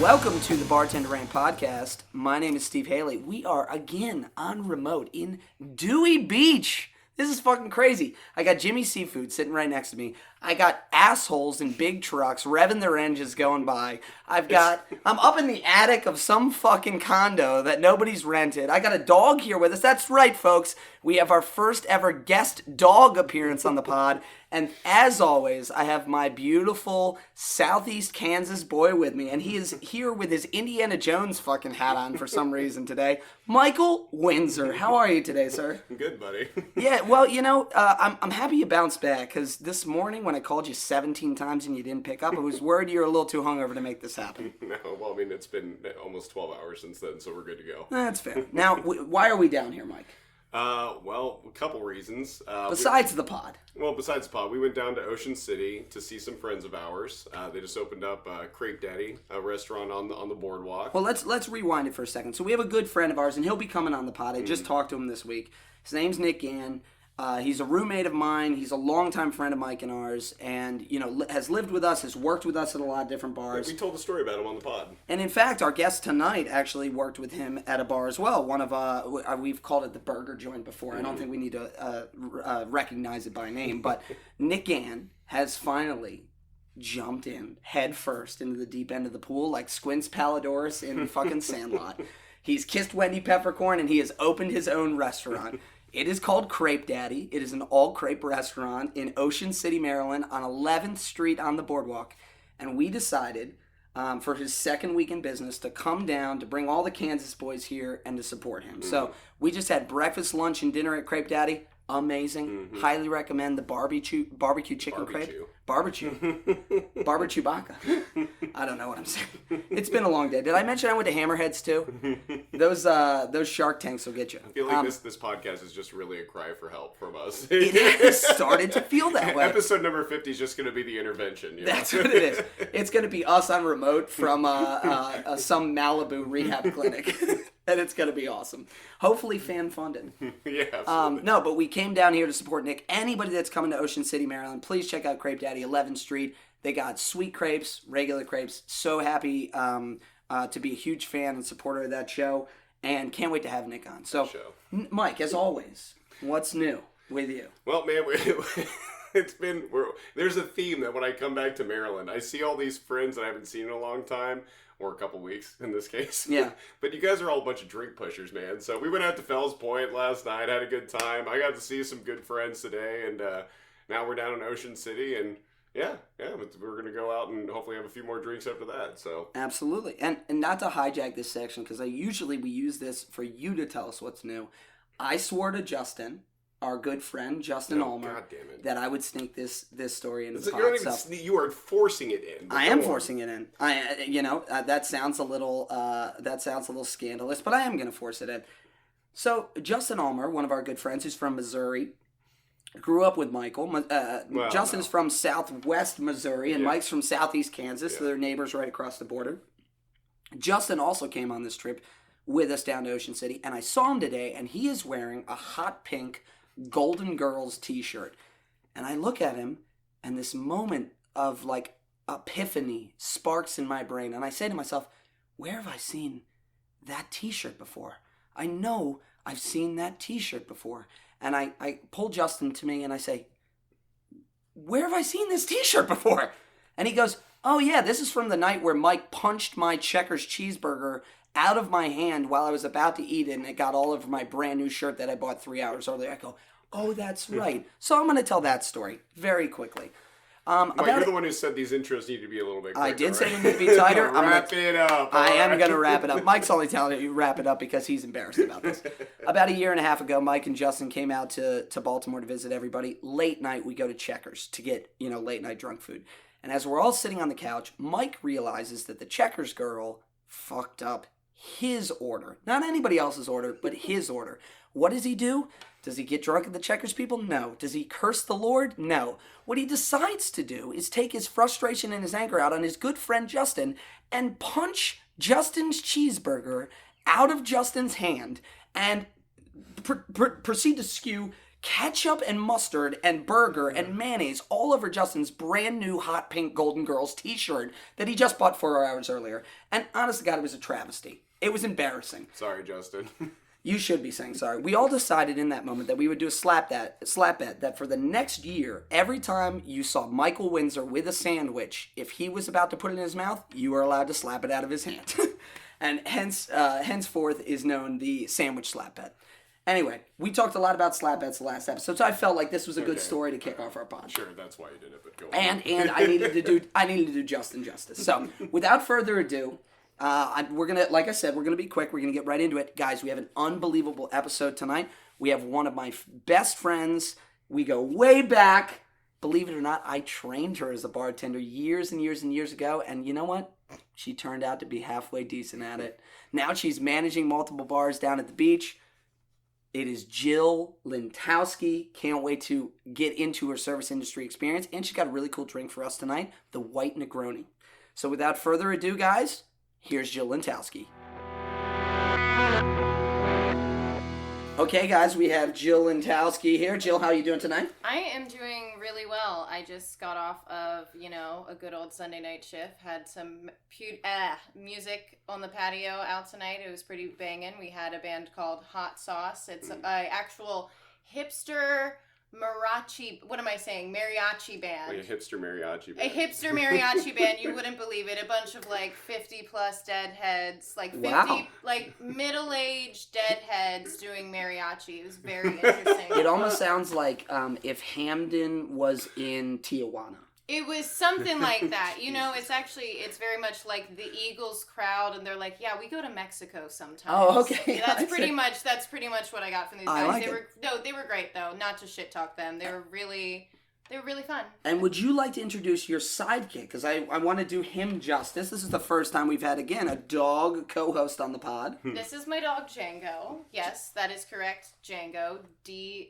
Welcome to the Bartender Rant Podcast. My name is Steve Haley. We are again on remote in Dewey Beach. This is fucking crazy. I got Jimmy Seafood sitting right next to me. I got assholes in big trucks revving their engines going by. I'm up in the attic of some fucking condo that nobody's rented. I got a dog here with us. That's right, folks. We have our first ever guest dog appearance on the pod. And as always, I have my beautiful Southeast Kansas boy with me. And he is here with his Indiana Jones fucking hat on for some reason today. Michael Windsor. How are you today, sir? Good, buddy. Yeah, well, I'm happy you bounced back, because this morning when I called you 17 times and you didn't pick up, I was worried you were a little too hungover to make this happen. No, well, I mean, it's been almost 12 hours since then, so we're good to go. That's fair. Now, why are we down here, Mike? Well, a couple reasons. Besides the pod. Besides the pod, we went down to Ocean City to see some friends of ours. They just opened up Crepe Daddy, a restaurant on the boardwalk. Well, let's rewind it for a second. So we have a good friend of ours, and he'll be coming on the pod. I just talked to him this week. His name's Nick Gann. He's a roommate of mine. He's a longtime friend of Mike and ours, and has lived with us, has worked with us at a lot of different bars. We told the story about him on the pod. And in fact, our guest tonight actually worked with him at a bar as well. One of we've called it the burger joint before. I don't think we need to recognize it by name, but Nick Gann has finally jumped in head first into the deep end of the pool like Squints Palladorus in fucking Sandlot. He's kissed Wendy Peppercorn, and he has opened his own restaurant. It is called Crepe Daddy. It is an all-crepe restaurant in Ocean City, Maryland, on 11th Street on the boardwalk. And we decided, for his second week in business, to come down, to bring all the Kansas boys here, and to support him. So we just had breakfast, lunch, and dinner at Crepe Daddy. Amazing. Highly recommend the barbecue chicken crepe. Barbecue. Chewbacca. I don't know what I'm saying. It's been a long day. Did I mention I went to Hammerheads too? Those Shark Tanks will get you. I feel like this podcast is just really a cry for help from us. It has started to feel that way. Episode number 50 is just going to be the intervention. That's what it is. It's going to be us on remote from some Malibu rehab clinic. And it's going to be awesome. Hopefully fan-funded. Yeah, absolutely. No, but we came down here to support Nick. Anybody that's coming to Ocean City, Maryland, please check out Crepe Daddy, 11th Street. They got sweet crepes, regular crepes. So happy to be a huge fan and supporter of that show. And can't wait to have Nick on. So, Mike, as always, what's new with you? Well, man, there's a theme that when I come back to Maryland, I see all these friends that I haven't seen in a long time. Or a couple weeks in this case. Yeah. But you guys are all a bunch of drink pushers, man. So we went out to Fells Point last night, had a good time. I got to see some good friends today, and now we're down in Ocean City, and yeah, we're going to go out and hopefully have a few more drinks after that. So absolutely. And not to hijack this section, because we use this for you to tell us what's new. I swore to Justin, our good friend Justin Ulmer, that I would sneak this story into the pod. You are forcing it in. I am forcing it in. That sounds a little scandalous, but I am going to force it in. So Justin Ulmer, one of our good friends, who's from Missouri, grew up with Michael. Justin's from Southwest Missouri, and Mike's from Southeast Kansas, so they're neighbors right across the border. Justin also came on this trip with us down to Ocean City, and I saw him today, and he is wearing a hot pink Golden Girls t-shirt. And I look at him, and this moment of like epiphany sparks in my brain, and I say to myself, where have I seen that t-shirt before? I know I've seen that t-shirt before. And I pull Justin to me and I say, where have I seen this t-shirt before? And he goes, oh yeah, this is from the night where Mike punched my Checkers cheeseburger out of my hand while I was about to eat it, and it got all over my brand new shirt that I bought 3 hours earlier. I go, oh, that's right. So I'm going to tell that story very quickly. You're the one who said these intros need to be a little bit quicker. I did say they need to be tighter. Wrap it up. I am going to wrap it up. Mike's only telling you wrap it up because he's embarrassed about this. About a year and a half ago, Mike and Justin came out to Baltimore to visit everybody. Late night, we go to Checkers to get, late night drunk food. And as we're all sitting on the couch, Mike realizes that the Checkers girl fucked up his order. Not anybody else's order, but his order. What does he do? Does he get drunk at the Checkers people? No. Does he curse the Lord? No. What he decides to do is take his frustration and his anger out on his good friend Justin and punch Justin's cheeseburger out of Justin's hand and proceed to ketchup and mustard and burger and mayonnaise all over Justin's brand new hot pink Golden Girls t-shirt that he just bought 4 hours earlier. And honest to God, it was a travesty. It was embarrassing. Sorry, Justin. You should be saying sorry. We all decided in that moment that we would do a slap bet that for the next year, every time you saw Michael Windsor with a sandwich, if he was about to put it in his mouth, you were allowed to slap it out of his hand. And henceforth is known the sandwich slap bet. Anyway, we talked a lot about slap bets the last episode, so I felt like this was a good story to kick off our pod. Sure, that's why you did it, but go on. And I needed to do Justin justice. So, without further ado, we're gonna be quick. We're gonna get right into it, guys. We have an unbelievable episode tonight. We have one of my best friends. We go way back. Believe it or not, I trained her as a bartender years and years and years ago, and you know what? She turned out to be halfway decent at it. Now she's managing multiple bars down at the beach. It is Jill Lentowski. Can't wait to get into her service industry experience, and she's got a really cool drink for us tonight, the White Negroni. So without further ado, guys, here's Jill Lentowski. Okay, guys, we have Jill Lentowski here. Jill, how are you doing tonight? I am doing really well. I just got off of, a good old Sunday night shift. Had some music on the patio out tonight. It was pretty banging. We had a band called Hot Sauce. It's an actual hipster mariachi band. Like a hipster mariachi band. A hipster mariachi band. You wouldn't believe it. A bunch of 50 plus deadheads, 50 Wow. middle-aged deadheads doing mariachi. It was very interesting. It almost sounds like if Hamden was in Tijuana. It was something like that. It's very much like the Eagles crowd, and they're like, yeah, we go to Mexico sometimes. Oh, okay. That's pretty much what I got from these guys. They were great though. Not to shit talk them. They were really fun. And would you like to introduce your sidekick? Because I want to do him justice. This is the first time we've had, again, a dog co-host on the pod. This is my dog, Django. Yes, that is correct. Django. Django.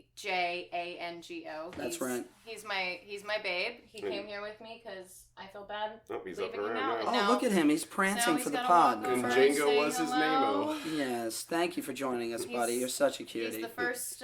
That's right. He's my babe. He came here with me because I feel bad He's leaving up him and out. around And Oh, look at him. He's prancing for the pod. And over Django say was his hello. name-o. Yes, thank you for joining us, buddy. You're such a cutie. He's the first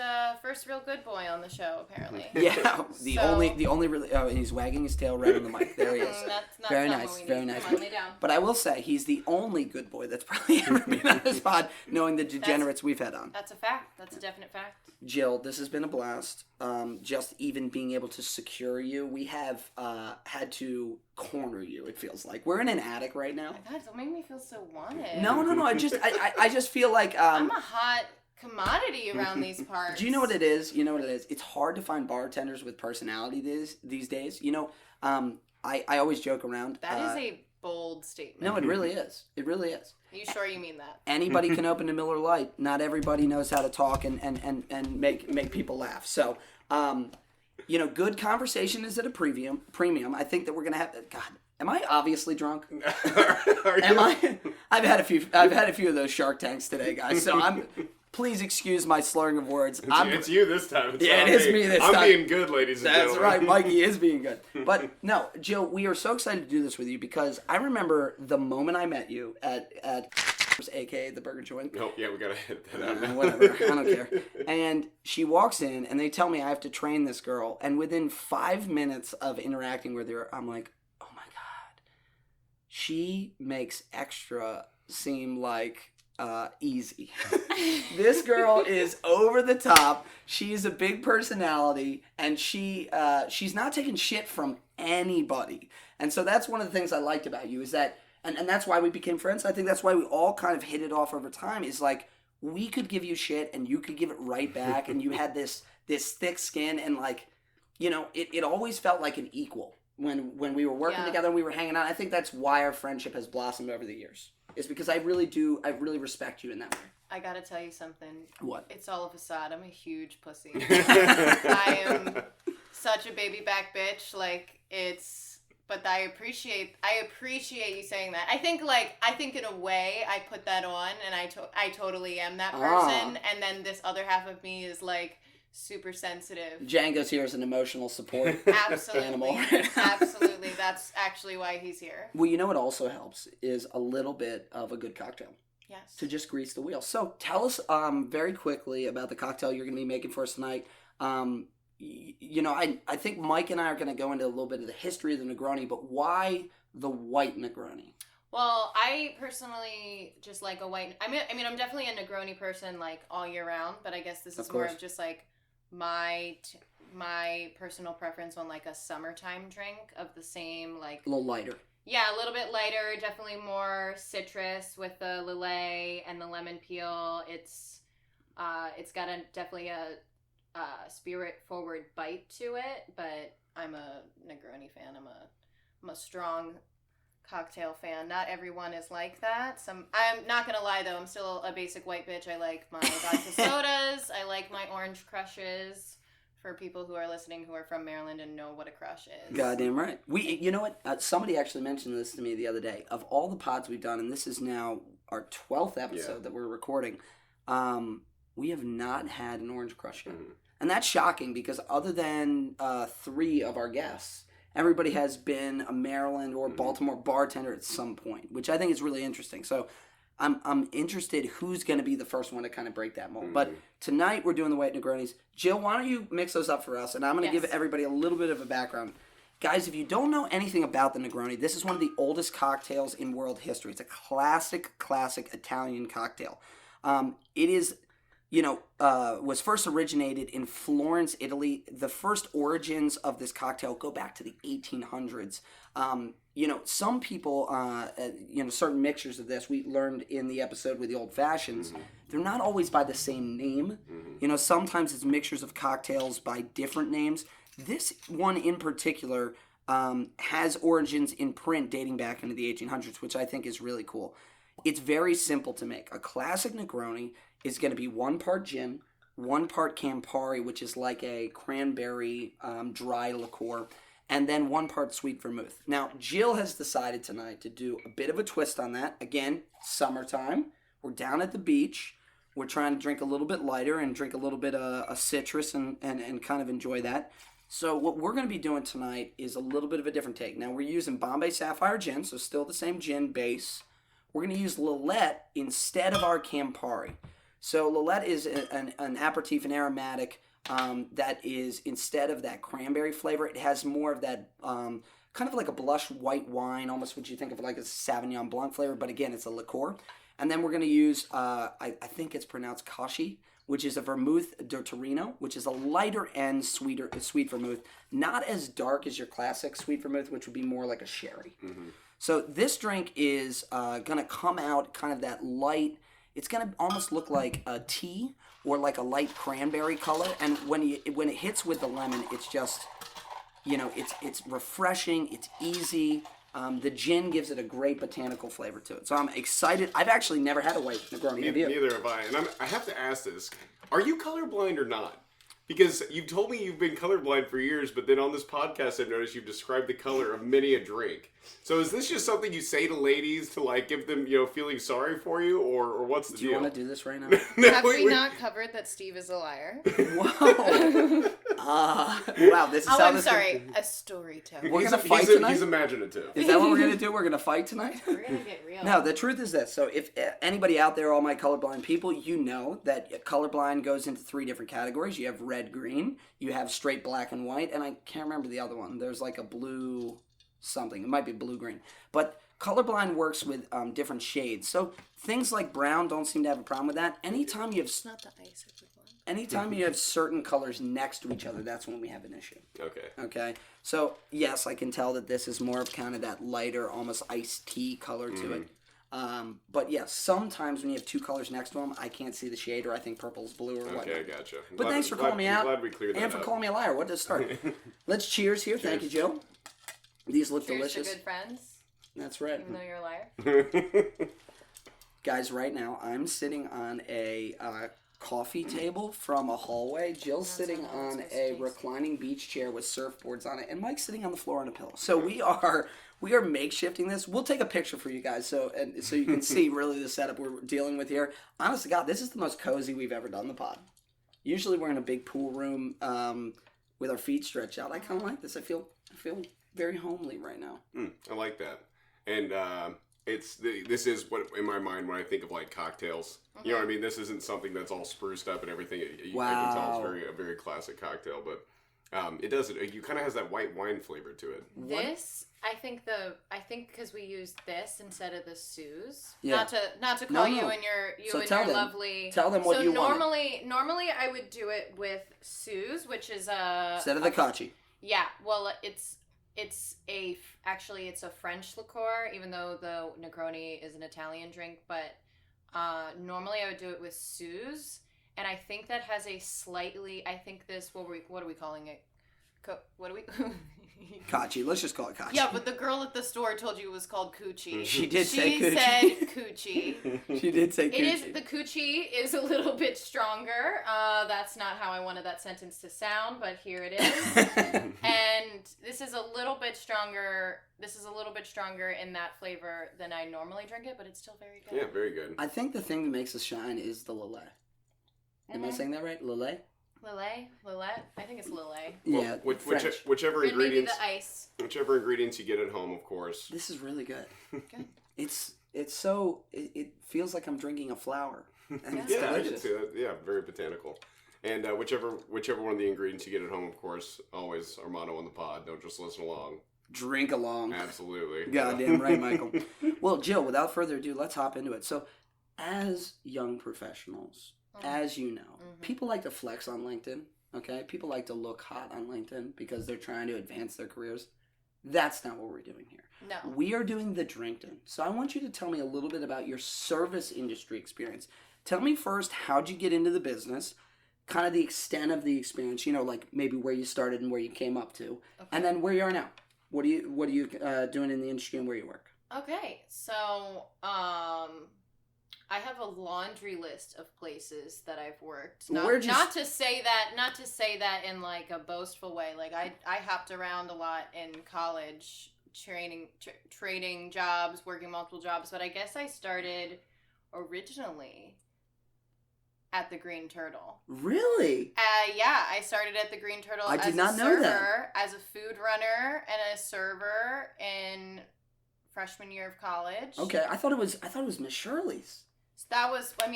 real good boy on the show, apparently. Yeah, the only really. Oh, and he's wagging his tail right on the mic. There he is. That's Very not nice, what we very need. nice. Come on, lay down. But I will say he's the only good boy that's probably ever been on this pod, knowing the degenerates we've had on. That's a fact. That's a definite fact. Jill, this has been a blast. Just even being able to secure you, we have had to corner you. It feels like we're in an attic right now. Oh my God, don't make me feel so wanted. No. I just feel like I'm a hot commodity around these parts. Do you know what it is? It's hard to find bartenders with personality these days. I always joke around. That is a bold statement. No, it really is. It really is. Are you sure you mean that? Anybody can open a Miller Lite. Not everybody knows how to talk and make people laugh. So, good conversation is at a premium. I think that we're gonna have. God, am I obviously drunk? Am I? I've had a few of those Shark Tanks today, guys. So Please excuse my slurring of words. It's you this time. It is me this time. I'm being good, ladies and gentlemen. That's right. Mikey is being good. But no, Jill, we are so excited to do this with you because I remember the moment I met you at aka the burger joint. Oh, yeah, we gotta hit that out now. Whatever, I don't care. And she walks in and they tell me I have to train this girl. And within 5 minutes of interacting with her, I'm like, oh my God. She makes extra seem like easy. This girl is over the top. She's a big personality, and she's not taking shit from anybody. And so that's one of the things I liked about you is that, and that's why we became friends. I think that's why we all kind of hit it off over time. Is like we could give you shit, and you could give it right back, and you had this thick skin, and like, it always felt like an equal when we were working together and we were hanging out. I think that's why our friendship has blossomed over the years. Is because I really respect you in that way. I gotta tell you something. What? It's all a facade. I'm a huge pussy. I am such a baby back bitch. But I appreciate you saying that. I think in a way I put that on, and I totally am that person. And then this other half of me is like super sensitive. Django's here as an emotional support animal. Absolutely. That's actually why he's here. Well, you know what also helps is a little bit of a good cocktail. Yes. To just grease the wheel. So tell us very quickly about the cocktail you're going to be making for us tonight. I think Mike and I are going to go into a little bit of the history of the Negroni, but why the white Negroni? Well, I personally just like a white. I mean, I'm definitely a Negroni person, like all year round. But I guess this is more of just like my personal preference on like a summertime drink of the same like a little lighter. Yeah, a little bit lighter, definitely more citrus with the Lillet and the lemon peel. It's got definitely a spirit forward bite to it, but I'm a Negroni fan. I'm a strong cocktail fan. Not everyone is like that. I'm not gonna lie though, I'm still a basic white bitch. I like my vodka sodas. I like my orange crushes. For people who are listening who are from Maryland and know what a crush is. Goddamn right. You know what? Somebody actually mentioned this to me the other day. Of all the pods we've done, and this is now our 12th episode that we're recording, we have not had an orange crush yet. And that's shocking because other than 3 of our guests, everybody has been a Maryland or Baltimore bartender at some point, which I think is really interesting. So I'm interested who's going to be the first one to kind of break that mold. But tonight we're doing the white Negronis. Jill, why don't you mix those up for us? And I'm going to give everybody a little bit of a background. Guys, if you don't know anything about the Negroni, this is one of the oldest cocktails in world history. It's a classic Italian cocktail. It is, was first originated in Florence, Italy. The first origins of this cocktail go back to the 1800s. Some people, certain mixtures of this, we learned in the episode with the Old Fashions, they're not always by the same name. Sometimes it's mixtures of cocktails by different names. This one in particular has origins in print dating back into the 1800s, which I think is really cool. It's very simple to make. A classic Negroni is going to be 1 part gin, 1 part Campari, which is like a cranberry dry liqueur, and then 1 part sweet vermouth. Now, Jill has decided tonight to do a bit of a twist on that. Again, summertime. We're down at the beach. We're trying to drink a little bit lighter and drink a little bit of citrus and kind of enjoy that. So what we're going to be doing tonight is a little bit of a different take. Now, we're using Bombay Sapphire Gin, so still the same gin base. We're going to use Lillet instead of our Campari. So Lillet is an aperitif, an aromatic, that is, instead of that cranberry flavor, it has more of that kind of like a blush white wine, almost what you think of like a Sauvignon Blanc flavor, but again, it's a liqueur. And then we're going to use, I think it's pronounced Kashi, which is a vermouth de Torino, which is a lighter end sweet vermouth, not as dark as your classic sweet vermouth, which would be more like a sherry. So this drink is going to come out kind of that light, it's going to almost look like a tea or like a light cranberry color. And when it hits with the lemon, it's just, it's refreshing, it's easy. The gin gives it a great botanical flavor to it. So I'm excited. I've actually never had a white Negroni. Have you? Neither have I. And I have to ask this. Are you colorblind or not? Because you've told me you've been colorblind for years, but then on this podcast I've noticed you've described the color of many a drink. So is this just something you say to ladies to like give them, feeling sorry for you, or what's the deal? Do you want to do this right now? No, have we not covered that Steve is a liar? Whoa. Wow, this is how I'm this sorry, a storyteller. We're going to fight tonight? He's imaginative. Is that what we're going to do? We're going to fight tonight? We're going to get real. No, the truth is this. So if anybody out there, all my colorblind people, you know that colorblind goes into 3 different categories. You have red, green, you have straight black and white, and I can't remember the other one. There's like a blue something. It might be blue-green. But colorblind works with different shades. So things like brown don't seem to have a problem with that. Anytime you have... It's not the ice one. Anytime you have certain colors next to each other, that's when we have an issue. Okay. So, yes, I can tell that this is more of kind of that lighter, almost iced tea color to it. But yes, sometimes when you have 2 colors next to them, I can't see the shade, or I think purple's blue or whatnot. Okay, gotcha. But thanks for calling me out. Glad we cleared that and for up. calling me a liar. What to start? Let's cheers here. Cheers. Thank you, Joe. These look Cheers delicious. To good friends. That's right. Even though you're a liar. Guys, right now I'm sitting on a coffee table from a hallway. Jill's sitting on a reclining beach chair with surfboards on it, and Mike's sitting on the floor on a pillow. So we are makeshifting this. We'll take a picture for you guys so you can see really the setup we're dealing with here. Honest to God, this is the most cozy we've ever done the pod. Usually we're in a big pool room with our feet stretched out. I kind of like this. I feel very homely right now. I like that. And this is what in my mind when I think of like cocktails. You know what I mean? This isn't something that's all spruced up and everything. Wow. I can tell it's a very classic cocktail, but it does you kind of has that white wine flavor to it. This, I think because we used this instead of the Suze. Yeah. Not to call No. you and your So tell them. lovely. Tell them what you want. Normally I would do it with Suze, which is Instead of the Kachi. Yeah, well, it's a French liqueur, even though the Negroni is an Italian drink. But normally I would do it with Suze, and I think that has a slightly. I think this. What are we calling it? What do we? Kachi. Let's just call it Kachi. Yeah, but the girl at the store told you it was called coochie. She did say coochie. She said coochie. She did say coochie. The coochie is a little bit stronger. That's not how I wanted that sentence to sound, but here it is. And this is a little bit stronger. This is a little bit stronger in that flavor than I normally drink it, but it's still very good. Yeah, very good. I think the thing that makes us shine is the Lillet. Am I saying that right? Lillet? Lillet? I think it's Lillet. Yeah, whichever And maybe ingredients, the ice. whichever ingredients you get at home, of course. This is really good. Good. It's so it feels like I'm drinking a flower. And it's Yeah, I delicious. should say that. Yeah, very botanical. And whichever one of the ingredients you get at home, of course, always our motto on the pod: don't just listen along. Drink along. Absolutely. Goddamn right, Michael. Well, Jill, without further ado, let's hop into it. So, as young professionals, as you know, people like to flex on LinkedIn, okay? People like to look hot on LinkedIn because they're trying to advance their careers. That's not what we're doing here. No. We are doing the Drinkton. So I want you to tell me a little bit about your service industry experience. Tell me first, how'd you get into the business? Kind of the extent of the experience, like maybe where you started and where you came up to. Okay. And then where you are now. What are you doing in the industry and where you work? Okay, so I have a laundry list of places that I've worked. Not to say that in like a boastful way. Like I hopped around a lot in college, trading jobs, working multiple jobs. But I guess I started originally at the Green Turtle. Really? Yeah, I started at the Green Turtle. I did not know that. As a food runner and a server in freshman year of college. Okay, I thought it was Miss Shirley's. So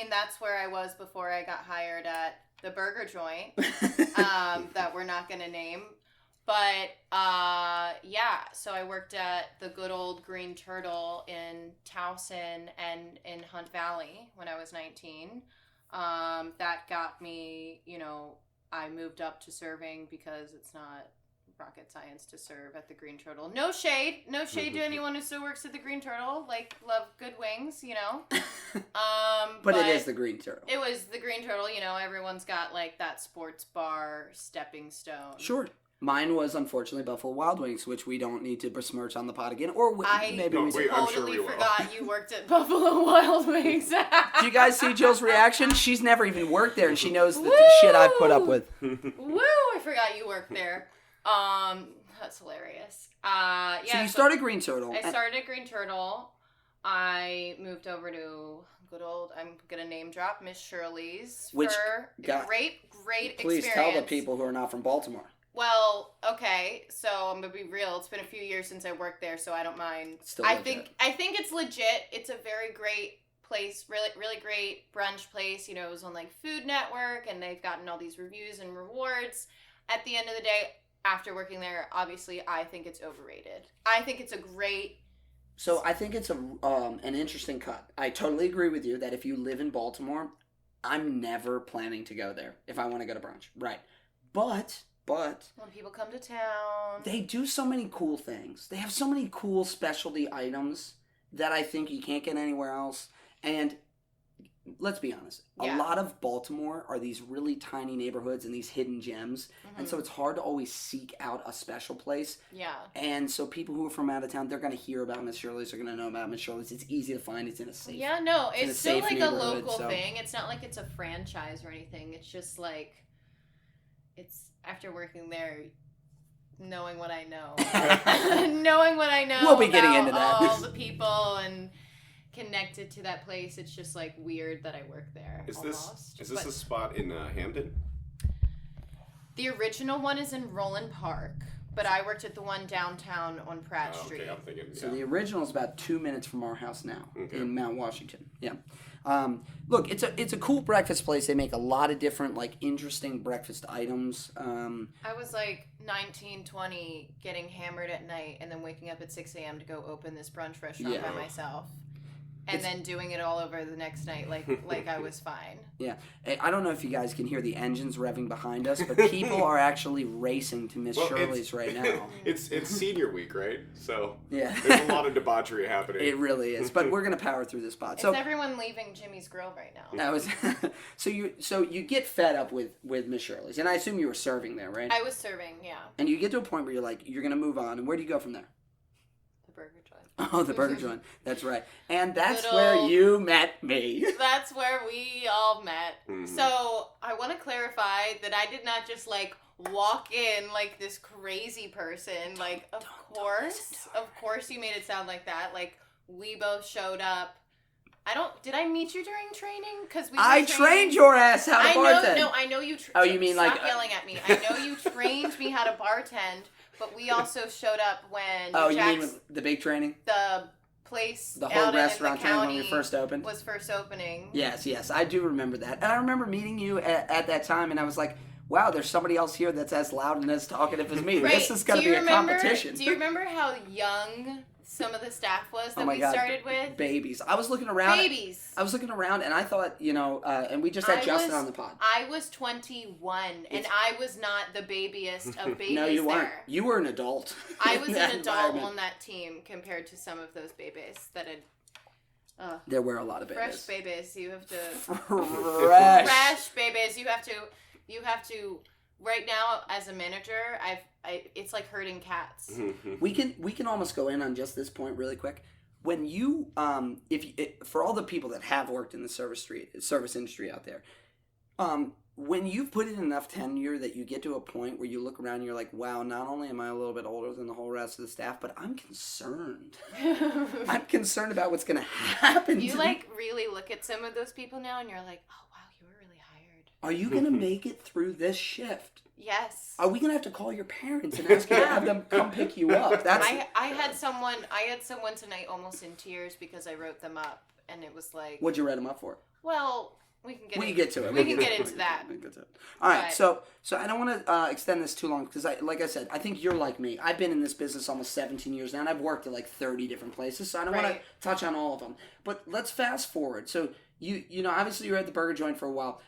that's where I was before I got hired at the burger joint that we're not going to name. But, so I worked at the good old Green Turtle in Towson and in Hunt Valley when I was 19. That got me, I moved up to serving because it's not rocket science to serve at the Green Turtle. No shade to anyone who still works at the Green Turtle. Like, love good wings, But it is the Green Turtle. It was the Green Turtle, everyone's got like that sports bar stepping stone. Sure. Mine was unfortunately Buffalo Wild Wings, which we don't need to besmirch on the pod again. Or maybe we do. I'm sure we will. Forgot you worked at Buffalo Wild Wings. Do you guys see Jill's reaction? She's never even worked there, and she knows the shit I've put up with. Woo! I forgot you worked there. That's hilarious. So you started Green Turtle. I started at Green Turtle. I moved over to good old, I'm going to name drop, Miss Shirley's for great experience. Please tell the people who are not from Baltimore. Well, okay, so I'm going to be real. It's been a few years since I worked there, so I don't mind. I think it's legit. It's a very great place, really great brunch place. It was on like Food Network, and they've gotten all these reviews and rewards. At the end of the day, after working there, obviously, I think it's overrated. I think it's a great... So I think it's an interesting cut. I totally agree with you that if you live in Baltimore, I'm never planning to go there if I want to go to brunch. Right. But when people come to town, they do so many cool things. They have so many cool specialty items that I think you can't get anywhere else. And let's be honest, a lot of Baltimore are these really tiny neighborhoods and these hidden gems. Mm-hmm. And so it's hard to always seek out a special place. Yeah. And so people who are from out of town, they're going to hear about Miss Shirley's. They're going to know about Miss Shirley's. It's easy to find. It's in a safe. Yeah, no, it's still like a local thing. It's not like it's a franchise or anything. It's just like, it's after working there, knowing what I know. We'll be getting into that. All the people and connected to that place. It's just like weird that I work there. Is this a spot in Hamden? The original one is in Roland Park, but I worked at the one downtown on Pratt Street. Okay, I'm thinking. Yeah. So the original is about 2 minutes from our house now in Mount Washington. Yeah. Look, it's a cool breakfast place. They make a lot of different like interesting breakfast items. I was like 19, 20, getting hammered at night, and then waking up at 6 a.m. to go open this brunch restaurant by myself. And then doing it all over the next night like I was fine. Yeah. I don't know if you guys can hear the engines revving behind us, but people are actually racing to Miss Shirley's right now. It's senior week, right? So yeah. there's a lot of debauchery happening. It really is. But we're gonna power through this spot. So it's everyone leaving Jimmy's Grill right now. that was so you get fed up with Miss Shirley's, and I assume you were serving there, right? I was serving, yeah. And you get to a point where you're like, you're gonna move on, and where do you go from there? The burger joint. Oh, the burger joint. That's right. And that's where you met me. That's where we all met. Mm-hmm. So I want to clarify that I did not just like walk in like this crazy person. Like, of course you made it sound like that. Like, we both showed up. Did I meet you during training? Because I trained your ass how to bartend. I know you. You mean stop like yelling at me? I know you trained me how to bartend. But we also showed up when you mean with the big training? The place the whole out restaurant in the training county when we first opened? was first opening. Yes, I do remember that. And I remember meeting you at that time, and I was like, wow, there's somebody else here that's as loud and as talkative as me. Right. This is going to be a competition. Do you remember how young some of the staff was that we started with? Babies. I was looking around. Babies. I was looking around, and I thought, and we just had Justin on the pod. I was 21, and I was not the babiest of babies. No, you weren't. There. You were an adult. I was an adult on that team compared to some of those babies that had... there were a lot of babies. Fresh babies. You have to... Fresh babies. You have to... Right now, as a manager, it's like herding cats. We can almost go in on just this point really quick. When you for all the people that have worked in the service industry out there, when you've put in enough tenure that you get to a point where you look around and you're like, wow, not only am I a little bit older than the whole rest of the staff, but I'm concerned. I'm concerned about what's going to happen. You really look at some of those people now and you're like, oh wow, you were really hired. Are you going to make it through this shift? Yes. Are we going to have to call your parents and ask you to have them come pick you up? I had someone tonight almost in tears because I wrote them up, and it was like... What'd you write them up for? Well, we can get to it. We can get into that. All right, so I don't want to extend this too long because, like I said, I think you're like me. I've been in this business almost 17 years now, and I've worked at like 30 different places, so I don't want to touch on all of them. But let's fast forward. So, you know, obviously you were at the burger joint for a while.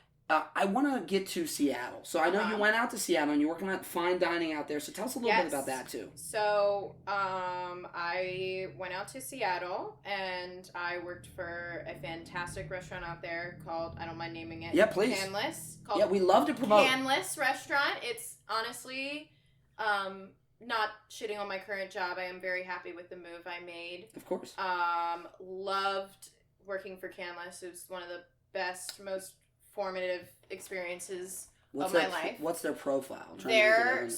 I want to get to Seattle. So I know you went out to Seattle and you're working on fine dining out there. So tell us a little bit about that too. So I went out to Seattle and I worked for a fantastic restaurant out there called, I don't mind naming it. Yeah, please. Canless. Yeah, we love to promote. Canless Restaurant. It's honestly not shitting on my current job. I am very happy with the move I made. Of course. Loved working for Canless. It was one of the best, most formative experiences of my life. What's their profile? They're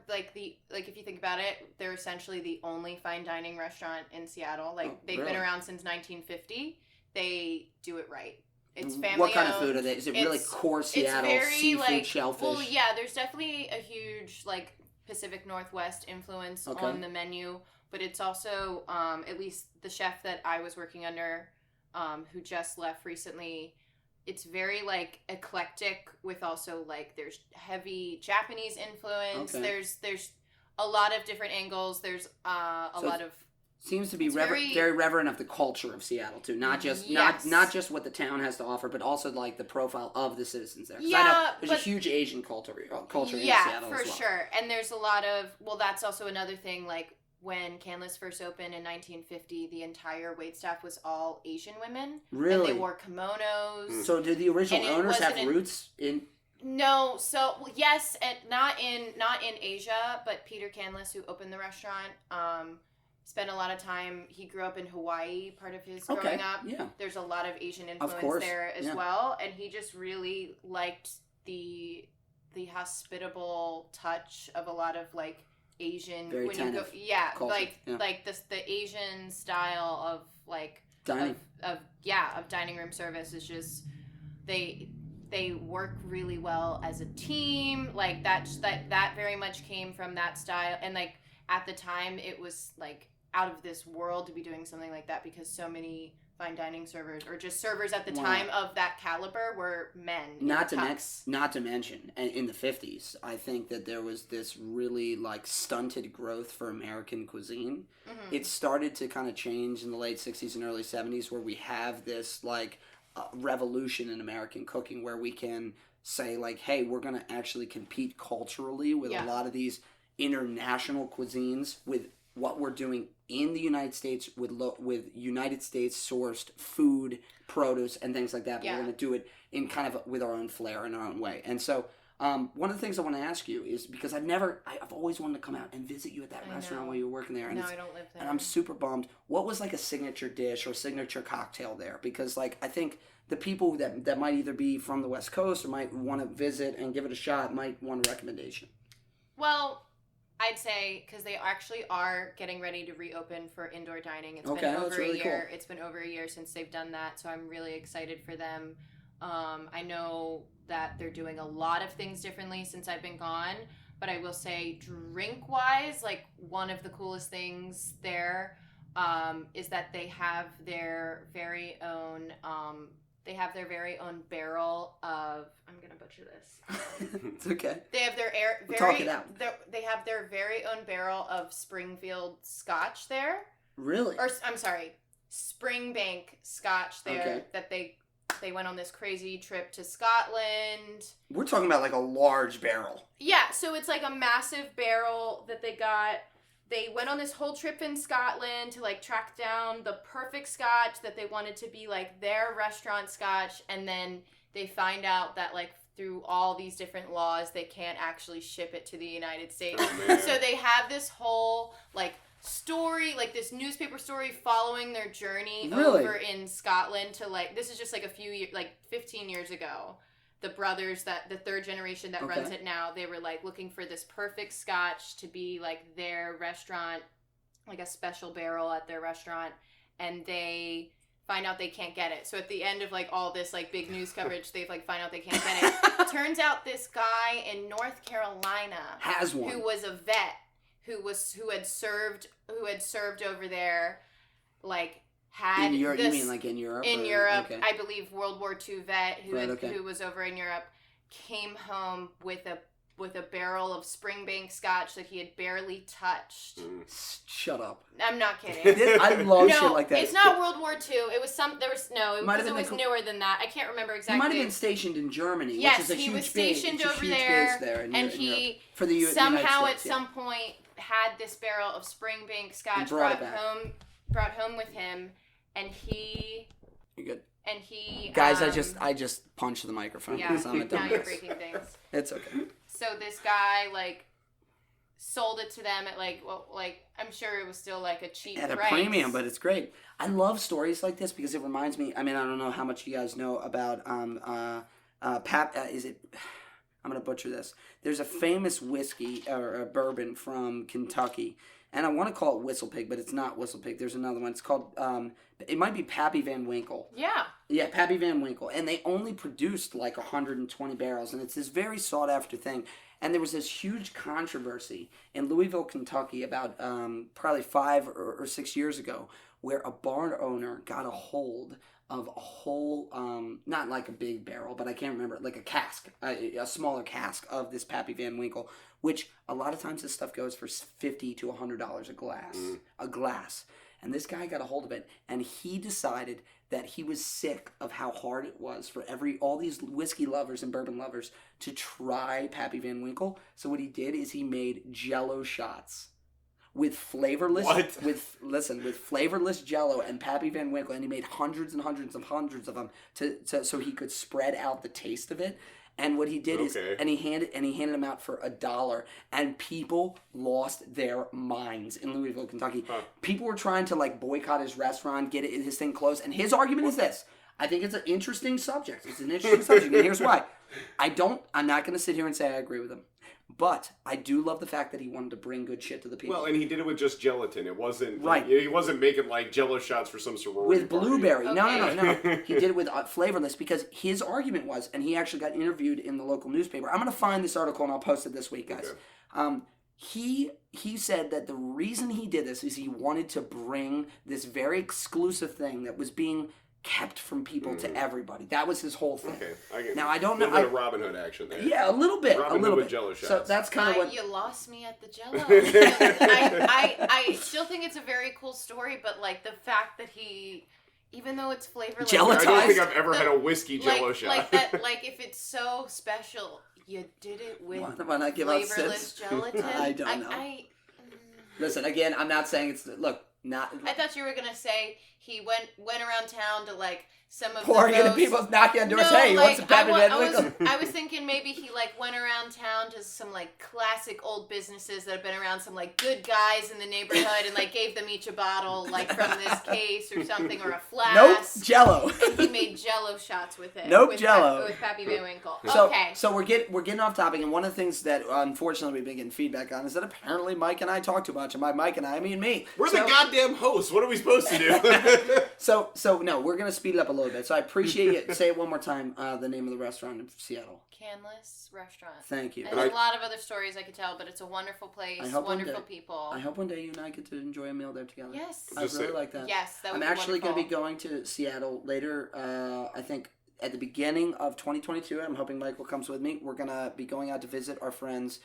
like if you think about it, they're essentially the only fine dining restaurant in Seattle. Like they've been around since 1950. They do it right. It's family What kind owned. of food are they? Is it really core Seattle it's very, seafood, shellfish? Well, yeah, there's definitely a huge like Pacific Northwest influence on the menu, but it's also at least the chef that I was working under, who just left recently. It's very like eclectic with also like there's heavy Japanese influence. Okay. There's a lot of different angles. There's a lot of seems to be very reverent of the culture of Seattle too. Not just not just what the town has to offer, but also like the profile of the citizens there. Yeah, I know there's a huge Asian culture in Seattle yeah, for as well. sure. And there's a lot of that's also another thing like. When Canless first opened in 1950, the entire waitstaff was all Asian women. Really? And they wore kimonos. So did the original owners have roots in... No, so yes, and not in Asia, but Peter Canless, who opened the restaurant, spent a lot of time. He grew up in Hawaii, part of his growing up. Yeah. There's a lot of Asian influence there as well, and he just really liked the hospitable touch of a lot of like Asian very when you go culture. like the Asian style of like dining of dining room service is just they work really well as a team. Like that very much came from that style. And like at the time, it was like out of this world to be doing something like that because so many fine dining servers or just servers at the time of that caliber were men. Not to mention, in the 50s, I think that there was this really like stunted growth for American cuisine. Mm-hmm. It started to kind of change in the late 60s and early 70s where we have this like revolution in American cooking where we can say like, hey, we're going to actually compete culturally with a lot of these international cuisines with what we're doing in the United States with United States sourced food, produce, and things like that. But we're going to do it in kind of with our own flair and our own way. And so one of the things I want to ask you is because I've always wanted to come out and visit you at that restaurant while you were working there. And I don't live there. And I'm super bummed. What was like a signature dish or signature cocktail there? Because like I think the people that might either be from the West Coast or might want to visit and give it a shot might want a recommendation. Well, I'd say because they actually are getting ready to reopen for indoor dining. It's been over a year. Cool. It's been over a year since they've done that, so I'm really excited for them. I know that they're doing a lot of things differently since I've been gone, but I will say drink-wise, like one of the coolest things there is that they have their very own barrel of, I'm gonna butcher this. It's okay. They have their Talk it out. They have their very own barrel of Springfield Scotch there. Really? Or I'm sorry, Springbank Scotch there that they went on this crazy trip to Scotland. We're talking about like a large barrel. Yeah, so it's like a massive barrel that they got. They went on this whole trip in Scotland to like track down the perfect scotch that they wanted to be like their restaurant scotch, and then they find out that like through all these different laws they can't actually ship it to the United States. Oh, so they have this whole like story, like this newspaper story following their journey over in Scotland to like, this is just like a few years, like 15 years ago. The brothers, that the third generation that runs it now, they were like looking for this perfect scotch to be like their restaurant, like a special barrel at their restaurant, and they find out they can't get it. So at the end of like all this like big news coverage, they like find out they can't get it. Turns out this guy in North Carolina has one, who was a vet, who had served over there, like. In Europe, you mean like in Europe? In Europe, I believe World War II vet who was over in Europe came home with a barrel of Springbank Scotch that he had barely touched. Shut up! I'm not kidding. I love shit like that. It's not World War II. It was newer than that. I can't remember exactly. He might have been stationed in Germany. Yes, which is a he huge was stationed base, over there, and he for the somehow United States, at some point had this barrel of Springbank Scotch brought home with him. And You're good. And he... Guys, I just punched the microphone because I'm a dumbass. Now you're breaking things. It's okay. So this guy, like, sold it to them at, like, I'm sure it was still, like, a cheap price. At a premium, but it's great. I love stories like this because it reminds me... I mean, I don't know how much you guys know about... is it... I'm going to butcher this. There's a famous whiskey, or a bourbon from Kentucky... And I want to call it Whistle Pig, but it's not Whistle Pig. There's another one. It's called, it might be Pappy Van Winkle. Yeah. Yeah, Pappy Van Winkle. And they only produced like 120 barrels. And it's this very sought after thing. And there was this huge controversy in Louisville, Kentucky about probably 5 or 6 years ago where a barn owner got a hold of a whole, not like a big barrel, but I can't remember, like a cask, a smaller cask of this Pappy Van Winkle, which a lot of times this stuff goes for $50 to $100 a glass. And this guy got a hold of it, and he decided that he was sick of how hard it was for all these whiskey lovers and bourbon lovers to try Pappy Van Winkle. So what he did is he made Jello shots with flavorless with flavorless Jello and Pappy Van Winkle, and he made hundreds and hundreds of them so he could spread out the taste of it. And what he did is, and he handed them out for $1, and people lost their minds in Louisville, Kentucky. People were trying to like boycott his restaurant, get his thing closed, and his argument is this: I think it's an interesting subject. It's an interesting subject, and here's why. I'm not going to sit here and say I agree with him. But I do love the fact that he wanted to bring good shit to the people. Well, and he did it with just gelatin. It wasn't right. He wasn't making like Jello shots for some sorority with blueberry. Okay. No. He did it with flavorless because his argument was, and he actually got interviewed in the local newspaper. I'm going to find this article and I'll post it this week, guys. Okay. He said that the reason he did this is he wanted to bring this very exclusive thing that was being kept from people to everybody. That was his whole thing. Okay. Now I don't know. A little bit of Robin Hood action there. Yeah, a little bit. Robin Hood with Jello shots. So that's kind of what you lost me at the Jello. I still think it's a very cool story, but like the fact that he, even though it's flavorless, Gelotized? I don't think I've ever had a whiskey Jello shot. Like that. Like if it's so special, you did it with why not give out flavorless sips? gelatin. I don't know. Listen, again, I'm not saying it's not. I thought you were gonna say he went around town to like some of pouring the into most... people's knocking on doors. No, Hey, you want like, some peppermint? I was thinking maybe he like went around town to some like classic old businesses that have been around, some like good guys in the neighborhood, and like gave them each a bottle like from this case or something, or a flask. Nope, Jello. And he made Jello shots with it. Nope, with Jello. with Pappy Van Winkle. So, Okay. So we're getting off topic, and one of the things that unfortunately we've been getting feedback on is that apparently Mike and I talk too much, and by Mike and I mean me. We're the goddamn hosts. What are we supposed to do? So no, we're gonna speed it up a little bit. So I appreciate you. Say it one more time. The name of the restaurant in Seattle. Canless Restaurant. Thank you. And there's a lot of other stories I could tell, but it's a wonderful place. Wonderful people. I hope one day you and I get to enjoy a meal there together. Yes. I really like that. Yes, that would I'm be actually going to be wonderful. going to Seattle later. I think at the beginning of 2022. I'm hoping Michael comes with me. We're going to be going out to visit our friends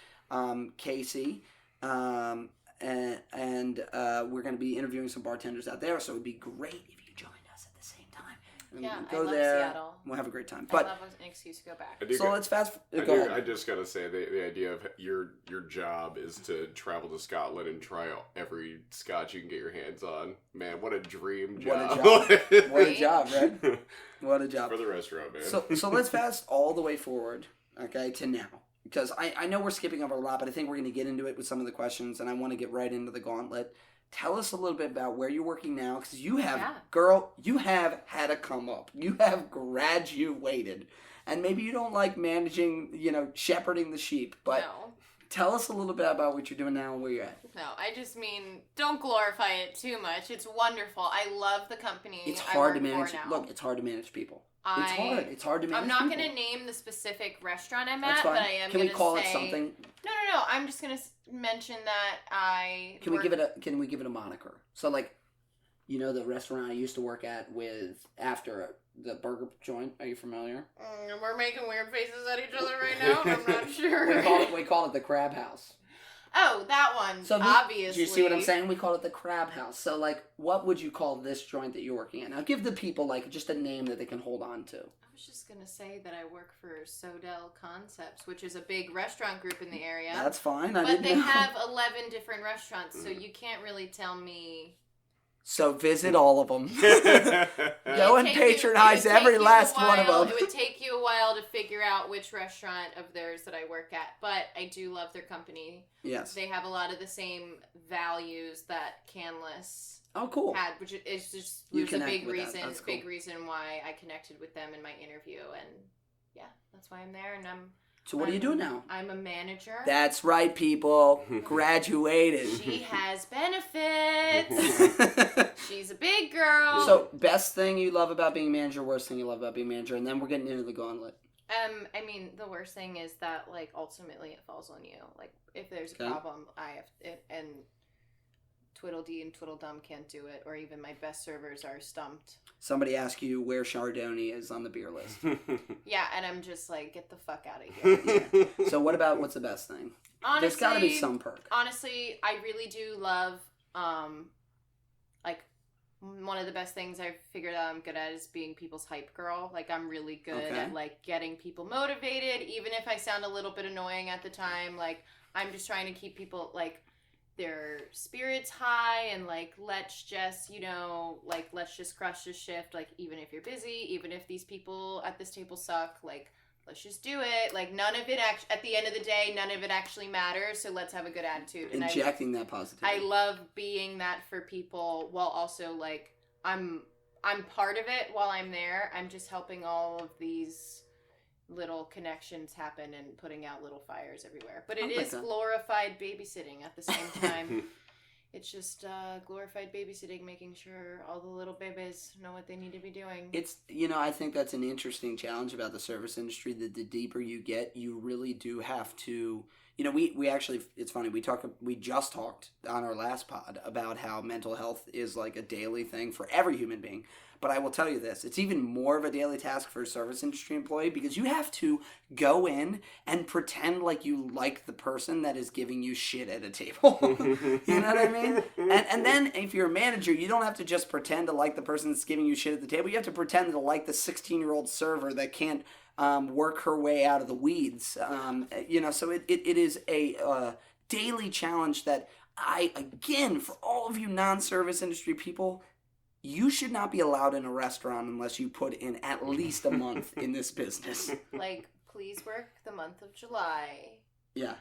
Casey. And we're going to be interviewing some bartenders out there. So it would be great if you joined us at the same time. And Yeah, we can go I love there. Seattle. We'll have a great time. I But love an excuse to go back. let's fast. Go ahead. I just gotta say the idea of your job is to travel to Scotland and try every scotch you can get your hands on. Man, what a dream job! What a job, right? What a job for the restaurant, man. So let's fast all the way forward, okay, to now. Because I know we're skipping over a lot, but I think we're going to get into it with some of the questions, and I want to get right into the gauntlet. Tell us a little bit about where you're working now, because you have, girl, you have had a come up. You have graduated. And maybe you don't like managing, shepherding the sheep, but No. tell us a little bit about what you're doing now and where you're at. No, I just mean, don't glorify it too much. It's wonderful. I love the company. It's I hard to work for manage. now. Look, it's hard to manage people. It's hard to manage I'm not people. going to name the specific restaurant I'm That's at, fine. but I am Can going we to call say... it something? No. I'm just going to mention that I Can we give it a moniker? So like, the restaurant I used to work at after the burger joint. Are you familiar? We're making weird faces at each other right now. I'm not sure. We call it the Crab House. Oh, that one. So obviously. Do you see what I'm saying? We call it the Crab House. So like, what would you call this joint that you're working at? Now give the people like just a name that they can hold on to. I was just gonna say that I work for Sodell Concepts, which is a big restaurant group in the area. That's fine. But they have 11 different restaurants, so you can't really tell me. So visit all of them. Go and patronize every last one of them. It would take you a while to figure out which restaurant of theirs that I work at, but I do love their company. Yes. They have a lot of the same values that Canless had, which is just was a big reason. It's a big reason why I connected with them in my interview, and yeah, that's why I'm there. And So what are you doing now? I'm a manager. That's right, people. Graduated. She has benefits. She's a big girl. So, best thing you love about being manager, worst thing you love about being manager, and then we're getting into the gauntlet. I mean, the worst thing is that, like, ultimately it falls on you. Like, if there's a problem, I have it, and Twiddledee and Twiddledum can't do it, or even my best servers are stumped. Somebody asks you where Chardonnay is on the beer list. Yeah, and I'm just like, get the fuck out of here. Yeah. So what's the best thing? Honestly, there's got to be some perk. Honestly, I really do love, like, one of the best things I've figured out I'm good at is being people's hype girl. Like, I'm really good at, like, getting people motivated, even if I sound a little bit annoying at the time. Like, I'm just trying to keep people, like, their spirits high and, like, let's just crush this shift. Like, even if you're busy, even if these people at this table suck, like, let's just do it. Like, none of it at the end of the day, none of it actually matters. So let's have a good attitude. And Injecting that positivity. I love being that for people while also, like, I'm I'm part of it while I'm there. I'm just helping all of these little connections happen and putting out little fires everywhere. But it I like is that. glorified babysitting at the same time. It's just glorified babysitting, making sure all the little babies know what they need to be doing. It's, I think that's an interesting challenge about the service industry, that the deeper you get, you really do have to, we actually, it's funny, we just talked on our last pod about how mental health is like a daily thing for every human being. But I will tell you this, it's even more of a daily task for a service industry employee, because you have to go in and pretend like you like the person that is giving you shit at a table. You know what I mean? And then if you're a manager, you don't have to just pretend to like the person that's giving you shit at the table. You have to pretend to like the 16-year-old server that can't work her way out of the weeds. So it is a daily challenge that again, for all of you non-service industry people, you should not be allowed in a restaurant unless you put in at least a month in this business. Like, please work the month of July. Yeah.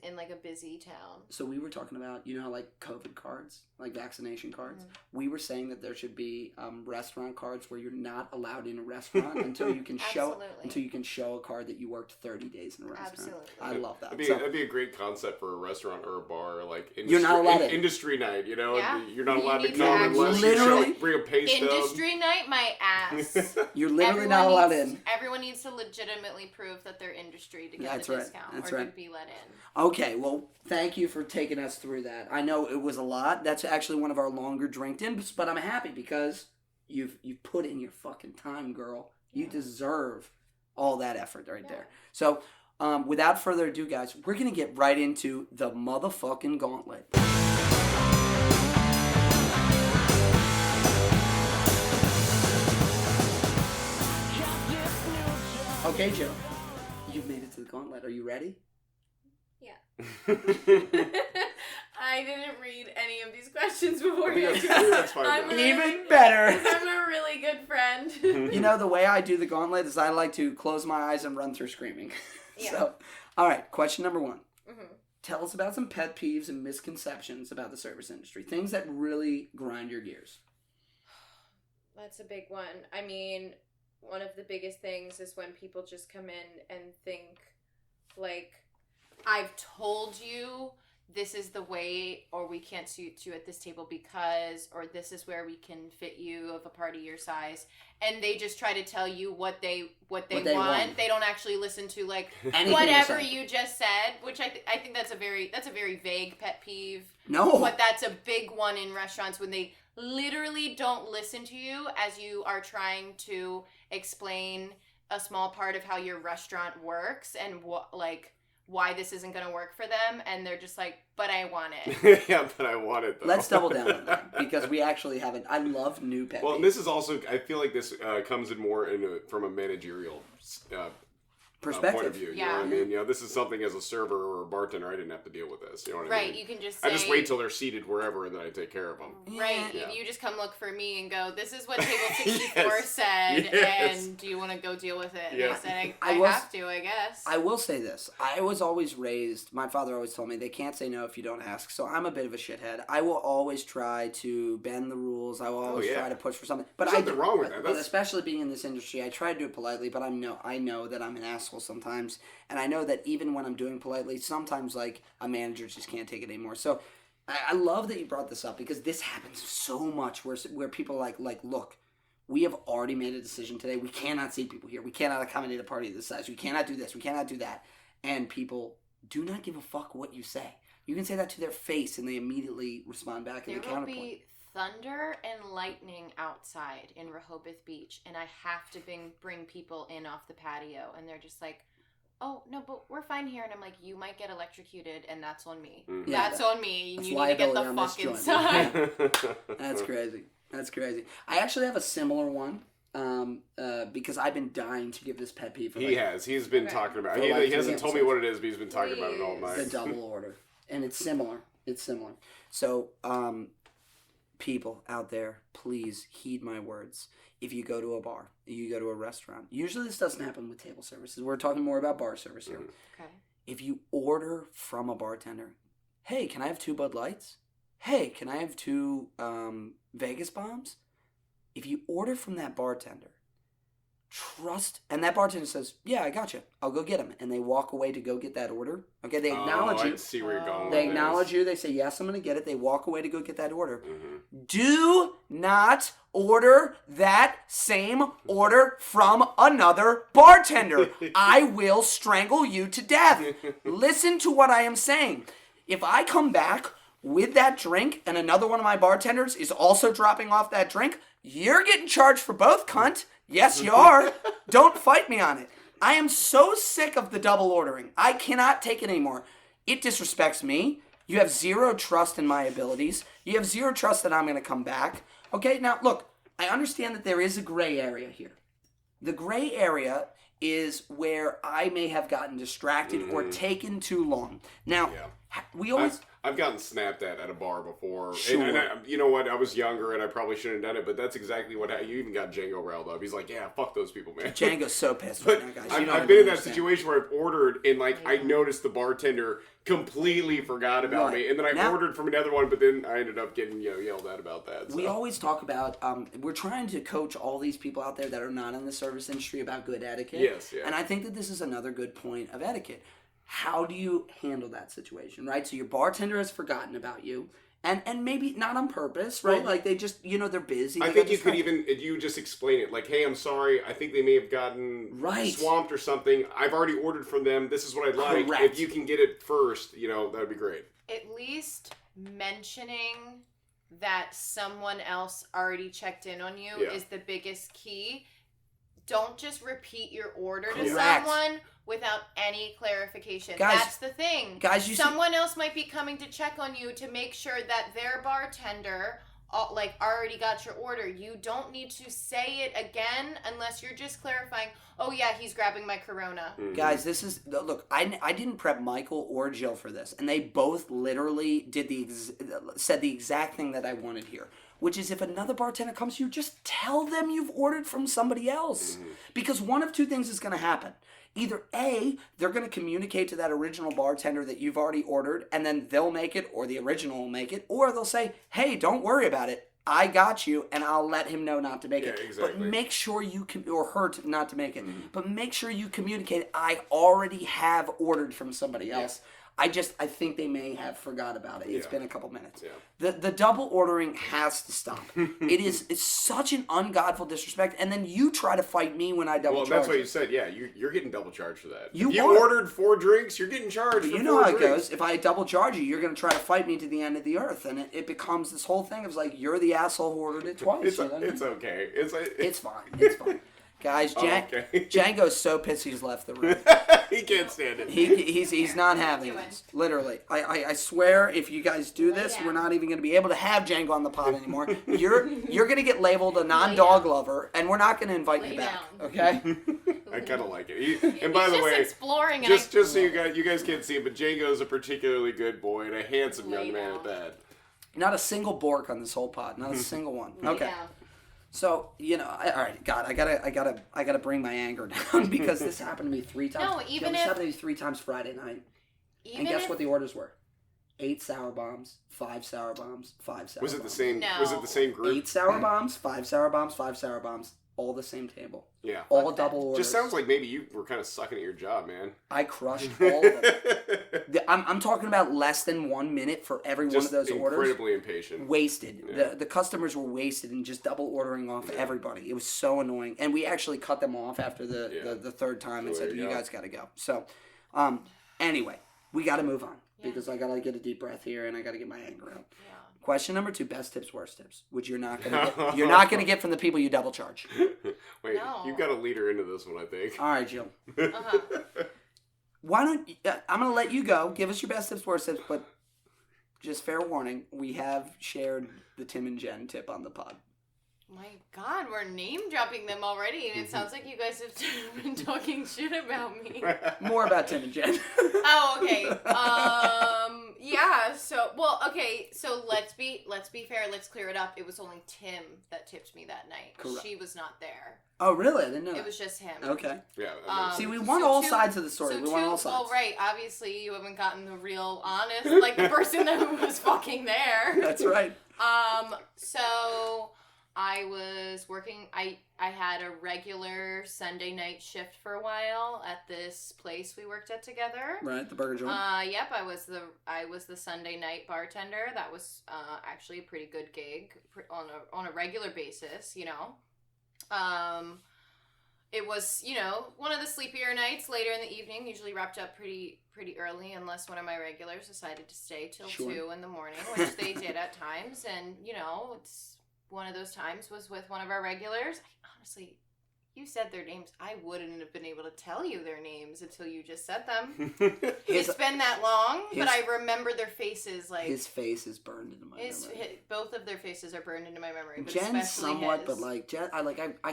In like a busy town. So we were talking about, how like COVID cards, like vaccination cards. We were saying that there should be restaurant cards where you're not allowed in a restaurant until you can show a card that you worked 30 days in a restaurant. Absolutely. I love that. That'd be a great concept for a restaurant or a bar, like you're not allowed in. Industry night. Yeah. You're not allowed to need come to unless literally- you bring a pay stub. Industry night, my ass. You're literally Everyone not allowed needs- in. Everyone needs to legitimately prove that they're industry to get That's the right. discount That's or right. to be let in. Okay, well, thank you for taking us through that. I know it was a lot. That's actually one of our longer drink ins, but I'm happy because you've put in your fucking time, girl. You deserve all that effort right there. So, without further ado, guys, we're going to get right into the motherfucking gauntlet. Okay, Joe, you've made it to the gauntlet. Are you ready? I didn't read any of these questions before I you. think that's fine. I'm though. Even better. I'm a really good friend. The way I do the gauntlet is I like to close my eyes and run through screaming. Yeah. So, all right, question number 1. Mm-hmm. Tell us about some pet peeves and misconceptions about the service industry. Things that really grind your gears. That's a big one. I mean, one of the biggest things is when people just come in and think, like, I've told you this is the way, or we can't suit you at this table because, or this is where we can fit you of a party your size, and they just try to tell you what they want. They don't actually listen to like Anything whatever you say. you just said, which I think that's a very vague pet peeve. No. But that's a big one in restaurants when they literally don't listen to you as you are trying to explain a small part of how your restaurant works and why this isn't going to work for them, and they're just like, but I want it. Yeah, but I want it though. Let's double down on that because we actually haven't. I love new pet Well, peeves. this is also. I feel like this comes in more from a managerial Perspective. point of view. You know what I mean? This is something as a server or a bartender, I didn't have to deal with this. You know what I Right, mean? you can just say... I just wait till they're seated wherever, and then I take care of them. Right, Yeah. you just come look for me and go, this is what table 64 Yes. said, Yes. and do you want to go deal with it? And Yeah. they said, I I was- have to, I guess. I will say this. I was always raised, my father always told me they can't say no if you don't ask. So I'm a bit of a shithead. I will always try to bend the rules. I will always try to push for something. But There's nothing wrong with that. But That's- especially being in this industry, I try to do it politely, but I know that I'm an asshole sometimes. And I know that even when I'm doing politely, sometimes like a manager just can't take it anymore. So I love that you brought this up because this happens so much where people are like, look, we have already made a decision today. We cannot see people here. We cannot accommodate a party this size. We cannot do this. We cannot do that. And people do not give a fuck what you say. You can say that to their face and they immediately respond back in There the will counterpoint. be thunder and lightning outside in Rehoboth Beach, and I have to bring people in off the patio, and they're just like, oh, no, but we're fine here. And I'm like, you might get electrocuted, and that's on me. Mhm. Yeah, That's on me. that's You need to get the liability on this fuck joint. inside. That's crazy. That's crazy. I actually have a similar one because I've been dying to give this pet peeve. For He has. He's been talking about it. For like He 3 hasn't told me episodes. what it is, but he's been talking about it all night. the double order, and it's similar. So, people out there, please heed my words. If you go to a bar, you go to a restaurant. Usually, this doesn't happen with table services. We're talking more about bar service here. Okay. If you order from a bartender, hey, can I have 2 Bud Lights? Hey, can I have 2 Vegas bombs? if you order from that bartender, trust, and that bartender says, yeah, I got you. I'll go get him. And they walk away to go get that order. Okay, they acknowledge you. I see where you're going. They with acknowledge this. you. They say, yes, I'm going to get it. They walk away to go get that order. Do not order that same order from another bartender. I will strangle you to death. Listen to what I am saying. If I come back with that drink and another one of my bartenders is also dropping off that drink, you're getting charged for both, cunt. Yes, you are. Don't fight me on it. I am so sick of the double ordering. I cannot take it anymore. It disrespects me. You have zero trust in my abilities. You have zero trust that I'm going to come back. Okay, now look, I understand that there is a gray area here. The gray area is where I may have gotten distracted or taken too long. Now, we always... I've gotten snapped at a bar before. Sure. And you know what? I was younger and I probably shouldn't have done it, but that's exactly what happened. You even got Django riled up. He's like, yeah, fuck those people, man. Django's so pissed But right now, guys. You don't I've been in even that understand. situation where I've ordered and I noticed the bartender completely forgot about Right. me. And then I Now- ordered from another one, but then I ended up getting yelled at about that. So. We always talk about, we're trying to coach all these people out there that are not in the service industry about good etiquette. Yes, yeah. And I think that this is another good point of etiquette. How do you handle that situation, right? So your bartender has forgotten about you, and maybe not on purpose, right? Well, like they just, they're busy. I they think got you could distracted. you just explain it like, hey, I'm sorry. I think they may have gotten Right. swamped or something. I've already ordered from them. This is what I'd like. Correct. If you can get it first, that would be great. At least mentioning that someone else already checked in on you Yeah. is the biggest key. Don't just repeat your order to Correct. someone without any clarification. Guys- That's the thing. guys, you see- someone else might be coming to check on you to make sure that their bartender already got your order. You don't need to say it again unless you're just clarifying, oh yeah, he's grabbing my Corona. Guys, this is look. I didn't prep Michael or Jill for this, and they both literally did said the exact thing that I wanted here, which is if another bartender comes to you, just tell them you've ordered from somebody else, because one of two things is going to happen. Either A, they're going to communicate to that original bartender that you've already ordered, and then they'll make it, or the original will make it, or they'll say, hey, don't worry about it. I got you, and I'll let him know not to make it. exactly. But make sure you or her not to make it. But make sure you communicate. I already have ordered from somebody else. I think they may have forgot about it. It's been a couple minutes. Yeah. The double ordering has to stop. It's such an ungodful disrespect. And then you try to fight me when I double charge. Well, that's what you said. Yeah, you're getting double charged for that. You if you are. ordered 4 drinks, you're getting charged But for you know 4 how it drinks. goes. If I double charge you, you're going to try to fight me to the end of the earth. And it becomes this whole thing of like, you're the asshole who ordered it twice. It's, you know what I mean? it's okay. It's fine. It's fine. Guys, okay. Django's so pissed he's left the room. He can't stand it. He's not having this. Literally. I swear if you guys do this, we're not even going to be able to have Django on the pod anymore. You're going to get labeled a non-dog lover, and we're not going to invite you back. Okay? I kind of like it. And by He's the just way, exploring and just so you guys can't see it, but Django's a particularly good boy and a handsome young Lay man down. at that. Not a single Bork on this whole pod. Not a single one. Okay. So, all right, God, I gotta bring my anger down because this happened to me 3 times. No, even this if- happened to me 3 times Friday night. Even And guess if, what the orders were? 8 sour bombs, 5 sour bombs, 5 sour Was bombs. it the same? No. Was it the same group? 8 sour bombs, 5 sour bombs, 5 sour bombs, all the same table. Yeah. All Fuck that. double orders. Just sounds like maybe you were kind of sucking at your job, man. I crushed all of them. I'm talking about less than 1 minute for every Just one of those orders. incredibly impatient. Wasted. Yeah. The customers were wasted and just double ordering off everybody. It was so annoying. And we actually cut them off after the third time and There said, you you go. guys got to go. So, anyway, we got to move on because I got to get a deep breath here and I got to get my anger out. Yeah. Question number 2, best tips, worst tips, which you're not gonna get from the people you double charge. Wait, No. you've got to lead her into this one, I think. All right, Jill. Uh-huh. Why don't I'm gonna let you go. Give us your best tips, worst tips, but just fair warning, we have shared the Tim and Jen tip on the pod. My God, we're name dropping them already, and it sounds like you guys have been talking shit about me. More about Tim and Jen. Oh, okay. Yeah. So, let's be fair. Let's clear it up. It was only Tim that tipped me that night. Correct. She was not there. Oh, really? I didn't know It that. was just him. Okay. Yeah. that makes See, we sense. want So all two- sides of the story. So We want all sides. Oh, right. Obviously, you haven't gotten the real honest, like the person that was fucking there. That's right. So I was working. I had a regular Sunday night shift for a while at this place we worked at together. Right, the burger joint. Yep. I was the Sunday night bartender. That was actually a pretty good gig on a regular basis. You know. It was, you know, one of the sleepier nights later in the evening, usually wrapped up pretty early, unless one of my regulars decided to stay till 2 in the morning, which they did at times. And, you know, it's one of those times was with one of our regulars. Honestly, you said their names. I wouldn't have been able to tell you their names until you just said them. It's been that long, but I remember their faces. Like his face is burned into my memory. Both of their faces are burned into my memory. But Jen especially somewhat, his. but like Jen, I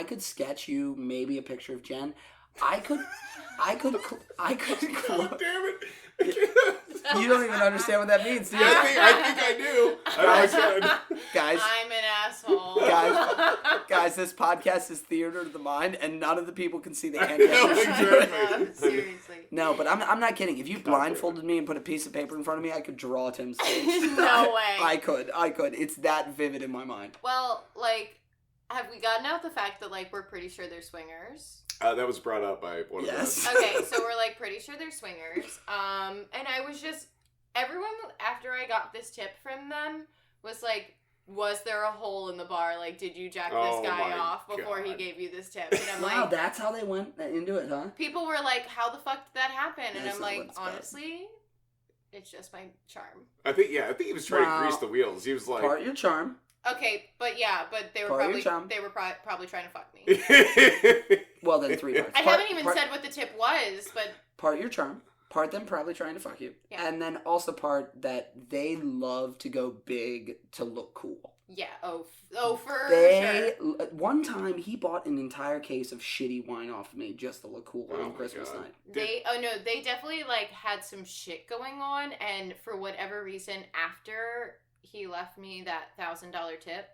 could sketch you maybe a picture of Jen. I could. God damn it! You don't even understand what that means, do you? I think I do. Guys, I'm an asshole. guys, this podcast is theater of the mind, and none of the people can see the hand No, gestures. exactly. Seriously. No, but I'm not kidding. If you blindfolded me and put a piece of paper in front of me, I could draw Tim's face. No way. I could. It's that vivid in my mind. Well, like, have we gotten out the fact that, like, we're pretty sure they're swingers? That was brought up by one of them. Okay, so we're, like, pretty sure they're swingers. And I was just, everyone, after I got this tip from them, was like, was there a hole in the bar? Like, did you jack this guy off before he gave you this tip? And I'm Wow, like, that's how they went into it, huh? people were like, how the fuck did that happen? And That's I'm not what like, it's about. honestly, it's just my charm. I think he was trying to grease the wheels. He was like, Part your charm. Okay, but they were Part of your probably charm. probably trying to fuck me. Well, then 3 parts. I haven't even said what the tip was, but Part your charm. Part them probably trying to fuck you. Yeah. And then also part that they love to go big to look cool. yeah, for sure. One time he bought an entire case of shitty wine off of me just to look cool Oh on my Christmas God. night. They definitely like had some shit going on, and for whatever reason, after he left me that $1,000 tip,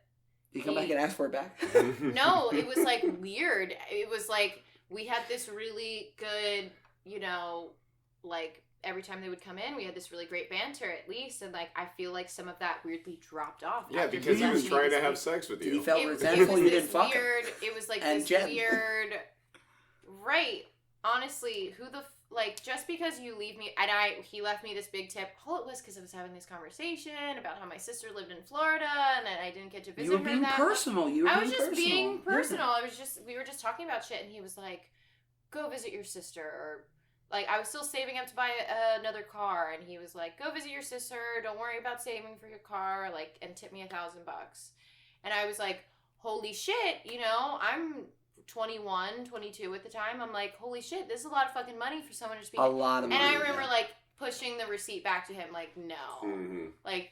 You come back and ask for it back? no, it was like weird. It was like we had this really good, you know, like every time they would come in, we had this really great banter at least, and like I feel like some of that weirdly dropped off. Yeah, after because he was left me trying to this have sex with He you. felt It was resentful you this didn't fuck him. weird. It was like And this Jen. weird. Right. Honestly, like just because you leave me and he left me this big tip. All it was because I was having this conversation about how my sister lived in Florida and I didn't get to visit You were her. being that personal. I was just being personal. Yeah. We were just talking about shit, and he was like, "Go visit your sister," or like I was still saving up to buy another car, and he was like, "Go visit your sister. Don't worry about saving for your car." Like, and tip me $1,000. And I was like, "Holy shit!" You know, I'm 21, 22 at the time. I'm like, "Holy shit! This is a lot of fucking money for someone to just be." A lot of money. And I remember like pushing the receipt back to him, like, "No," Mhm. like.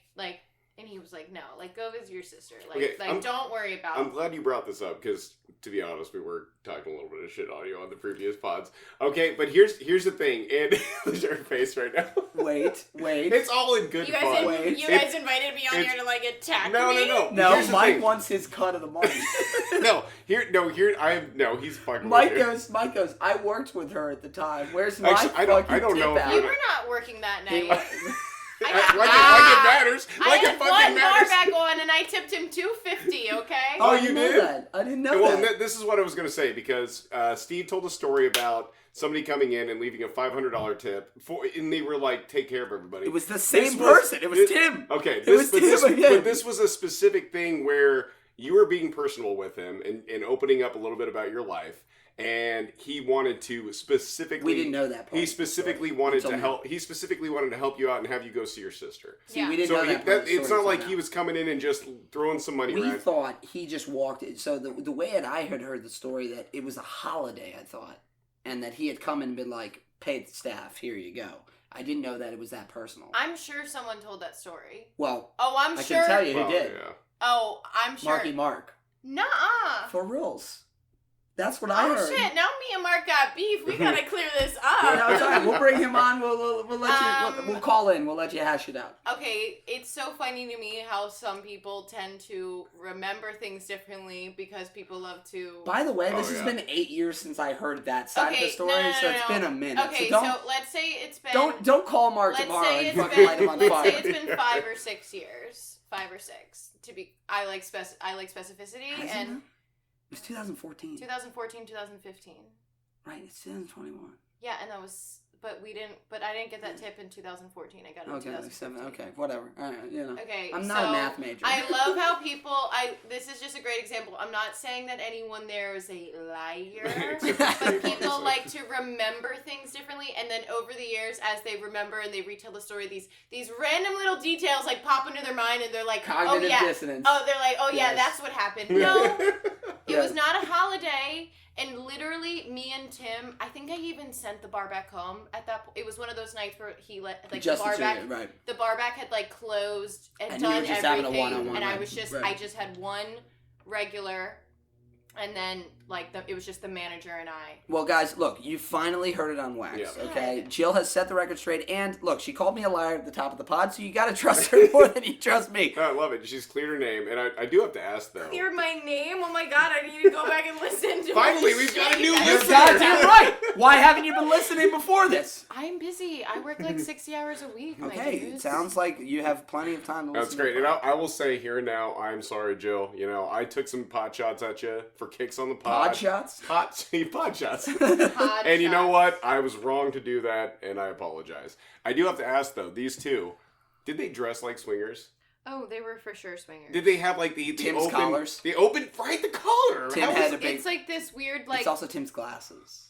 And he was like, "No, like, go visit your sister. Like, Okay, don't worry about." I'm glad you brought this up because, to be honest, we were talking a little bit of shit on you on the previous pods. Okay, but here's the thing, and there's your face right now. Wait. It's all in good You guys, fun. Wait. you guys invited me on it's- here to like attack No. me. No, Here's the Mike thing. wants his cut of the money. He's fucking Mike with you. goes, I worked with her at the time. Where's my Actually, I don't fucking know tip if You out? were not working that He- night. Like it matters. I Like had it one fucking bar matters. back on, and I tipped him $250. Okay. Oh, Oh, I you didn't know did? that. I didn't know Well, that. this is what I was going to say because Steve told a story about somebody coming in and leaving a $500 tip, and they were like, "Take care of everybody." It was the This same was- person. It was this- Tim. Okay, It was Tim again. but this was a specific thing where you were being personal with him and opening up a little bit about your life, and he wanted to specifically. We didn't know that part. He specifically wanted Until to now. help. He specifically wanted to help you out and have you go see your sister. See, Yeah. we didn't So know that part of the it's story not like until he now. was coming in and just throwing some money We around. thought he just walked in. So the way that I had heard the story, that it was a holiday, I thought. And that he had come and been like, pay the staff, here you go. I didn't know that it was that personal. I'm sure someone told that story. Well, Oh, I'm I sure. can tell you Well, who did. yeah. Oh, I'm sure. Marky Mark. Nuh-uh. For reals. That's what I Oh heard. shit! Now me and Mark got beef. We gotta clear this No, up. it's all right. We'll bring him on. We'll let you. We'll Um, call in. We'll let you hash it out. Okay, it's so funny to me how some people tend to remember things differently because people love to. By the way, Oh, this has yeah. been 8 years since I heard that side of the Okay, story, no, so it's no. been a minute. Okay, so so let's say it's been. don't call Mark Let's tomorrow say and it's fucking light him been. on Let's fire. say it's been 5 or 6 years. 5 or 6. I like specificity, Has it and now? It's 2014. 2014, 2015. Right, it's 2021. Yeah, and that was, but I didn't get that tip in 2014. I got it in Okay, 2015. okay, whatever. All right, Okay, I'm not so a math major. I love how this is just a great example. I'm not saying that anyone there is a liar, but people like to remember things differently, and then over the years, as they remember and they retell the story, these random little details like pop into their mind, and they're like, Cognitive oh yeah, dissonance. oh they're like, oh yeah, Yes. that's what happened. No, it Yes. was not a holiday. And literally, me and Tim, I think I even sent the bar back home at that point. It was one of those nights where he let, like, Just the bar back, right. the bar back had, like, closed and you were done just having a everything. one-on-one, and I right, was just, right. I just had one regular, and then, like, it was just the manager and I. Well, guys, look, you finally heard it on wax, Yeah. okay? Good. Jill has set the record straight, and look, she called me a liar at the top of the pod, so you gotta trust her more than you trust me. No, I love it. She's cleared her name, and I do have to ask though. Clear my name? Oh my god, I need to go back and listen to Finally, my we've got a shit. new You're listener. goddamn right! Why haven't you been listening before this? I'm busy. I work like 60 hours a week, my Okay, dudes. it sounds like you have plenty of time to listen. That's great. And I will say here and now, I'm sorry, Jill. You know, I took some pot shots at you for kicks on the pod. Pod shots? Pod shots. Pod And you know shots. what? I was wrong to do that, and I apologize. I do have to ask, though, these two, did they dress like swingers? Oh, they were for sure swingers. Did they have, like, the Tim's open... collars? The open... Right, the collar! Tim How had was- a big... It's like this weird, like... It's also Tim's glasses.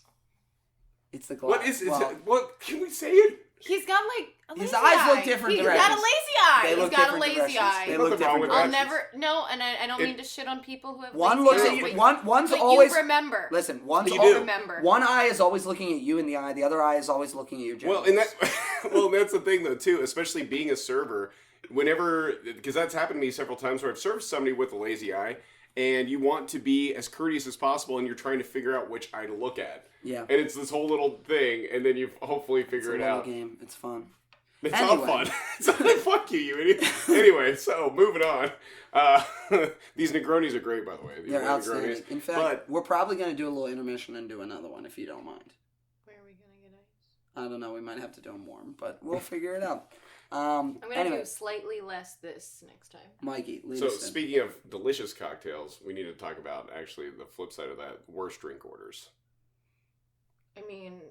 It's the glass. What is... Well, what... Can we say it? He's got like a His lazy eyes eye. look different He's directions. got a lazy eye. They He's look got a different lazy directions. eye. They Nothing look wrong different with I'll that. directions. never and I don't mean to shit on people who have One lazy looks eyes, at you. but- One's but always... you remember. Listen, one's You always... do. Remember. One eye is always looking at you in the eye. The other eye is always looking at your genitals. Well, and that... well, that's the thing, though, too. Especially being a server. Whenever... Because that's happened to me several times where I've served somebody with a lazy eye, and you want to be as courteous as possible, and you're trying to figure out which eye to look at. Yeah. And it's this whole little thing, and then you hopefully It's figure a it little out. game. It's fun. It's Anyway. all fun. It's all like, fuck you idiot. Anyway, so moving on. These Negronis are great, by the way. These They're little outstanding. Negronis. In fact, But- we're probably going to do a little intermission and do another one if you don't mind. Where are we gonna get ice? I don't know. We might have to do them warm, but we'll figure it out. I'm gonna Anyway, do slightly less this next time. Mikey, lead So us in. speaking of delicious cocktails, we need to talk about actually the flip side of that: worst drink orders. I mean,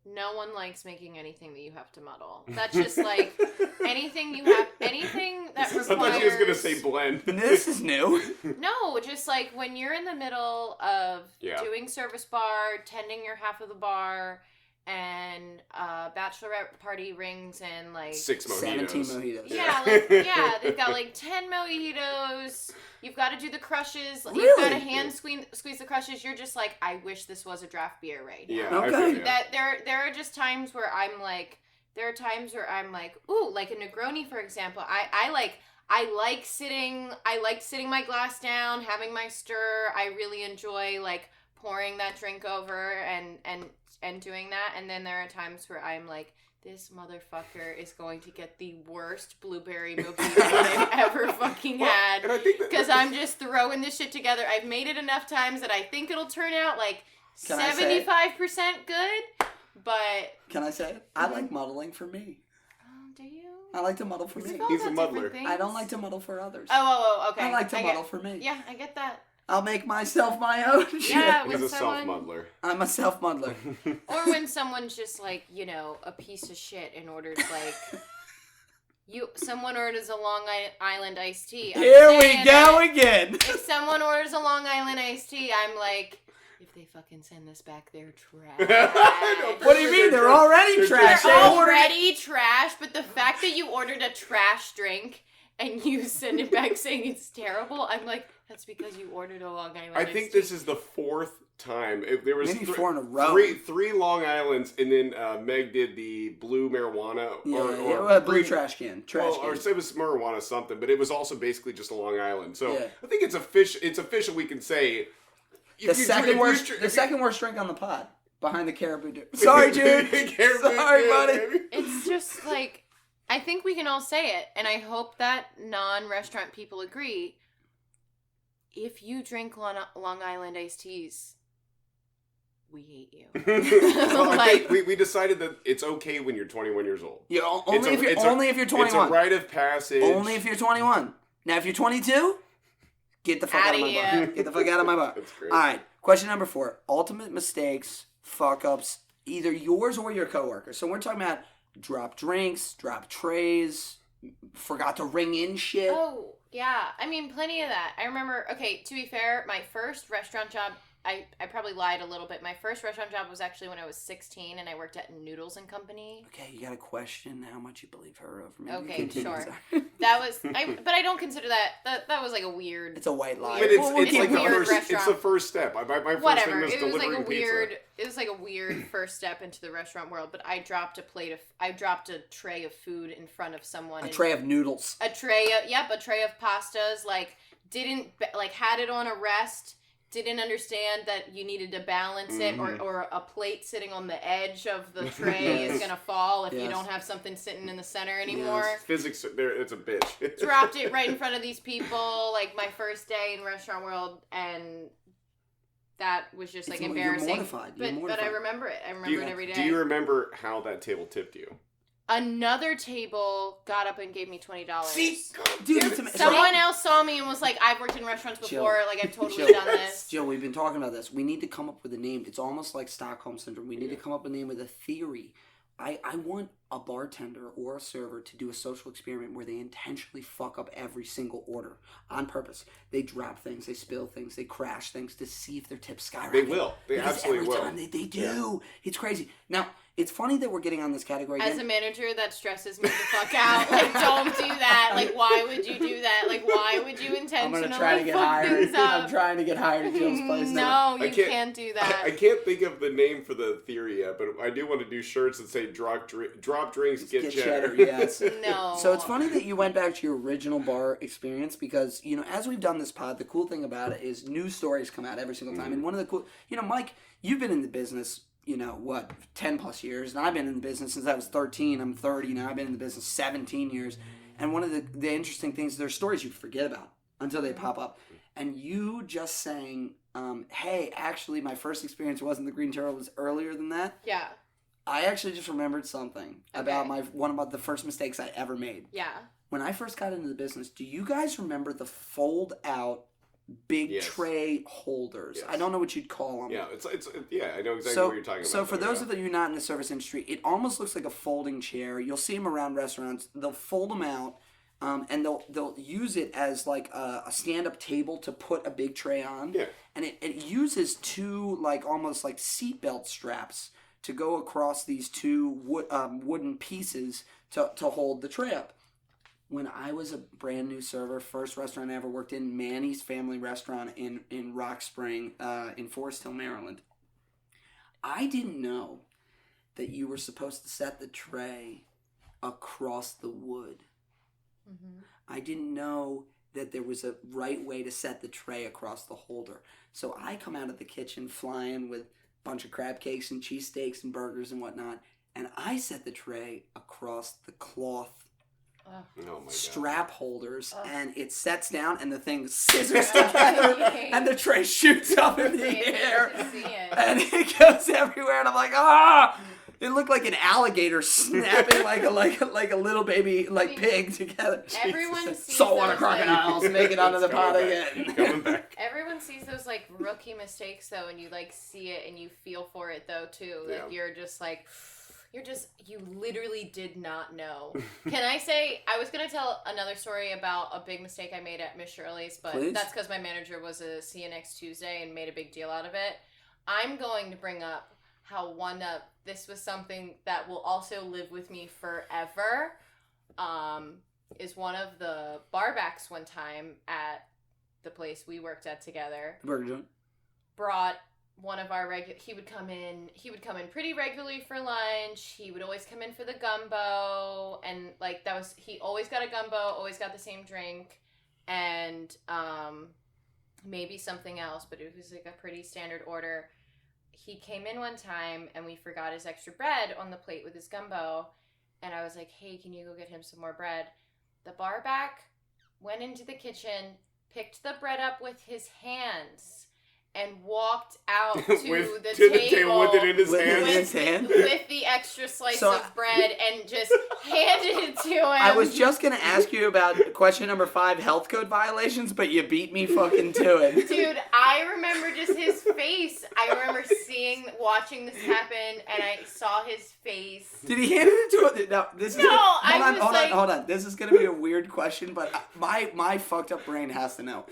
no one likes making anything that you have to muddle. That's just like anything that I thought she was gonna requires. say blend. This is new. No, just like when you're in the middle of Yeah. doing service bar, tending your half of the bar, and bachelorette party rings and like 6 mojitos. 17 mojitos. yeah, they've got like 10 mojitos. You've got to do the crushes. You've got Really? to hand squeeze the crushes. You're just like, I wish this was a draft beer right now. Yeah. Okay. I feel ya. That there are just times where I'm like, ooh, like a Negroni, for example. I like sitting my glass down, having my stir. I really enjoy like pouring that drink over and doing that. And then there are times where I'm like, this motherfucker is going to get the worst blueberry mojito I've ever fucking Well, had. and I think that Because I'm just throwing this shit together. I've made it enough times that I think it'll turn out like Can I say it? 75% good. But Can I say it? I like muddling for me. do you? I like to muddle for me. We've all He's a got muddler. different things. I don't like to muddle for others. Oh, okay. I like to get- muddle for me. Yeah, I get that. I'll make myself my own shit. Yeah, He's when a someone, self-muddler. I'm a self-muddler. or when someone's just like, a piece of shit and orders like, someone orders a Long Island iced tea. I'm Here we saying go it. again. If someone orders a Long Island iced tea, I'm like, if they fucking send this back, they're trash. What do you mean? They're already They're trash. They're They ordered it. already trash, but the fact that you ordered a trash drink and you send it back saying it's terrible, I'm like, that's because you ordered a Long Island I iced think tea. this is the 4th time. There was Maybe 4 in a row. three Long Islands, and then Meg did the blue marijuana. Yeah, blue trash can. Trash Or can. it was marijuana something, but it was also basically just a Long Island. So Yeah. I think it's official. We can say The second worst drink on the pod. Behind the caribou dude. Sorry, dude. Sorry, buddy. It's just like, I think we can all say it, and I hope that non-restaurant people agree. If you drink Long Island iced teas, we hate you. Well, I Like- think we decided that it's okay when you're 21 years old. Yeah, only if you're 21. It's a rite of passage. Only if you're 21. Now, if you're 22, get the fuck out of my bar. Get the fuck out of my bar. That's great. All right. Question number 4. Ultimate mistakes, fuck ups, either yours or your coworkers. So we're talking about drop drinks, drop trays, forgot to ring in shit. Oh, yeah. I mean, plenty of that. I remember, okay, to be fair, my first restaurant job, I probably lied a little bit. My first restaurant job was actually when I was 16, and I worked at Noodles and Company. Okay, you got to question how much you believe her over me. Okay, Continue. sure. Sorry. That was, but I don't consider that was like a weird. It's a white lie. But it's It's like a the weird first. It's restaurant. the first step. My first Whatever. thing was It was like delivering a weird. pizza. It was like a weird first step into the restaurant world. But I dropped a tray of food in front of someone. A tray of noodles. A tray of pastas. Had it on a rest. Didn't understand that you needed to balance it, or a plate sitting on the edge of the tray is gonna fall if you Yes. don't have something sitting in the center anymore. Yes. Physics, it's a bitch. Dropped it right in front of these people, like my first day in restaurant world, and that was just like You're embarrassing. mortified. You're But I mortified. remember it. I remember it every day. Do you remember how that table tipped you? Another table got up and gave me $20. See, dude, it's amazing. Someone else saw me and was like, "I've worked in restaurants Jill. before. Like I've totally Jill. done this." Jill, we've been talking about this. We need to come up with a name. It's almost like Stockholm Syndrome. We need to come up with a name with a theory. I want a bartender or a server to do a social experiment where they intentionally fuck up every single order on purpose. They drop things, they spill things, they crash things to see if their tips skyrocket. They will. They Because absolutely every will. time they do. It's crazy. Now, it's funny that we're getting on this category As again. a manager, that stresses me the fuck out. Like, don't do that. Like, why would you do that? Like, why would you I'm intentionally gonna try to get fuck hired. things up? I'm trying to get hired at Jill's place now. No, you can't do that. I can't think of the name for the theory yet, but I do want to do shirts that say drop drinks, get cheddar. Yes. No. So it's funny that you went back to your original bar experience because, as we've done this pod, the cool thing about it is new stories come out every single time. And one of the cool, Mike, you've been in the business, 10 plus years. And I've been in the business since I was 13. I'm 30 now. I've been in the business 17 years. And one of the interesting things, there's stories you forget about until they pop up. And you just saying, hey, actually, my first experience wasn't the Green Turtle, it was earlier than that. Yeah. I actually just remembered something about one of the first mistakes I ever made. Yeah. When I first got into the business, do you guys remember the fold out big tray holders? Yes. I don't know what you'd call them. Yeah, I know exactly what you're talking about. So for those of you not in the service industry, it almost looks like a folding chair. You'll see them around restaurants. They'll fold them out, and they'll use it as like a stand-up table to put a big tray on. Yeah. And it uses two almost like seatbelt straps to go across these two wooden pieces to hold the tray up. When I was a brand new server, first restaurant I ever worked in, Manny's Family Restaurant in Rock Spring, in Forest Hill, Maryland, I didn't know that you were supposed to set the tray across the wood. Mm-hmm. I didn't know that there was a right way to set the tray across the holder. So I come out of the kitchen flying with a bunch of crab cakes and cheesesteaks and burgers and whatnot, and I set the tray across the cloth Oh my God. strap holders, and it sets down, and the thing scissors together, and the tray shoots up in the air, and it goes everywhere, and I'm like, ah! It looked like an alligator snapping like a little baby pig together. Everyone sees Saltwater those, crocodiles make it onto the It's pod coming back. again. Coming back. Everyone sees those rookie mistakes though, and you see it and you feel for it though too. Like you're just you literally did not know. Can I say, I was going to tell another story about a big mistake I made at Miss Shirley's, but Please? that's because my manager was a See You Next Tuesday and made a big deal out of it. I'm going to bring up how this was something that will also live with me forever, is one of the barbacks one time at the place we worked at together. Burger joint. Brought one of our he would come in pretty regularly for lunch. He would always come in for the gumbo, and he always got a gumbo, always got the same drink, and maybe something else, but it was a pretty standard order. He came in one time and we forgot his extra bread on the plate with his gumbo, and I was like, hey, can you go get him some more bread? The barback went into the kitchen, picked the bread up with his hands, and walked out to the table with it in his With it hand. in his hand? with the extra slice of bread and just handed it to him. I was just gonna ask you about question number 5, health code violations, but you beat me fucking to it. Dude, I remember just his face. I remember watching this happen, and I saw his face. Did he hand it to him? No, this is. No, hold on. This is gonna be a weird question, but my fucked up brain has to know.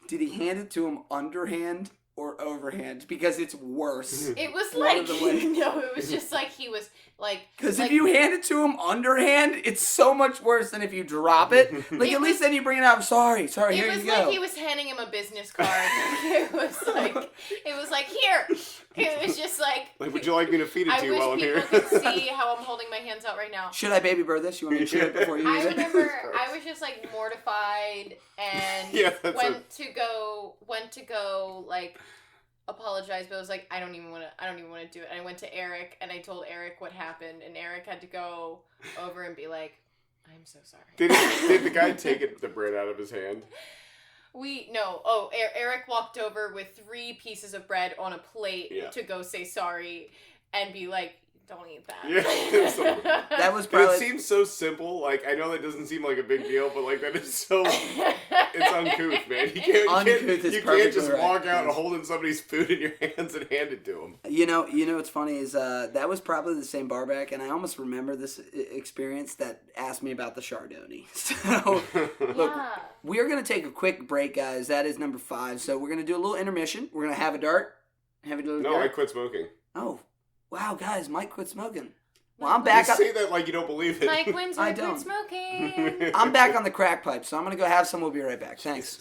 Did he hand it to him underhand or overhand? Because it's worse. It was One like, of the ways. no, it was just like he was like. Because like, if you hand it to him underhand, it's so much worse than if you drop it. Like, It at was- least then you bring it out. Sorry, here it you was go. like he was handing him a business card. It was like here. It was just like. Like, would you like me to feed it I to you while I'm wish here? people could see how I'm holding my hands out right now. Should I baby bird this? You want me to chew it before you use I it? remember I was just like mortified and Yeah, that's went to go like apologize, but I was like, I don't even want to do it. And I went to Eric and I told Eric what happened, and Eric had to go over and be like, I'm so sorry. Did the guy take the bread out of his hand? Eric walked over with 3 pieces of bread on a plate to go say sorry and be like, don't eat that. Yeah. That was It probably. seems so simple. Like, I know that doesn't seem like a big deal, but like that is so. It's uncouth, man. You can't just walk out holding somebody's food in your hands and hand it to them. You know what's funny is that was probably the same barback, and I almost remember this experience that asked me about the Chardonnay. So, look, we're going to take a quick break, guys. That is number 5. So we're going to do a little intermission. We're going to have a dart. No, I quit smoking. Oh, wow, guys, Mike quit smoking. Well, Mike I'm back. You say that like you don't believe it. Mike Windsor I quit don't. smoking. I'm back on the crack pipe, so I'm going to go have some. We'll be right back. Thanks.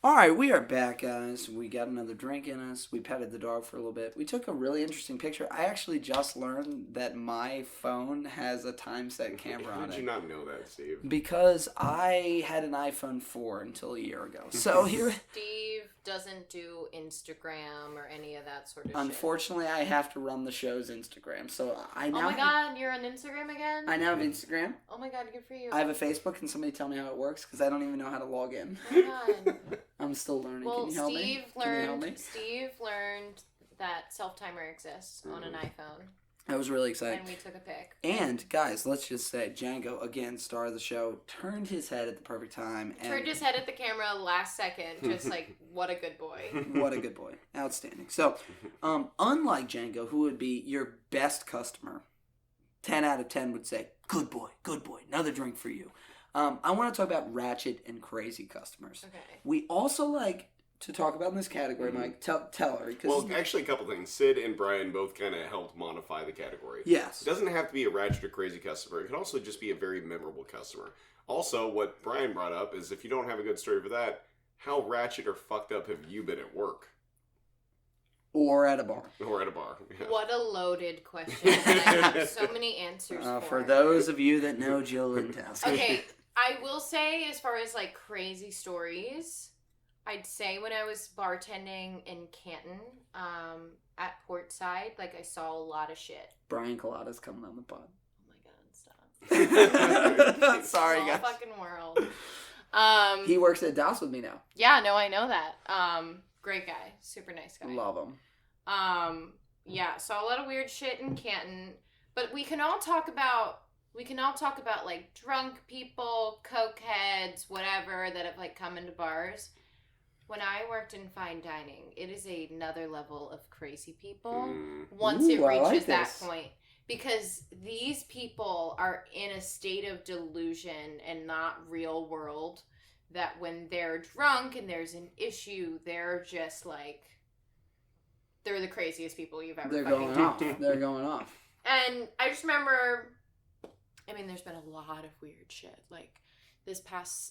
All right, we are back, guys. We got another drink in us. We petted the dog for a little bit. We took a really interesting picture. I actually just learned that my phone has a time set camera How on did it. you not know that, Steve? Because I had an iPhone 4 until a year ago. So here, Steve doesn't do Instagram or any of that sort of unfortunately, I have to run the show's Instagram. So I shit. now. Oh my god, you're on Instagram again? I now have Instagram. Oh my god, good for you. I have a Facebook. Can somebody tell me how it works? Because I don't even know how to log in. Oh my god. I'm still learning. Well, Can you help me? Can you help me? Steve learned that self-timer exists on an iPhone, I was really excited. and we took a pic. And guys, let's just say Django, again, star of the show, turned his head at the perfect time. And Turned his head at the camera last second, just like, what a good boy. what a good boy. Outstanding. So, unlike Django, who would be your best customer, 10 out of 10 would say, good boy, another drink for you. I want to talk about ratchet and crazy customers. Okay. We also like to talk about in this category, Mike. Tell her. Well, actually, a couple things. Sid and Brian both kind of helped modify the category. Yes. It doesn't have to be a ratchet or crazy customer. It can also just be a very memorable customer. Also, what Brian brought up is if you don't have a good story for that, how ratchet or fucked up have you been at work? Or at a bar. Or at a bar. Yeah. What a loaded question. I have so many answers For those of you that know Jill Lentowski. Okay, I will say, as far as like crazy stories, I'd say when I was bartending in Canton, at Portside, like I saw a lot of shit. Brian Colada's coming on the pod. Oh my god, stop. Sorry, Small guys. fucking world. He works at DOS with me now. Yeah, no, I know that. Great guy, super nice guy. Love him. Yeah, saw a lot of weird shit in Canton, but we can all talk about like drunk people, coke heads, whatever that have like come into bars. When I worked in fine dining, it is another level of crazy people once it Ooh, I reaches like that this. point. Because these people are in a state of delusion and not real world, that when they're drunk and there's an issue, they're just like, they're the craziest people you've ever They're fucking going talked off. to. They're going off. And I just remember, I mean, there's been a lot of weird shit. Like,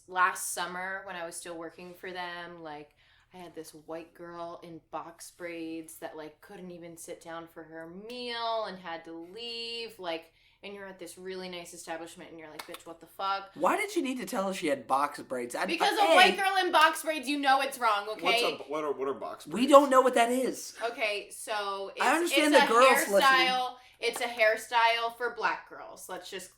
last summer when I was still working for them, like, I had this white girl in box braids that, like, couldn't even sit down for her meal and had to leave, like, and you're at this really nice establishment and you're like, bitch, what the fuck? Why did you need to tell us she had box braids? Because a white girl in box braids, you know it's wrong, okay? What are box braids? We don't know what that is. Okay, so I understand it's the a girls hairstyle. It's a hairstyle for black girls. Let's just.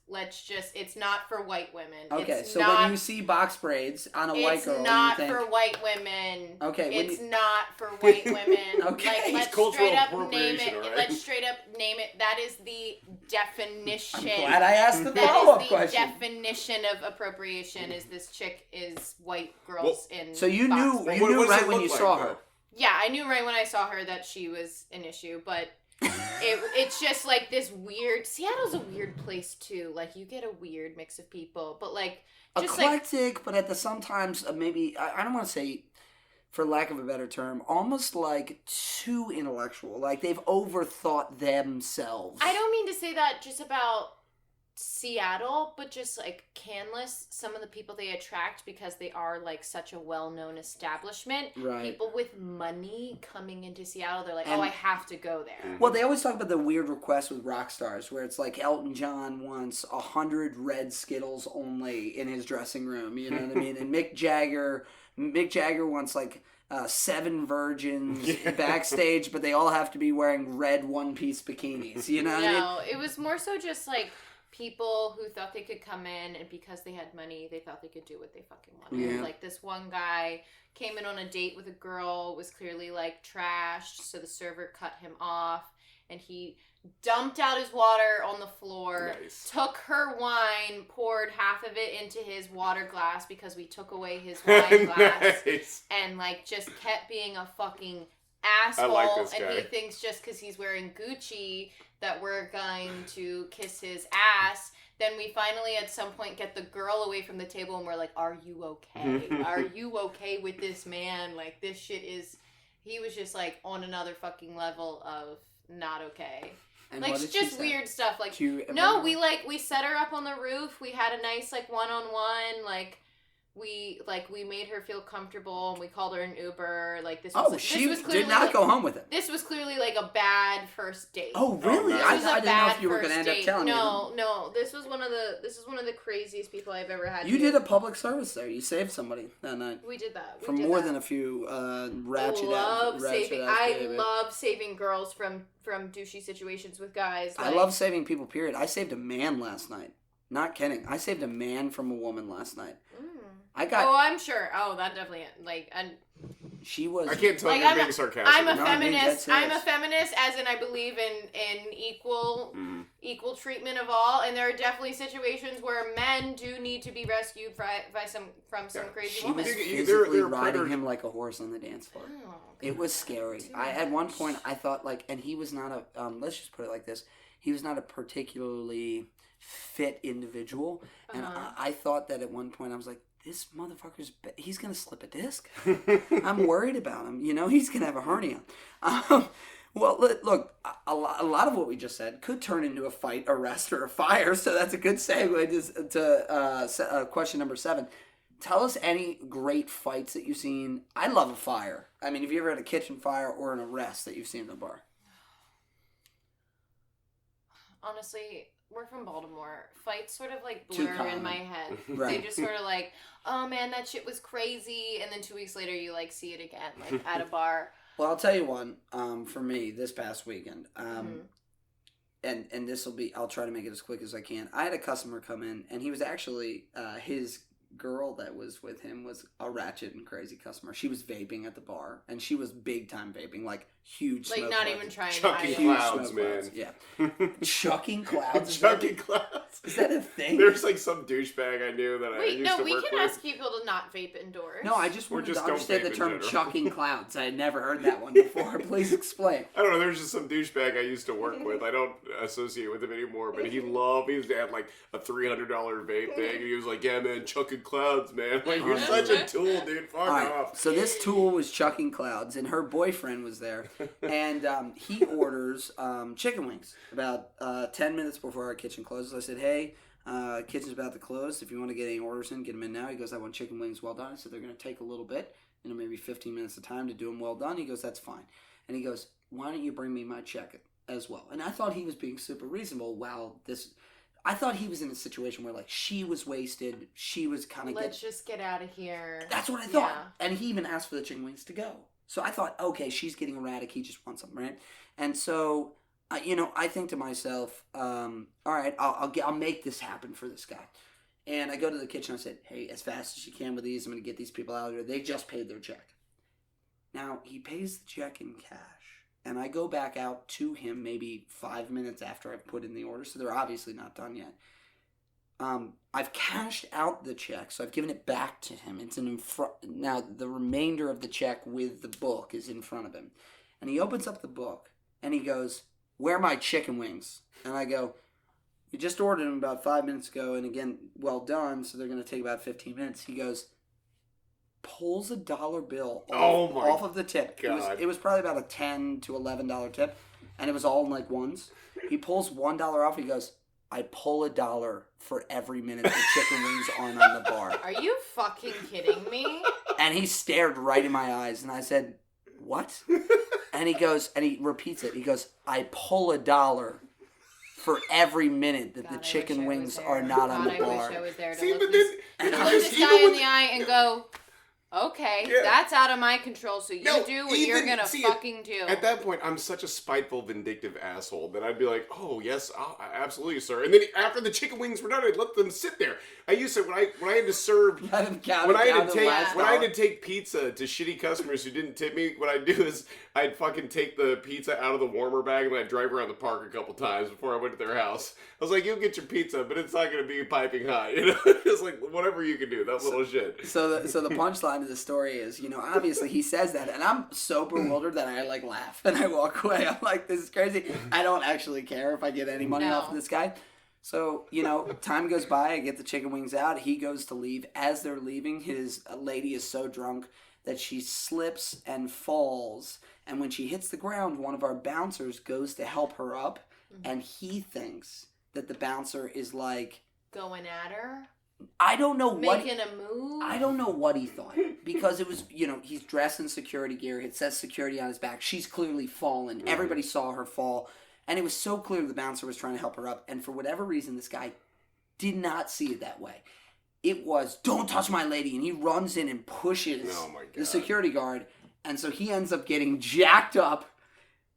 It's not for white women. Okay, it's so not, when you see box braids on a white girl, it's not you think, for white women. Okay, when it's not for white women. Okay. Like, It's let's cultural straight up name appropriation, it. all right? Let's straight up name it. That is the definition. I'm glad I asked the That follow-up is the question. definition of appropriation. Is this chick is white girls in? So you box knew braids. you knew What does right it when look you like, saw though? her. Yeah, I knew right when I saw her that she was an issue, but it's just like this weird. Seattle's a weird place too. Like you get a weird mix of people, but like just like Eclectic, but at the sometimes maybe I don't want to say, for lack of a better term, almost like too intellectual. Like they've overthought themselves. I don't mean to say that just about Seattle, but just like Canlis, some of the people they attract because they are like such a well-known establishment. Right. People with money coming into Seattle, they're like, And- oh, I have to go there. Well, they always talk about the weird requests with rock stars, where it's like Elton John wants 100 red Skittles only in his dressing room. You know what I mean? And Mick Jagger wants like 7 virgins backstage, but they all have to be wearing red one-piece bikinis. You know what I mean? No, it was more so just like people who thought they could come in and because they had money, they thought they could do what they fucking wanted. Yeah. Like this one guy came in on a date with a girl, was clearly like trashed, so the server cut him off and he dumped out his water on the floor, Nice. took her wine, poured half of it into his water glass because we took away his wine glass, Nice. and like just kept being a fucking asshole. I like this and guy. he thinks just because he's wearing Gucci that we're going to kiss his ass. Then we finally at some point get the girl away from the table and we're like, are you okay? Are you okay with this man? Like this shit is, he was just like on another fucking level of not okay. And Like what did she just say? weird stuff. Like Do you no, remember? we set her up on the roof. We had a nice like one-on-one, we made her feel comfortable and we called her an Uber. Like this was she this was clearly did not go home with him. This was clearly like a bad first date. Oh, really? nice. I This was a didn't know if bad you were going to first end up date. telling me. No, this was one of the craziest people I've ever had. You here. did a public service there. You saved somebody that night. We did that. From more than a few ratchet I love saving girls from douchey situations with guys. I love saving people, period. I saved a man last night. Not kidding. I saved a man from a woman last night. I got... Oh, I'm sure. Oh, that definitely, like, and She was... I can't tell Like, you're I'm being a- sarcastic. I'm a No, I'm being dead feminist. I'm a serious. feminist, as in I believe in equal treatment of all. And there are definitely situations where men do need to be rescued from some Yeah. crazy She woman. was They're physically riding predators. him like a horse on the dance floor. Oh, It was scary. Too At one much. point, I thought, like... And he was not a... let's just put it like this. He was not a particularly fit individual. And I thought that at one point, I was like, this motherfucker's... He's going to slip a disc. I'm worried about him. You know, he's going to have a hernia. Well, look, a lot of what we just said could turn into a fight, arrest, or a fire. So that's a good segue to question number 7. Tell us any great fights that you've seen. I love a fire. I mean, have you ever had a kitchen fire or an arrest that you've seen in the bar? Honestly, we're from Baltimore. Fights sort of like Too blur in common. my head. Right. They just sort of like, oh man, that shit was crazy. And then 2 weeks later, you like see it again, like at a bar. Well, I'll tell you one. For me, this past weekend, and this will be. I'll try to make it as quick as I can. I had a customer come in, and he was actually his girl that was with him was a ratchet and crazy customer. She was vaping at the bar, and she was big time vaping, like huge. Like smoke not clouds. even trying to Chucking hide it. Huge clouds, smoke man. clouds, yeah. Chucking clouds. Is that- Chucking clouds. Is that a thing? There's like some douchebag I knew that I Wait, used no, to we work can with. ask people to not vape indoors. No, I just Or wanted just to don't understand the vape in term general. chucking clouds. I had never heard that one before. Please explain. I don't know. There's just some douchebag I used to work with. I don't associate with him anymore, but he used to have like a $300 vape thing, and he was like, "Yeah, man, chucking clouds, man. Like you're such a tool, dude. Fuck All right, off." so this tool was chucking clouds, and her boyfriend was there, and he orders chicken wings about 10 minutes before our kitchen closes. I said, hey, kitchen's about to close. If you want to get any orders in, get them in now. He goes, I want chicken wings well done. I said, they're going to take a little bit, maybe 15 minutes of time to do them well done. He goes, that's fine. And he goes, why don't you bring me my check as well? And I thought he was being super reasonable. I thought he was in a situation where, like, she was wasted. She was kind of Let's just get out of here. That's what I thought. Yeah. And he even asked for the chicken wings to go. So I thought, okay, she's getting erratic. He just wants them, right? And so I think to myself, all right, I'll make this happen for this guy. And I go to the kitchen. I said, hey, as fast as you can with these, I'm going to get these people out of here. They just paid their check. Now, he pays the check in cash. And I go back out to him maybe 5 minutes after I've put in the order. So they're obviously not done yet. I've cashed out the check. So I've given it back to him. It's now, the remainder of the check with the book is in front of him. And he opens up the book. And he goes, where are my chicken wings? And I go, we just ordered them about 5 minutes ago, and again, well done, so they're going to take about 15 minutes. He goes, pulls $1 bill off of the tip. God. It was probably about a $10 to $11 tip, and it was all in like ones. He pulls $1 off. He goes, I pull $1 for every minute the chicken wings aren't on the bar. Are you fucking kidding me? And he stared right in my eyes, and I said, what? And he goes, and he repeats it. He goes, I pull $1 for every minute that the chicken wings are not on the bar. I wish I was there to See, look but this guy in the eye and go, okay, that's out of my control, so you do what you're gonna fucking do. At that point, I'm such a spiteful, vindictive asshole that I'd be like, oh, yes, absolutely, sir. And then after the chicken wings were done, I'd let them sit there. I used to, when I had to serve, when I had to take pizza to shitty customers who didn't tip me, what I'd do is I'd fucking take the pizza out of the warmer bag and I'd drive around the park a couple times before I went to their house. I was like, you'll get your pizza, but it's not going to be piping hot, you know? It's like, whatever you can do, that little shit. So the punchline of the story is, obviously he says that, and I'm so bewildered that I like laugh and I walk away. I'm like, this is crazy. I don't actually care if I get any money off of this guy. So, time goes by, I get the chicken wings out, he goes to leave. As they're leaving, his lady is so drunk that she slips and falls, and when she hits the ground, one of our bouncers goes to help her up, and he thinks that the bouncer is like... going at her? I don't know Making a move? I don't know what he thought. Because it was, he's dressed in security gear. It says security on his back. She's clearly fallen. Everybody saw her fall. And it was so clear the bouncer was trying to help her up. And for whatever reason, this guy did not see it that way. It was, don't touch my lady. And he runs in and pushes the security guard. And so he ends up getting jacked up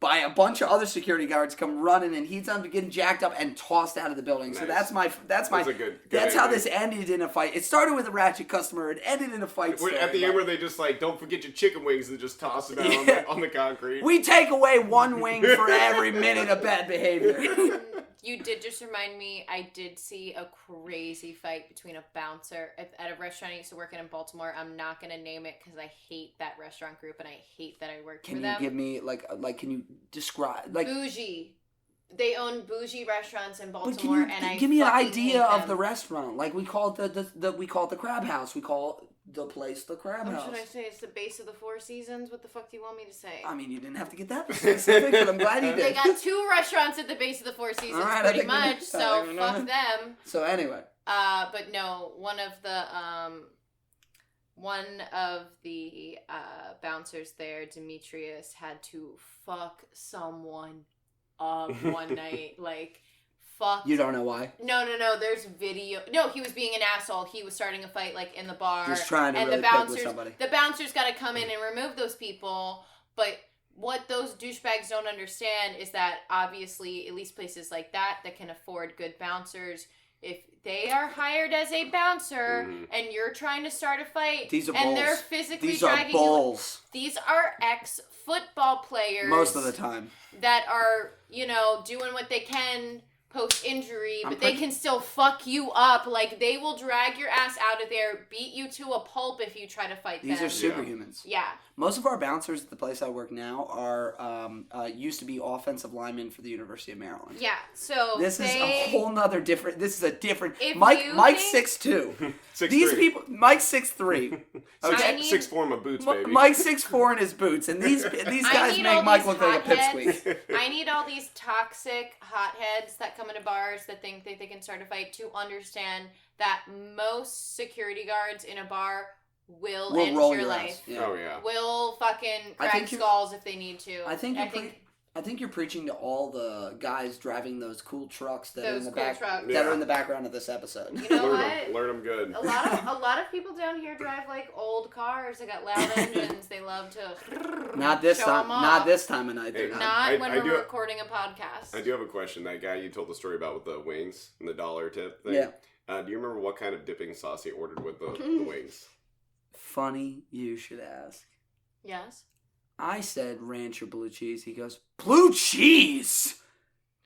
by a bunch of other security guards come running, and he ends up getting jacked up and tossed out of the building. Nice. So that's how this ended in a fight. It started with a ratchet customer. It ended in a fight. At the end where they just like, don't forget your chicken wings, and just toss them out on the concrete. We take away one wing for every minute of bad behavior. You did just remind me, I did see a crazy fight between a bouncer at a restaurant I used to work in Baltimore. I'm not going to name it because I hate that restaurant group and I hate that I worked for them. Can you give me, can you describe... Bougie. They own bougie restaurants in Baltimore, give me an idea of the restaurant. Like, we call it we call it the Crab House. We call the place the Crab House. What should I say? It's the base of the Four Seasons? What the fuck do you want me to say? I mean, you didn't have to get that specific, but I'm glad you did. They got 2 restaurants at the base of the Four Seasons, pretty much, so fuck them. So anyway. But no, one of the bouncers there, Demetrius, had to fuck someone up one night, like, fuck. You don't know why? No, there's video. No, he was being an asshole. He was starting a fight, like, in the bar. Just trying to really pick with somebody. The bouncers got to come in and remove those people, but what those douchebags don't understand is that, obviously, at least places like that can afford good bouncers, if they are hired as a bouncer and you're trying to start a fight and they're physically dragging you, these are ex-football players. Most of the time. That are, doing what they can post-injury, but they can still fuck you up. Like, they will drag your ass out of there, beat you to a pulp if you try to fight them. These are superhumans. Yeah. Most of our bouncers at the place I work now are used to be offensive linemen for the University of Maryland. Yeah, so this is a whole nother different. This is a different. Mike's 6'2". These people, Mike's 6'3". Okay, 6'4" in my boots, baby. Mike's 6'4" in his boots, and these guys make Mike look like a pipsqueak. I need all these toxic hotheads that come into bars that think that they can start a fight to understand that most security guards in a bar will end your life. Yeah. Oh yeah. Will fucking crack skulls if they need to. I think I think you're preaching to all the guys driving those cool trucks that are in the Those cool trucks. that are in the background of this episode. You know Learn what? them. Learn them good. A lot of people down here drive like old cars. They got loud engines. They love to Not this show time. 'em off. Not this time of night. Hey, they're not. Not when I we're do- recording a podcast. I do have a question. That guy you told the story about with the wings and the dollar tip thing. Yeah. Do you remember what kind of dipping sauce he ordered with the wings? Funny you should ask. Yes. I said ranch or blue cheese. He goes, blue cheese?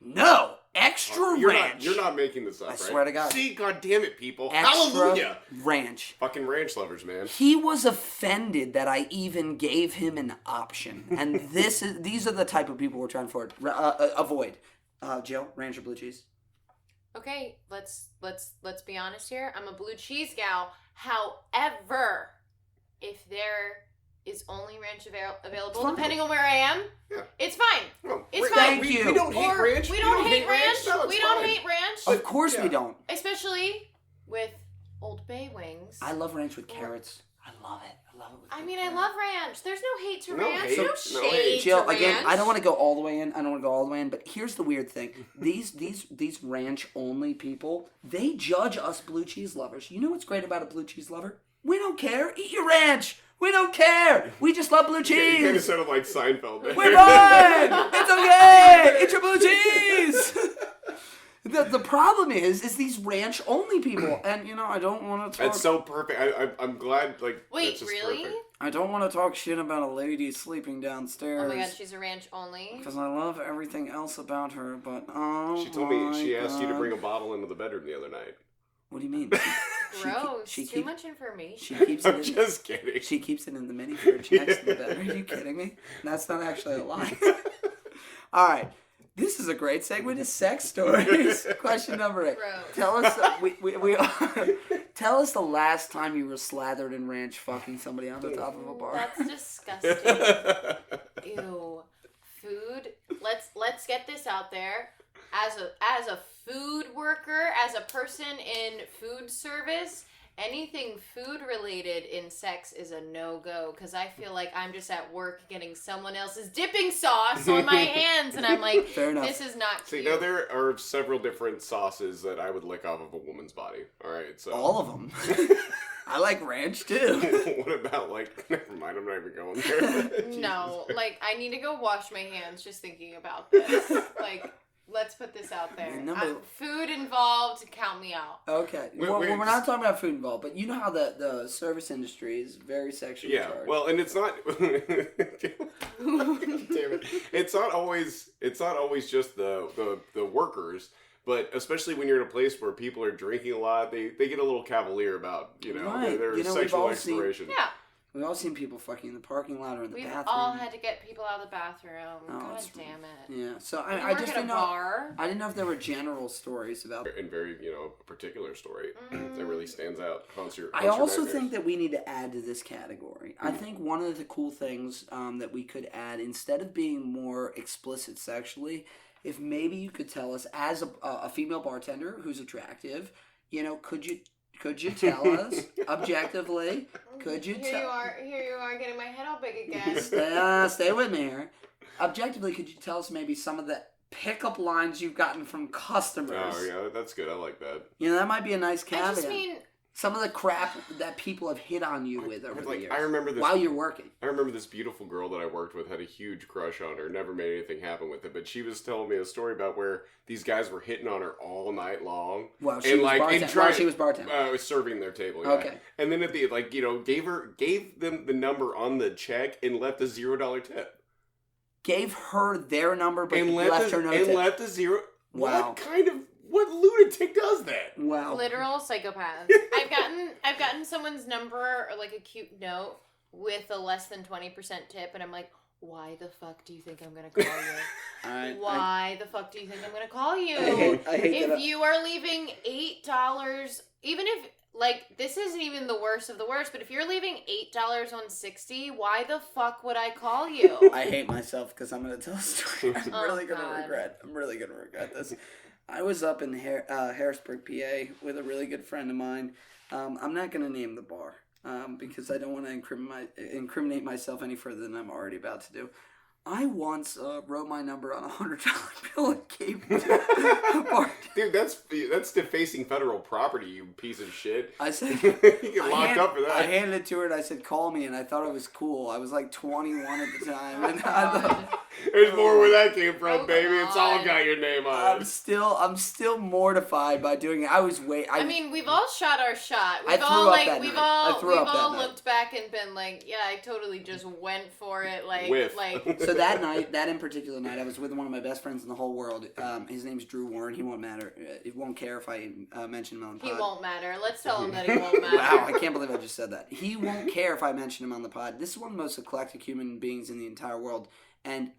No, extra You're ranch. You're not making this up, I right? swear to God. See, God damn it, people. Extra Hallelujah. ranch. Fucking ranch lovers, man. He was offended that I even gave him an option, and these are the type of people we're trying to avoid. Jill, ranch or blue cheese? Okay, let's be honest here. I'm a blue cheese gal. However, if there is only ranch available, fine. depending on where I am, Yeah. it's fine. No, It's we- fine. Thank we, you. We don't hate Or ranch. we don't hate ranch. No, it's We don't fine. hate ranch. Of course Yeah. we don't. Especially with Old Bay wings. I love ranch with carrots. I love it. I love it. With I carrots. mean, I love ranch. There's no hate to No ranch. hate. No No shade hate. Jill, to again, ranch. I don't want to go all the way in. But here's the weird thing: these ranch only people, they judge us blue cheese lovers. You know what's great about a blue cheese lover? We don't care. Eat your ranch. We don't care. We just love blue You kind of cheese. sounded like Seinfeld there. We're fine. It's okay. Eat your blue cheese. The problem is these ranch only people, and I don't want to talk. That's so perfect. I'm glad. Like, Wait, it's just really? perfect. I don't want to talk shit about a lady sleeping downstairs. Oh my god, she's a ranch only. Because I love everything else about her, but oh She told me my she asked you to God. bring a bottle into the bedroom the other night. What do you mean? Gross. she Too keep- much information. She keeps it I'm in. just kidding. She keeps it in the mini fridge next to the bed. Are you kidding me? That's not actually a lie. All right, this is a great segue to sex stories. Question number 8. Gross. Tell us, tell us the last time you were slathered in ranch fucking somebody on the top of a bar. That's disgusting. Ew. Food. Let's get this out there. As a food worker, as a person in food service, anything food related in sex is a no-go because I feel like I'm just at work getting someone else's dipping sauce on my hands and I'm like, Fair enough. this is not See, cute. now there are several different sauces that I would lick off of a woman's body. All right, so All of them. I like ranch too. what about like? Never mind. I'm not even going there. No, like I need to go wash my hands just thinking about this. Like, let's put this out there. Number- Food involved, count me out. Okay. Wait, Well, wait, we're not talking about food involved, but you know how the service industry is very sexually Yeah, charged. well, and it's not. Damn it! It's not always just the workers, but especially when you're in a place where people are drinking a lot, they get a little cavalier about Right. their We've sexual all seen- exploration. Yeah, We've all seen people fucking in the parking lot or in the we've bathroom. all had to get people out of the bathroom. Oh, God it's- damn it. Yeah. So We I work just at a didn't know. bar. I didn't know if there were general stories about. And very, particular story that really stands out. Haunts your I haunts your also nightmares. think that we need to add to this category. I think one of the cool things that we could add, instead of being more explicit sexually, if maybe you could tell us, as a female bartender who's attractive, could you tell us objectively? Could you Here tell? you are getting my head all big again. Stay with me here. Objectively, could you tell us maybe some of the pickup lines you've gotten from customers? Oh yeah, that's good. I like that. That might be a nice I caveat. just mean, Some of the crap that people have hit on you with over the Like, years. I remember this. While you're working. I remember this beautiful girl that I worked with had a huge crush on her. Never made anything happen with it, but she was telling me a story about where these guys were hitting on her all night long. While she And, was like, and bartending. try- While she was bartending. Serving their table. Yeah. Okay. And then at the gave them the number on the check and left a $0 tip. Gave her their number, but And left her no tip. left a zero. Wow. What lunatic does that? Wow. literal psychopaths. I've gotten someone's number or like a cute note with a less than 20% tip, and I'm like, why the fuck do you think I'm gonna call you? Why the fuck do you think I'm gonna call you? I hate If that. you are leaving $8, even if like this isn't even the worst of the worst, but if you're leaving $8 on 60, why the fuck would I call you? I hate myself because I'm going to tell a story. I'm Oh, really going to God. regret. I'm really going to regret this. I was up in Harrisburg, PA, with a really good friend of mine. I'm not going to name the bar because I don't want to incriminate myself any further than I'm already about to do. I once wrote my number on a $100 bill and gave it to a bartender. Dude, that's defacing federal property, you piece of shit. I said, you get locked up for that. I handed it to her and I said, call me, and I thought it was cool. I was like 21 at the time. And There's more where that came from, Oh, baby. It's all God. got your name on it. I'm still mortified by doing it. I mean, we've all shot our shot. I We've threw all up like that we've night. I all threw we've up that all night. looked back and been like, yeah, I totally just went for it. Like Whiff. like So that night, that in particular night, I was with one of my best friends in the whole world. His name's Drew Warren. He won't matter. It won't care if I mention him on the he pod. won't matter. Let's tell him that he won't matter. Wow, I can't believe I just said that. He won't care if I mention him on the pod. This is one of the most eclectic human beings in the entire world. And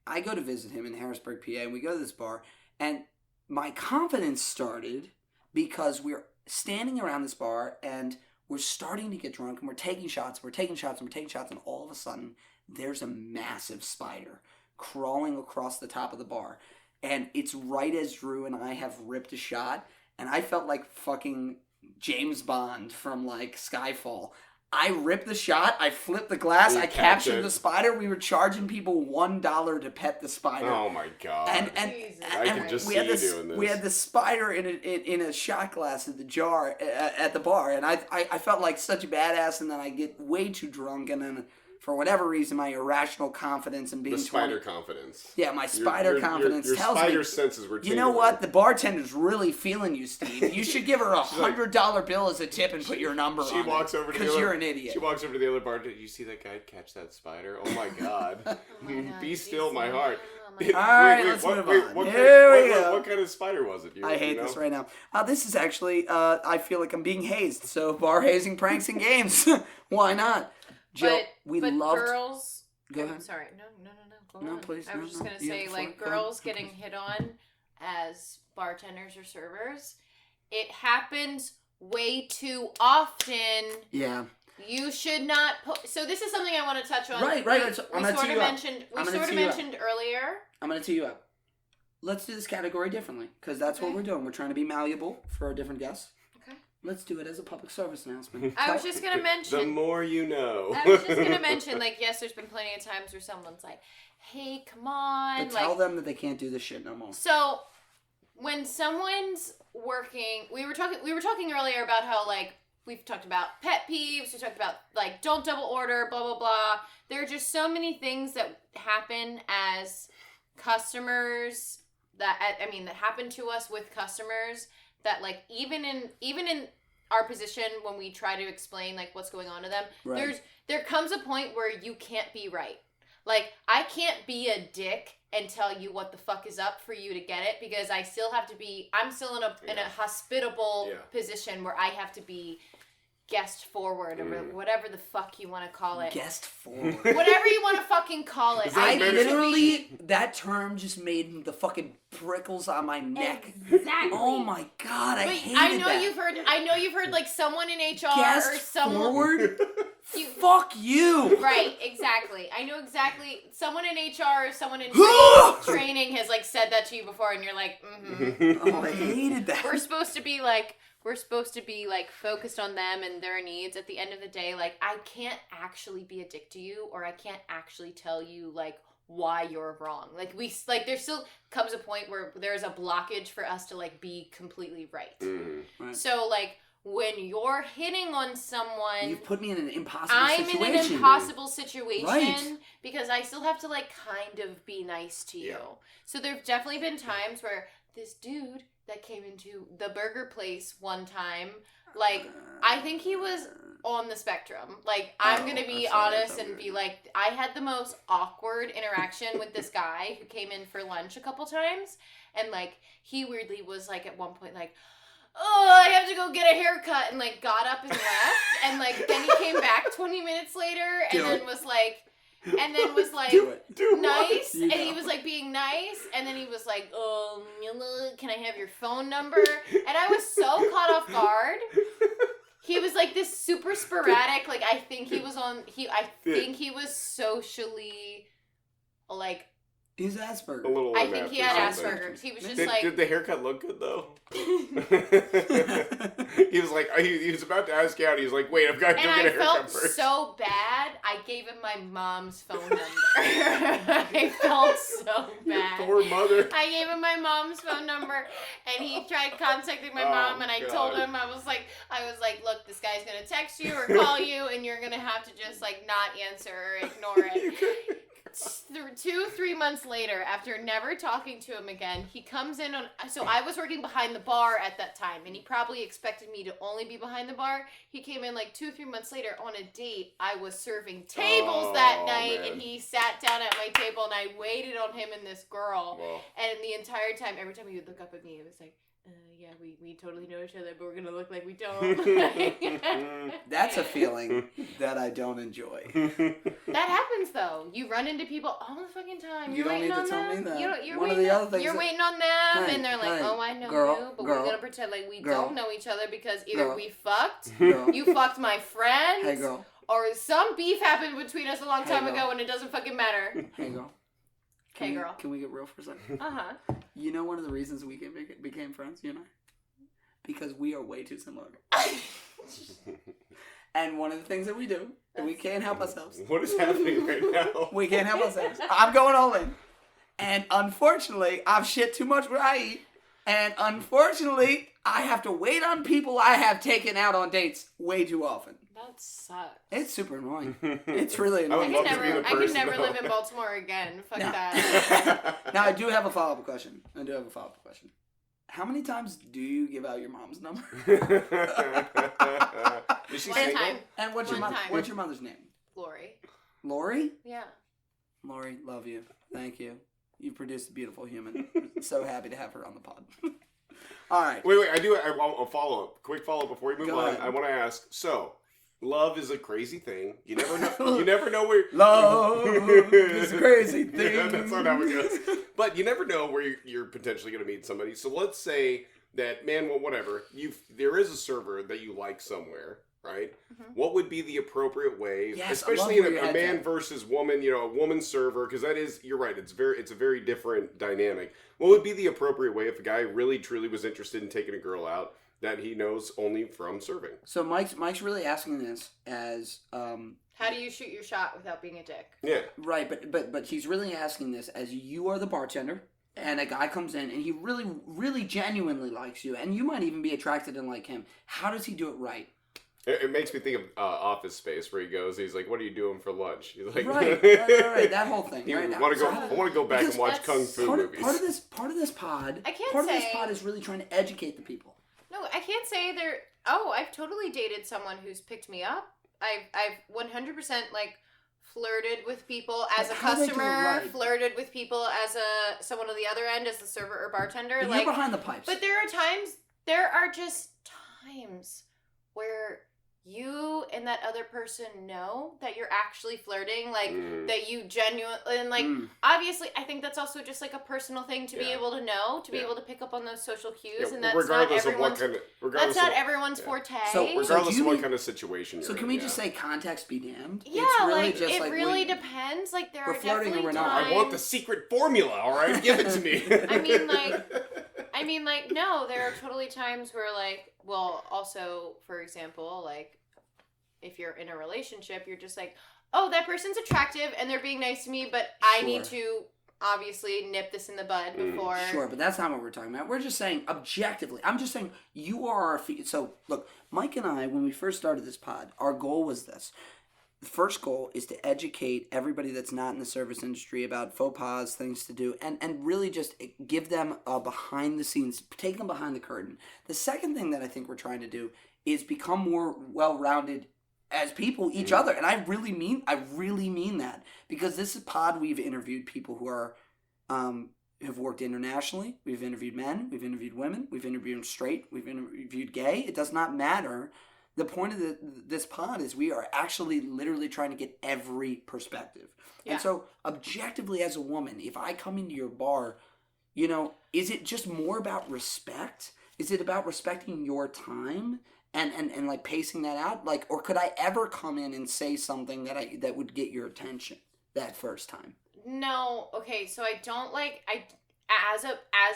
I go to visit him in Harrisburg, PA, and we go to this bar. And my confidence started because we're standing around this bar and we're starting to get drunk and we're taking shots, and all of a sudden there's a massive spider crawling across the top of the bar. And it's right as Drew and I have ripped a shot, and I felt like fucking James Bond from like Skyfall. I ripped the shot, I flipped the glass, You I catch captured it. the spider. We were charging people $1 to pet the spider. Oh my god. And Jesus I could just see you doing this. we had the spider in a shot glass in the jar at the bar, and I felt like such a badass, and then I get way too drunk, and then for whatever reason my irrational confidence in being the spider 20 confidence. yeah, my spider confidence your tells spider me, senses were you know tingling. what? The bartender's really feeling you, Steve. You should give her $100 bill as a tip and put your number She on walks it. over to the Because other. you're an idiot. She walks over to the other bartender. You see that guy catch that spider? Oh my god! Oh my God, Be still, my heart. Oh my God. All right, let's move on. What Here we go. What kind of spider was it? I hate this right now. This is actually, I feel like I'm being hazed. So, bar hazing, pranks, and games. Why not? Jill, we but loved... girls. Go I'm ahead. sorry. No. Go No, on. please, I no, was just no. gonna You say, have the like, floor. Go girls on, getting please. hit on as bartenders or servers. It happens way too often. Yeah. You should not put. So this is something I want to touch on. Right. So We I'm going to sort tee of you up. mentioned. We I'm gonna sort of tee you up. mentioned earlier. I'm going to tee you up. Let's do this category differently, because that's what Okay. we're doing. We're trying to be malleable for our different guests. Okay. Let's do it as a public service announcement. I was just gonna mention. The more you know. I was just gonna mention, like, yes, there's been plenty of times where someone's like, "Hey, come on!" But like, tell them that they can't do this shit no more. so when someone's working, we were talking earlier about how, like, we've talked about pet peeves. We talked about, like, don't double order, blah blah blah. There are just so many things that happen as customers that happen to us with customers that, like, even in our position when we try to explain, like, what's going on to them, Right. there comes a point where you can't be right. Like, I can't be a dick and tell you what the fuck is up for you to get it, because I still have to be, I'm still in a Yeah. hospitable Yeah. position where I have to be guest forward or whatever the fuck you want to call it. Guest forward. Whatever you want to fucking call it. Is that I need to literally, be- that term just made the fucking prickles on my neck. Exactly. Oh my god, I But hated I know that. you've heard like someone in HR Guest or someone. forward? You- Fuck you! Right, exactly. I know exactly. Someone in HR or someone in training has, like, said that to you before, and you're like, mm-hmm. Oh, I hated that. We're supposed to be like focused on them and their needs. At the end of the day, like, I can't actually be a dick to you, or I can't actually tell you, like, why you're wrong. Like, there still comes a point where there's a blockage for us to, like, be completely right. Right. So, like, when you're hitting on someone, You've put me in an impossible I'm situation. in an impossible situation Right. because I still have to, like, kind of be nice to you. Yeah. So there've definitely been times where this dude that came into the burger place one time, like, I think he was on the spectrum. Like, I'm gonna be I'm sorry, honest that's and weird. be like, I had the most awkward interaction with this guy who came in for lunch a couple times, and, like, he weirdly was, like, at one point, like, oh, I have to go get a haircut, and, like, got up and left, and, like, then he came back 20 minutes later, and Do then it. was like, Do it. Do nice, You and he know. was, like, being nice, and then he was like, can I have your phone number? And I was so caught off guard. He was, like, this super sporadic, like, I think he was socially, like, He's Asperger. A little. I lame think he after had something. Asperger's. He was just Did, like, did the haircut look good though? He was like, he was about to ask you out. He was like, wait, I've got to go and get a I haircut felt first. so bad. I gave him my mom's phone number. I felt so Your bad. poor mother. I gave him my mom's phone number, and he tried contacting my Oh, mom, and I told God. him, I was like, look, this guy's gonna text you or call you, and you're gonna have to just like not answer or ignore it. 2-3 months later, after never talking to him again, he comes in on. So I was working behind the bar at that time, and he probably expected me to only be behind the bar. He came in like 2-3 months later on a date. I was serving tables that night, man. and he sat down at my table, and I waited on him and this girl. Well, And the entire time, every time he would look up at me, it was like, yeah, we totally know each other, but we're gonna look like we don't. That's a feeling that I don't enjoy. That happens though. You run into people all the fucking time. You You're don't waiting need to on tell them. me that. You're One of waiting the on, other things you're that- waiting on them, Hey, and they're like, hey, "Oh, I know girl, you, but girl, we're gonna pretend like we girl, don't know each other because either girl. we fucked, Girl. you fucked my friend, Hey, girl. or some beef happened between us a long Hey, time girl. ago, and it doesn't fucking matter." Hey, girl. Hey, girl. Can we get real for a second? Uh-huh. You know one of the reasons we became friends, you and I? Because we are way too similar. And one of the things that we do, and we can't help ourselves. what is happening right now? We can't help ourselves. I'm going all in. And unfortunately, I've shit too much where I eat. And unfortunately, I have to wait on people I have taken out on dates way too often. That sucks. It's super annoying. It's really I would annoying. love to be the I could person, never though. live in Baltimore again. Fuck No. that. Now, I do have a follow-up question. How many times do you give out your mom's number? Is she One single? time. And what's One time. what's your mother's name? Glory. Lori? Yeah. Lori, love you. Thank you. You've produced a beautiful human. So happy to have her on the pod. All right. Wait. I want a follow-up. Quick follow-up before we move Go on. ahead. I want to ask. So, love is a crazy thing. You never know. You never know where. Love is a crazy thing. Yeah, that's not how it goes. But you never know where you're potentially going to meet somebody. So let's say that, man, well, whatever. There is a server that you like somewhere, right? Mhm. What would be the appropriate way, Yes, I especially love in where your a head's man at. versus woman, a woman server, because that is, you're right, it's a very different dynamic. What would be the appropriate way if a guy really truly was interested in taking a girl out that he knows only from serving? So Mike's really asking this as How do you shoot your shot without being a dick? Yeah. right, but he's really asking this as you are the bartender and a guy comes in and he really really genuinely likes you and you might even be attracted and like him. How does he do it right? It makes me think of Office Space, where he goes, he's like, "What are you doing for lunch?" He's like, Right, that whole thing. You Right now. want to go? So I want to go back because and watch that's kung fu part movies. of this pod. I can't part of this say- pod is really trying to educate the people. No, I can't say there. Oh, I've totally dated someone who's picked me up. I've 100% like flirted with people as a But how do they do it customer, right? flirted with people as someone on the other end, as the server or bartender. But like, you're behind the pipes. but there are just times where you and that other person know that you're actually flirting, like Mm. that you genuinely, and like Mm. obviously I think that's also just like a personal thing to be Yeah. able to know, to be Yeah. able to pick up on those social cues, Yeah, and that's not regardless of what everyone's kind of, that's regardless not of, everyone's yeah. forte. So regardless do you of what mean- kind of situation you're So in. can we yeah. just say context be damned? Yeah, It's really like just it like really we- depends. Like there We're are flirting or definitely we're not. times. I want the secret formula. All right, give it to me. I mean, like no, there are totally times where like, well, also for example, like if you're in a relationship, you're just like, oh, that person's attractive and they're being nice to me, but I need to obviously nip this in the bud before. Sure, but that's not what we're talking about. We're just saying objectively. I'm just saying you are our so look, Mike and I, when we first started this pod, our goal was this. The first goal is to educate everybody that's not in the service industry about faux pas, things to do, and really just give them a behind the scenes, take them behind the curtain. The second thing that I think we're trying to do is become more well-rounded as people, each other, and I really mean that, because this is pod. We've interviewed people who are have worked internationally. We've interviewed men, we've interviewed women, we've interviewed straight, we've interviewed gay. It does not matter. The point of this pod is we are actually literally trying to get every perspective. Yeah. And so objectively as a woman, if I come into your bar, is it just more about respect? Is it about respecting your time and like pacing that out? Like, or could I ever come in and say something that would get your attention that first time? No, okay, so I don't like as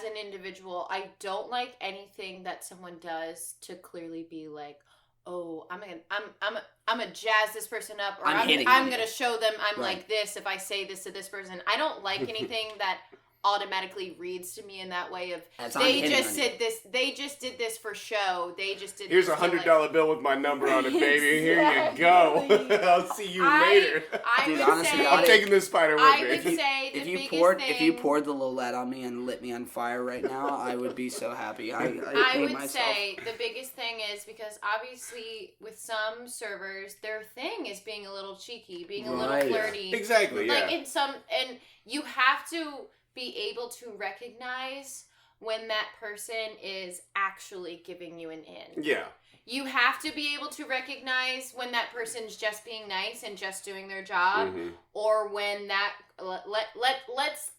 an individual, I don't like anything that someone does to clearly be like, oh, I'm gonna jazz this person up, or I'm hitting I'm on gonna you. show them I'm Right. like this if I say this to this person. I don't like anything that automatically reads to me in that way of As I'm they hitting just on you. did this, they just did this for show, they just did Here's this a to, $100 bill with my number on it, baby. Here you Exactly. go. I'll see you later. I Dude, would honestly, say, I'm taking this spider with I me. would say the If you biggest poured thing, if you poured the Lillet on me and lit me on fire right now, I would be so happy. I hate would myself. say the biggest thing is because obviously with some servers, their thing is being a little cheeky, being a little Right. flirty. Exactly, Like yeah. in some, and you have to be able to recognize when that person is actually giving you an in. Yeah. You have to be able to recognize when that person's just being nice and just doing their job, Mhm. or when that let's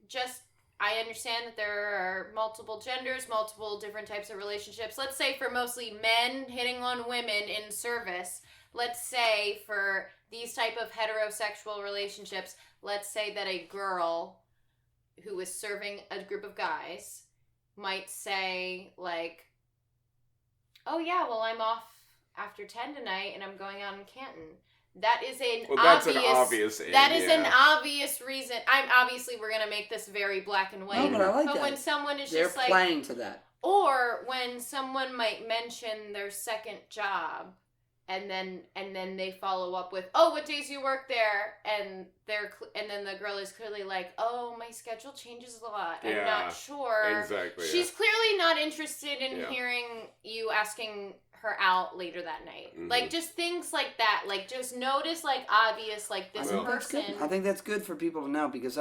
just. I understand that there are multiple genders, multiple different types of relationships. Let's say for mostly men hitting on women in service. Let's say for these type of heterosexual relationships, let's say that a girl who is serving a group of guys might say like, oh yeah, well I'm off after 10 tonight and I'm going out in Canton. That is That's an obvious in, that is yeah. an obvious reason. We're gonna make this very black and white. No, but I like but that. when someone is They're just like, playing to that. or when someone might mention their second job, and then they follow up with, oh, what days you work there, and then the girl is clearly like, oh, my schedule changes a lot. I'm Yeah, not sure. Exactly. She's clearly not interested in Yeah. hearing you asking her out later that night. Mhm. Like just things like that. Like just notice like obvious like this I think that's person. good. I think that's good for people to know because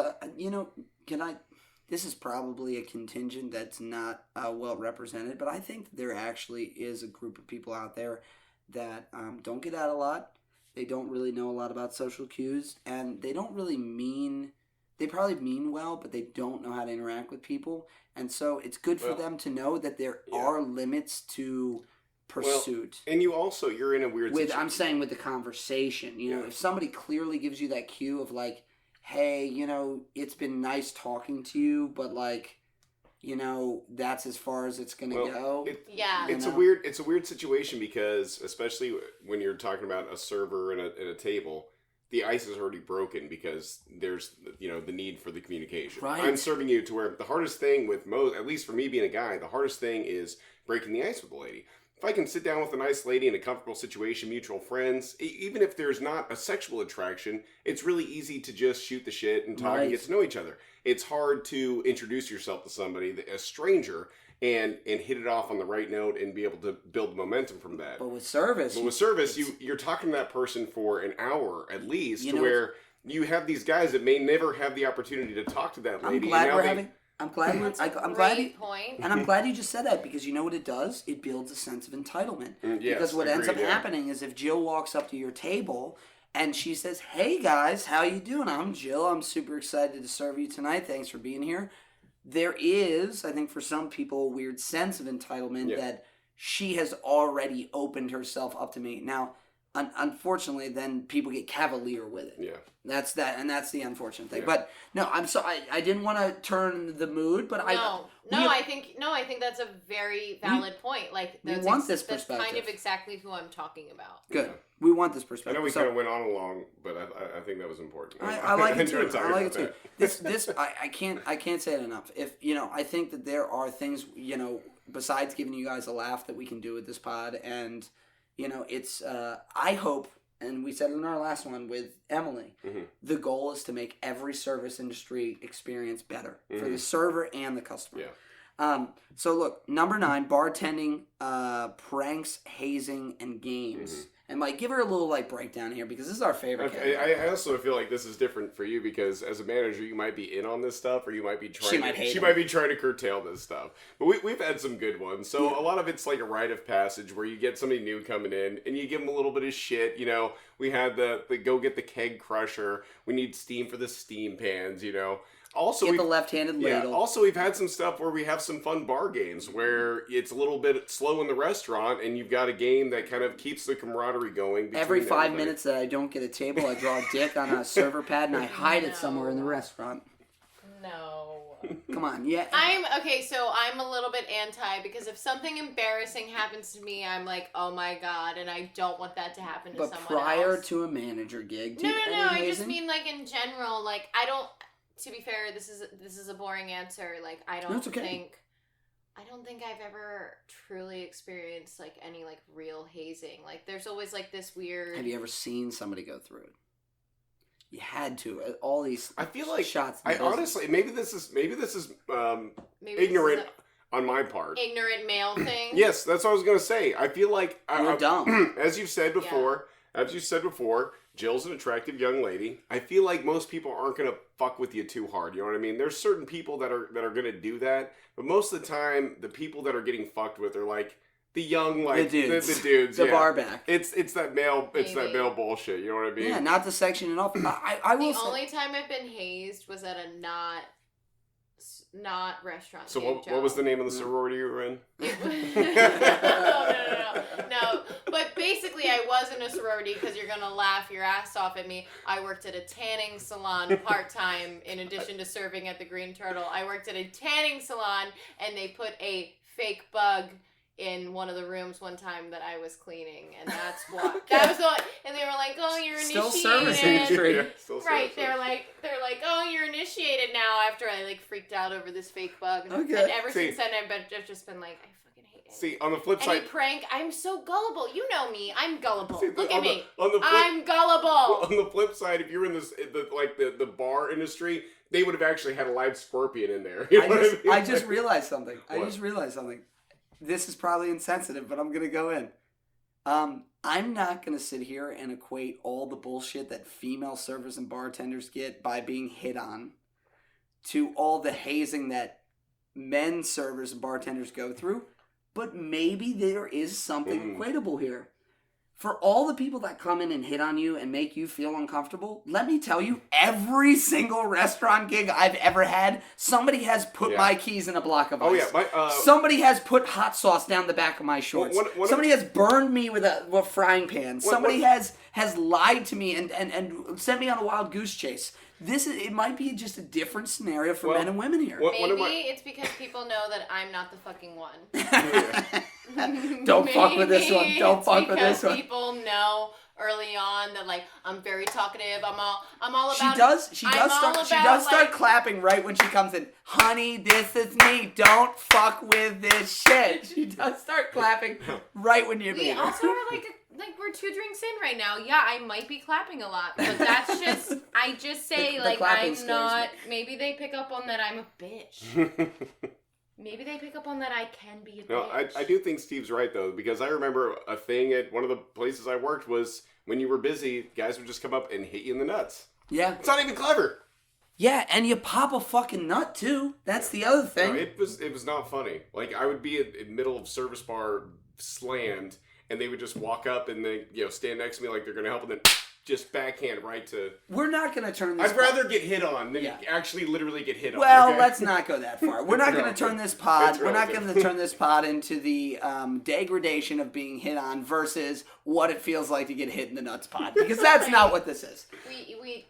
this is probably a contingent that's not well represented, but I think there actually is a group of people out there that don't get out a lot. They don't really know a lot about social cues, and they don't really mean. They probably mean well, but they don't know how to interact with people, and so it's good for Well, them to know that there yeah. are limits to pursuit. And you're in a weird situation. I'm saying with the conversation, Yeah. if somebody clearly gives you that cue of like, hey, it's been nice talking to you, but like, that's as far as it's gonna go. Yeah. It's You a know? it's a weird situation because especially when you're talking about a server and a table, the ice is already broken because there's the need for the communication. Right. I'm serving you to where the hardest thing with most, at least for me being a guy, the hardest thing is breaking the ice with a lady. If I can sit down with a nice lady in a comfortable situation, mutual friends, even if there's not a sexual attraction, it's really easy to just shoot the shit and talk Right. and get to know each other. It's hard to introduce yourself to somebody, a stranger, and hit it off on the right note and be able to build momentum from that. But with service, But with service, you're talking to that person for an hour at least, You to know, where you have these guys that may never have the opportunity to talk to that I'm lady. glad and now we're they- having. I'm glad we're. That's a I'm glad. great point. And I'm glad you just said that because you know what it does? It builds a sense of entitlement. Yes, because what ends up agreed, yeah. happening is if Jill walks up to your table and she says, "Hey guys, how you doing? I'm Jill. I'm super excited to serve you tonight. Thanks for being here." There is, I think, for some people, a weird sense of entitlement Yeah. that she has already opened herself up to me. Now, unfortunately, then people get cavalier with it. Yeah. That's the unfortunate thing. Yeah. But no, I'm sorry. I didn't want to turn the mood, but I think that's a very valid point. Like we that's want this that's kind perspective. of exactly who I'm talking about. good. Yeah. We want this I perspective. know we So, kind of went on along, but I think that was important. I like it too. enjoyed talking I like it about too. that. I can't say it enough. If I think that there are things besides giving you guys a laugh that we can do with this pod, and it's I hope, and we said it in our last one with Emily, Mhm. the goal is to make every service industry experience better for Mhm. the server and the customer. Yeah. So look, number 9, bartending, pranks, hazing, and games. Mhm. And Mike, give her a little breakdown here because this is our favorite category. I also feel like this is different for you because as a manager, you might be in on this stuff, or you might be trying. She might hate She it. might be trying to curtail this stuff. But we've had some good ones. So Yeah. a lot of it's like a rite of passage where you get somebody new coming in and you give them a little bit of shit. We had the go get the keg crusher. We need steam for the steam pans. Also, Get the left-handed ladle. Also, we've had some stuff where we have some fun bar games where it's a little bit slow in the restaurant, and you've got a game that kind of keeps the camaraderie going. Every 5 minutes that I don't get a table, I draw a dick on a server pad and I hide it somewhere in the restaurant. No. Come on, yeah. I'm a little bit anti because if something embarrassing happens to me, I'm like, oh my god, and I don't want that to happen to But someone prior else. to a manager gig, No. I just mean like in general. Like I don't. To be fair, this is a boring answer. Like I don't think I've ever truly experienced like any like real hazing. Like there's always like this weird. Have you ever seen somebody go through it? You had to. All these. I feel like shots. Honestly, maybe this is Maybe ignorant this is on my part. ignorant male thing. Yes, that's what I was gonna say. I feel like You're dumb. As you've said before, Jill's an attractive young lady. I feel like most people aren't gonna fuck with you too hard. You know what I mean? There's certain people that are gonna do that, but most of the time, the people that are getting fucked with are like the young, like the dudes, the bar back. It's that male, Maybe. it's that male bullshit. You know what I mean? Yeah, not to section it off. I will The say. only time I've been hazed was at a not restaurant. So gig, what was Joe. the name of the sorority you were in? No. But basically, I was in a sorority because you're gonna laugh your ass off at me. I worked at a tanning salon part time in addition to serving at the Green Turtle. I worked at a tanning salon, and they put a fake bug in one of the rooms one time that I was cleaning, and that's what that was. And they were like, "Oh, you're Still initiated." service industry. Yeah, still Right, service. they're like, "Oh, you're initiated now." After I like freaked out over this fake bug, Okay. and ever See. since then I've just been like, I fucking hate it. See, on the flip Any side, prank, I'm so gullible. You know me, I'm gullible. See, Look on at me, on the flip, I'm gullible. on the flip side, if you're in the bar industry, they would have actually had a live scorpion in there. You know what I mean? I just realized something. What? This is probably insensitive, but I'm gonna go in. I'm not gonna sit here and equate all the bullshit that female servers and bartenders get by being hit on to all the hazing that men servers and bartenders go through. But maybe there is something equatable here. For all the people that come in and hit on you and make you feel uncomfortable, let me tell you, every single restaurant gig I've ever had, somebody has put my keys in a block of ice. Oh yeah, Somebody has put hot sauce down the back of my shorts. Somebody has burned me with a frying pan. Somebody has lied to me and sent me on a wild goose chase. It might be just a different scenario for men and women here. Maybe it's because people know that I'm not the fucking one. Don't fuck with this one. Don't fuck with this one. People know early on that like I'm very talkative. I'm all about. She does start clapping right when she comes in. Honey, this is me. Don't fuck with this shit. She does start clapping right when you We meet her. also are like we're 2 drinks in right now. Yeah, I might be clapping a lot, but that's just I just say The like clapping I'm scares not. me. Maybe they pick up on that I'm a bitch. Maybe they pick up on that I can be a bitch. No, I do think Steve's right though, because I remember a thing at one of the places I worked was when you were busy, guys would just come up and hit you in the nuts. Yeah. It's not even clever. Yeah, and you pop a fucking nut too. That's the other thing. No, it was not funny. Like I would be in the middle of service bar slammed, and they would just walk up and they stand next to me like they're gonna help, and then just backhand right to. We're not going to turn this. I'd rather get hit on than actually literally get hit on. Well, okay? let's not go that far. We're not going to turn this pod. It's We're not relative. going to turn this pod into the degradation of being hit on versus what it feels like to get hit in the nuts pod, because that's not what this is.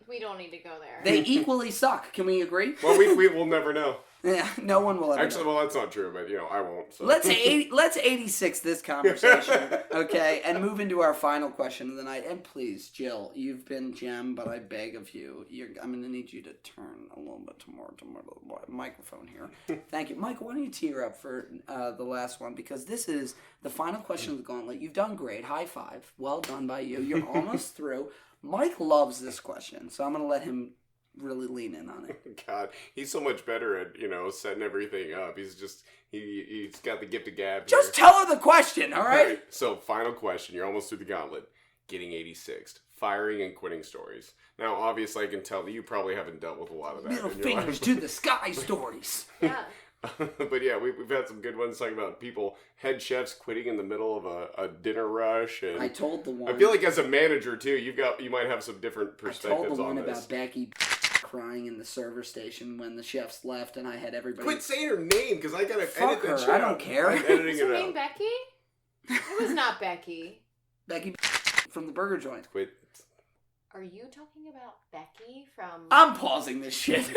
We don't need to go there. They equally suck. Can we agree? Well, we will never know. Yeah, no one will ever. Actually, know. well, that's not true, but I won't. So. Let's 86 this conversation, okay, and move into our final question of the night. And please, Jill, you've been gem, but I beg of you, I'm going to need you to turn a little bit more to the microphone here. Thank you, Mike. Why don't you tee her up for the last one, because this is the final question of the Gauntlet. You've done great. High five. Well done by you. You're almost through. Mike loves this question, so I'm going to let him really lean in on it. God, he's so much better at setting everything up. He's got the gift of gab. Just here. tell her the question, all right? Right. So, final question. You're almost through the gauntlet. Getting 86th. Firing and quitting stories. Now, obviously, I can tell that you probably haven't dealt with a lot of that. Middle in your fingers life. to the sky stories. Yeah. But yeah, we've had some good ones talking about people, head chefs quitting in the middle of a dinner rush. And I told the one. I feel like as a manager too, you might have some different I told perspectives the one on this. about Becky crying in the server station when the chefs left and I had everybody. Quit saying her name, because I gotta Fuck edit that her, shit I don't out. care. I'm editing Is it her name out. Becky? It was not Becky. Becky from the burger joint. Quit. Are you talking about Becky from... I'm pausing this shit.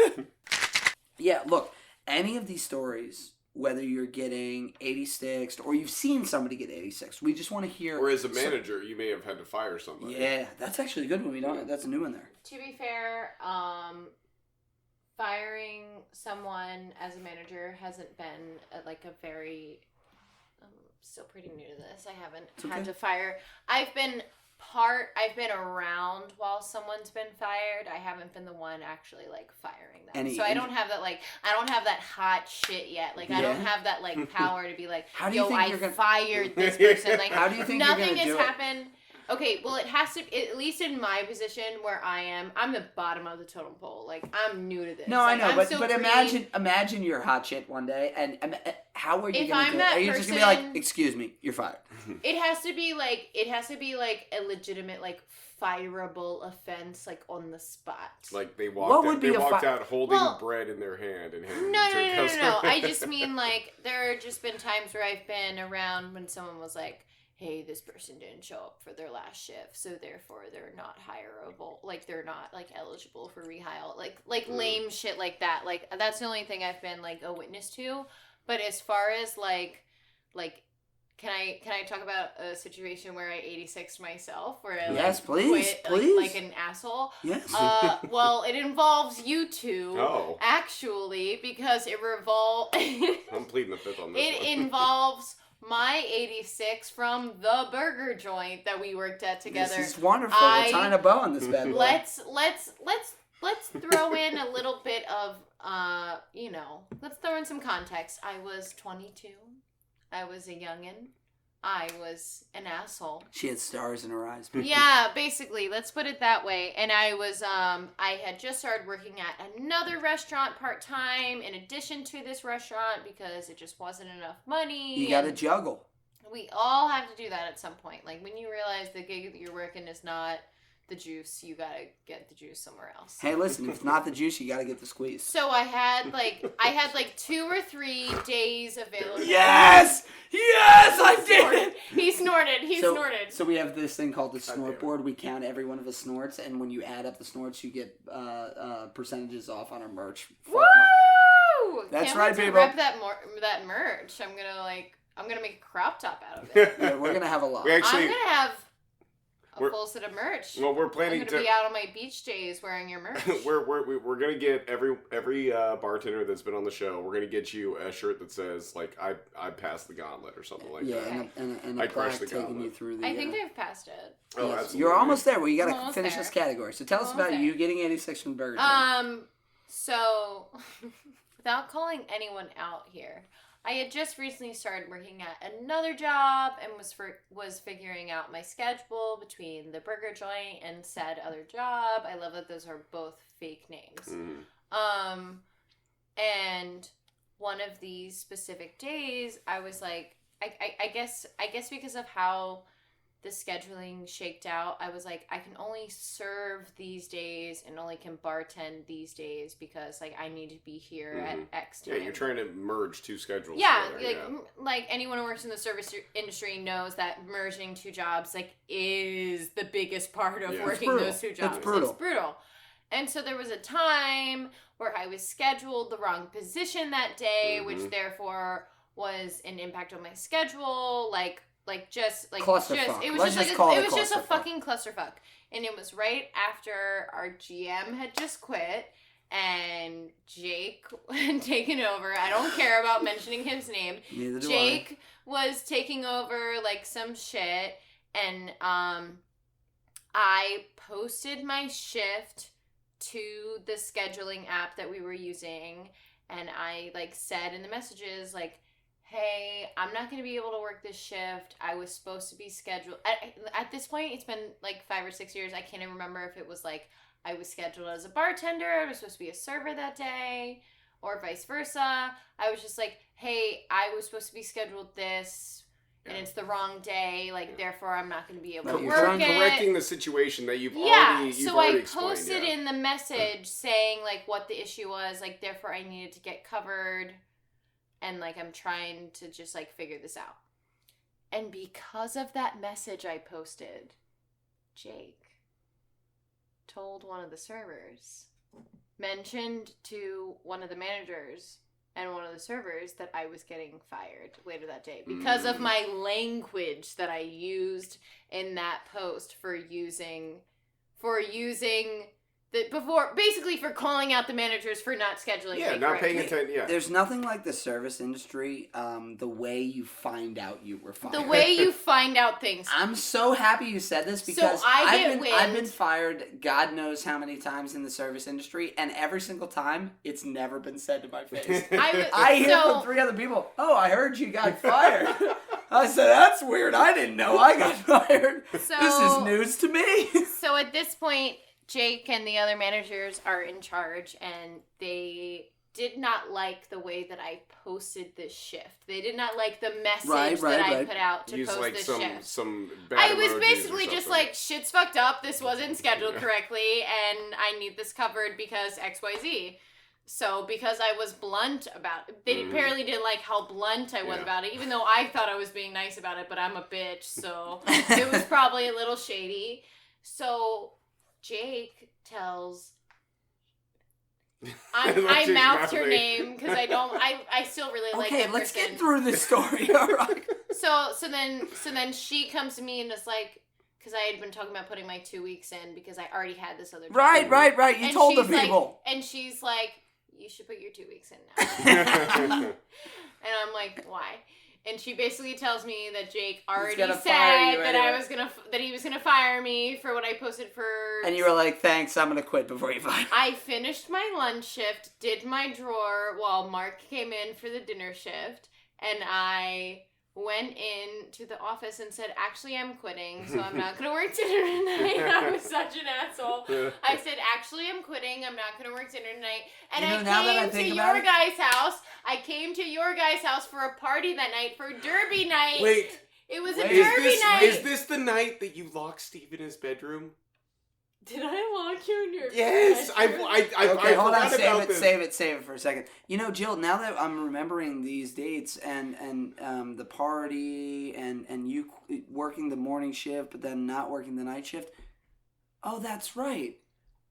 Yeah, look, any of these stories, whether you're getting 86 or you've seen somebody get 86, we just want to hear. Or as a manager, you may have had to fire somebody. Yeah, that's actually a good one. We don't. That's a new one there. To be fair, firing someone as a manager hasn't been a very... I'm still pretty new to this. I haven't had to fire. I've been around while someone's been fired. I haven't been the one actually firing them. So I don't have that I don't have that hot shit yet. I don't have that power to be How do you think you're gonna... fired this person. How do you think nothing you're gonna has do it? happened. Okay, well, it has to, at least in my position where I'm the bottom of the totem pole. I'm new to this. No, I know, I'm but still imagine you're hot shit one day, and how are you If gonna I'm do it? that Are you just gonna be like, person- excuse me, you're fired? It has to be a legitimate fireable offense on the spot. They What walked, would they be a walked fi- out holding Well, bread in their hand and handing No, it to a customer. I just mean there have just been times where I've been around when someone was like, hey, this person didn't show up for their last shift, so therefore they're not hireable. They're not eligible for rehire. Lame shit like that. That's the only thing I've been a witness to. But as far as can I talk about a situation where I 86'd myself, where I Yes, please, quit please. like an asshole? Yes. Well, it involves you two, Oh. actually, because it I'm pleading the fifth on this it one. involves my 86 from the burger joint that we worked at together. This is wonderful. We're tying a bow on this bad boy. Let's throw in a little bit of let's throw in some context. I was 22. I was a youngin'. I was an asshole. She had stars in her eyes. Yeah, basically, let's put it that way. And I was, I had just started working at another restaurant part-time in addition to this restaurant because it just wasn't enough money. You got to and juggle. we all have to do that at some point. When you realize the gig that you're working is not the juice, you gotta get the juice somewhere else. Hey, listen, if it's not the juice, you got to get the squeeze. So I had 2 or 3 days available. Yes! Yes, I did it! He snorted. He snorted. So we have this thing called the snort board. We count every one of his snorts, and when you add up the snorts, you get percentages off on our merch. Woo! That's Can't right, wait to people. rep that merch. I'm gonna make a crop top out of it. Yeah, we're gonna have a lot. We actually, I'm gonna have a we're- full set of merch. well, we're I'm planning gonna to. be out on my beach days wearing your merch. we're gonna get every bartender that's been on the show. We're gonna get you a shirt that says I passed the gauntlet or something like Yeah, that. and I a crushed plaque the taking gauntlet. you through the. I think I've passed it. Oh, yes. absolutely. You're almost there. Well, you got to Almost finish there. this category. So tell us Almost about there. you getting 86 from Burger Joint. So without calling anyone out here, I had just recently started working at another job and was figuring out my schedule between the burger joint and said other job. I love that those are both fake names. Mhm. And one of these specific days, I was like, I guess because of how the scheduling shaked out, I was like, I can only serve these days and only can bartend these days because I need to be here at X time. Yeah, you're trying to merge 2 schedules. Yeah, together, like anyone who works in the service industry knows that merging 2 jobs is the biggest part of Yeah. working brutal. those 2 jobs. It's brutal. It's brutal. And so there was a time where I was scheduled the wrong position that day, which therefore was an impact on my schedule. Clusterfuck. It was Let's just just call it it was just a clusterfuck. fucking clusterfuck. And it was right after our GM had just quit and Jake had taken over. I don't care about mentioning his name. Neither do Jake was taking over some shit, and I posted my shift to the scheduling app that we were using, and I said in the messages hey, I'm not going to be able to work this shift. I was supposed to be scheduled. At this point, it's been 5 or 6 years. I can't even remember if it was I was scheduled as a bartender. I was supposed to be a server that day, or vice versa. I was just hey, I was supposed to be scheduled this. and it's the wrong day, like therefore I'm not going to be able to You're work it. Correcting the situation that you've Yeah, already so I explained, posted in the message saying like what the issue was, like therefore I needed to get covered, and like I'm trying to just like figure this out. And because of that message I posted, Jake told one of the servers, mentioned to one of the managers and one of the servers that I was getting fired later that day because of my language that I used in that post for using the before, basically for calling out the managers for not scheduling. Yeah, me not paying correctly. attention. Yeah. There's nothing like the service industry, the way you find out you were fired. The way you find out things. I'm so happy you said this because I've been fired God knows how many times in the service industry, and every single time it's never been said to my face. I hear from 3 other people, "Oh, I heard you got fired." I said, "That's weird. I didn't know I got fired. This is news to me." So at this point, Jake and the other managers are in charge, and they did not like the way that I posted this shift. They did not like the message that I put out to post like this some, shift. Some bad I was emojis basically or just something. like, shit's fucked up, this wasn't scheduled correctly, and I need this covered because XYZ. So because I was blunt about it, they apparently didn't like how blunt I was about it, even though I thought I was being nice about it, but I'm a bitch, so it was probably a little shady. So Jake tells... I mouthed her name because I still really like that Okay, let's person. get through this story, all right? So then she comes to me and is like, because I had been talking about putting my 2 weeks in because I already had this other job. Right. You And told the she's like- people. and she's like, you should put your 2 weeks in now. And I'm like, why? And she basically tells me that Jake already gonna said fire you that anyway. that he was gonna fire me for what I posted for. And you were like, "Thanks, I'm gonna quit before you fire." I finished my lunch shift, did my drawer while Mark came in for the dinner shift, and I went in to the office and said, actually, I'm quitting, so I'm not going to work dinner tonight. I was such an asshole. I said, actually, I'm quitting. I'm not going to work dinner tonight. And I came to your guys' house. I came to your guys' house for a party that night for Derby night. Wait. It was a Derby night. Is this the night that you locked Steve in his bedroom? Did I lock you in your Yes, bedroom? Okay, hold on, forgot save it for a second. You know, Jill, now that I'm remembering these dates and the party and you working the morning shift but then not working the night shift, oh, that's right.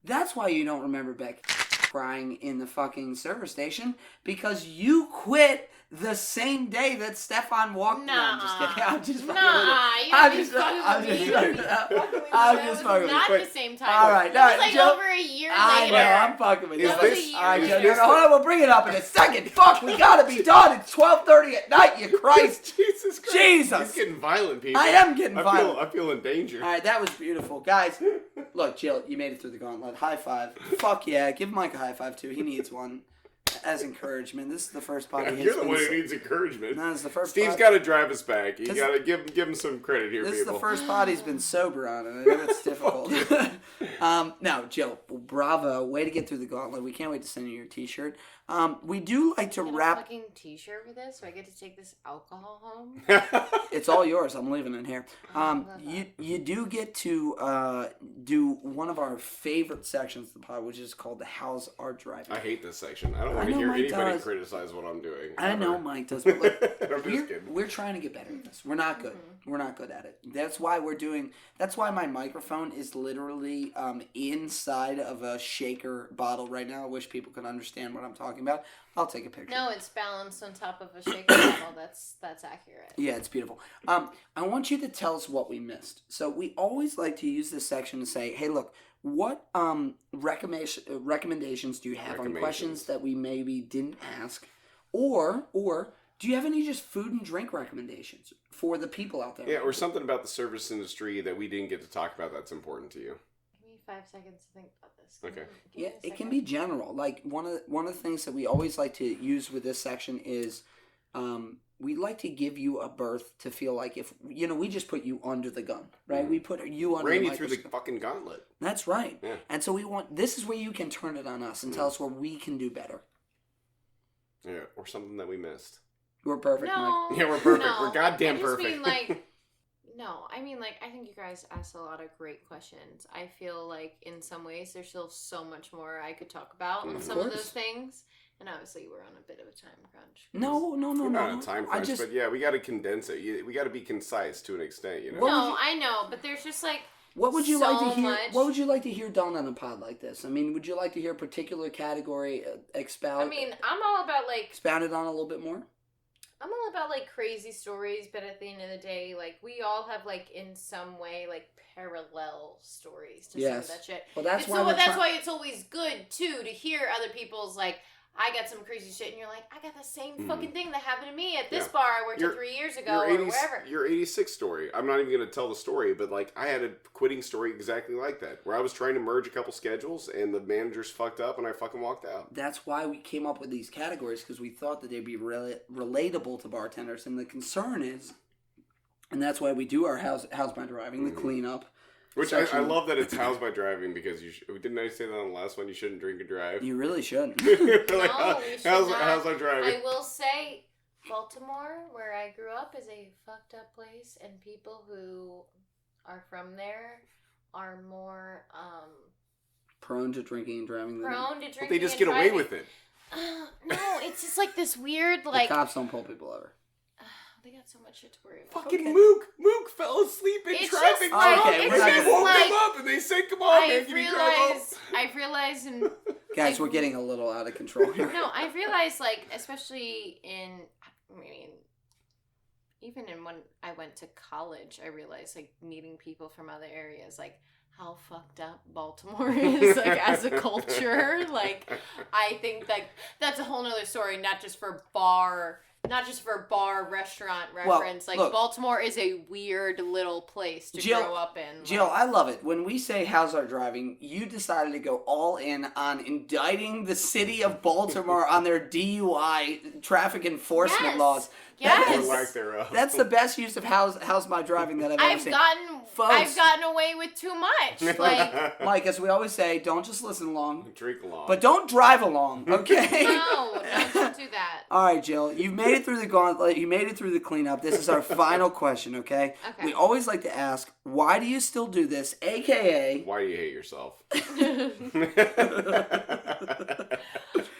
That's why you don't remember Beck crying in the fucking service station, because you quit the same day that Stefan walked. Nah. No, I'm just kidding. I'm just fucking Nah, with it. you I'm be just fucking with me. I'm just fucking with you. Not Wait. the same time. All right, It was like Jill, over a year I later. know, I'm fucking with you. That was a year All right, Jill, later. hold on, we'll bring it up in a second. Fuck, we gotta be done. It's 12:30 at night, you Christ. Jesus Christ. Jesus. He's getting violent, people. I am getting violent. I feel in danger. All right, that was beautiful. Guys, look, Jill, you made it through the gauntlet. High five. Fuck yeah, give Mike a high five, too. He needs one as encouragement. This is the first pod he hits. You're the one who needs encouragement. No, this is the first Steve's pod. got to drive us back. You This- got to give him some credit here, This people. is the first pod he's been sober on, and I know it's difficult. No, Jill, bravo. Way to get through the gauntlet. We can't wait to send you your t-shirt. We do like to Get a wrap... fucking t-shirt for this, so I get to take this alcohol home. It's all yours. I'm leaving it here. You do get to do one of our favorite sections of the pod, which is called the How's Our Driving. I hate this section. I don't want I to know hear Mike anybody does. criticize what I'm doing. I ever. know Mike does, but look, I'm just kidding. we're trying to get better at this. We're not good. We're not good at it. That's why that's why my microphone is literally inside of a shaker bottle right now. I wish people could understand what I'm talking about. I'll take a picture. No, it's balanced on top of a shaker bottle. That's accurate. Yeah, it's beautiful. I want you to tell us what we missed. So we always like to use this section to say, hey, look, what recommendations do you have on questions that we maybe didn't ask? Or do you have any just food and drink recommendations for the people out there? Yeah, or something about the service industry that we didn't get to talk about that's important to you. Give me 5 seconds to think about this. Okay. Give me Yeah, a it can second. be general. Like one of the things that we always like to use with this section is we like to give you a berth to feel like if we just put you under the gun, right? We put you under Ran the you through the microscope. fucking gauntlet. That's right. Yeah. And so this is where you can turn it on us and tell us where we can do better. Yeah, or something that we missed. We're perfect, Mike. No. Yeah, we're perfect. No. We're goddamn I just perfect. mean, like, no, I mean, like, I think you guys asked a lot of great questions. I feel like in some ways there's still so much more I could talk about on some of course. those things. And obviously we're on a bit of a time crunch. No. We're not on a time crunch, but yeah, we got to condense it. We got to be concise to an extent, you know. No, I know, but there's just like What would you so like to hear? much. What would you like to hear done on a pod like this? I mean, would you like to hear a particular category I mean, I'm all about like expounded on a little bit more? I'm all about like crazy stories, but at the end of the day, like we all have like in some way like parallel stories to some of that shit. Well, that's And why. so that's why it's always good too to hear other people's like, I got some crazy shit, and you're like, I got the same fucking thing that happened to me at this bar I worked at 3 years ago or wherever. Your 86 story. I'm not even going to tell the story, but like I had a quitting story exactly like that, where I was trying to merge a couple schedules, and the managers fucked up, and I fucking walked out. That's why we came up with these categories, because we thought that they'd be relatable to bartenders, and the concern is, and that's why we do our how's my driving, the cleanup. Which I love that it's how's my driving, because didn't I say that on the last one? You shouldn't drink and drive. You really shouldn't. Like, No, we should not. how's my driving? I will say, Baltimore, where I grew up, is a fucked up place, and people who are from there are more Prone to drinking and driving. prone to drinking. But they just and get away driving. with it. No, it's just like this weird The like. cops don't pull people over. They got so much shit to worry about. Fucking Mook fell asleep in It's traffic. just like, Okay, and we're not they gonna- woke like- him up, and they said, "Come on, man, can you drive up?" I've realized, and Guys, we're getting a little out of control here. no, I've realized, like, especially in, I mean, even in when I went to college, I realized, like, meeting people from other areas, like, how fucked up Baltimore is, like, as a culture. Like, I think, like, that's a whole nother story, not just for bar restaurant reference. Well, like, look, Baltimore is a weird little place to Jill- grow up in. Jill, Like, I love it. When we say how's our driving, you decided to go all in on indicting the city of Baltimore on their DUI traffic enforcement Yes. laws. Yes. Or lack thereof. That's the best use of how's my driving that I've ever seen. Folks. I've gotten away with too much. Like, Mike, as we always say, don't just listen along, Drink along. but don't drive along, okay? no, don't do that. All right, Jill, you've made it through the gauntlet. You made it through the cleanup. This is our final question, okay? Okay. We always like to ask, why do you still do this, a.k.a. Why do you hate yourself?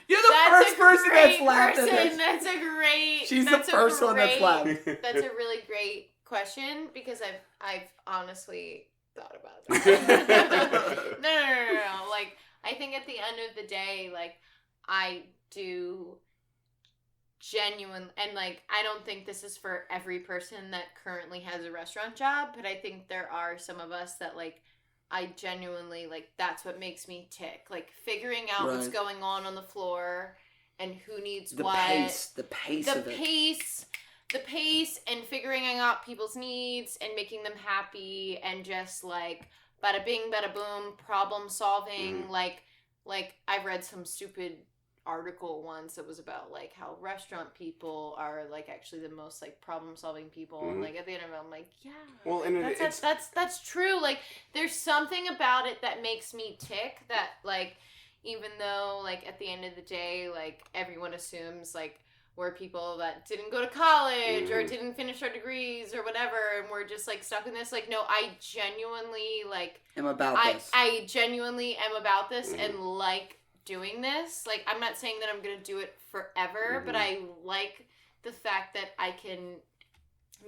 You're the first person that's laughed at this. That's a great. She's that's the first one that's laughed. That's a really great question because I've honestly thought about it. No. Like, I think at the end of the day, like, I do genuine, and like, I don't think this is for every person that currently has a restaurant job, but I think there are some of us that, like, I genuinely, like, that's what makes me tick. Like, figuring out what's Right. going on the floor and who needs The what. pace The of it. pace, and figuring out people's needs and making them happy and just, like, bada bing, bada boom, problem solving. Like, I've read some stupid article once that was about, like, how restaurant people are, like, actually the most, like, problem solving people. And, like, at the end of it, I'm like, yeah. Well, and that's true. Like, there's something about it that makes me tick that, like, even though, like, at the end of the day, like, everyone assumes, like, we're people that didn't go to college or didn't finish our degrees or whatever, and we're just, like, stuck in this. Like, no, I genuinely, like, I'm about this. I genuinely am about this and like doing this. Like, I'm not saying that I'm gonna do it forever, but I like the fact that I can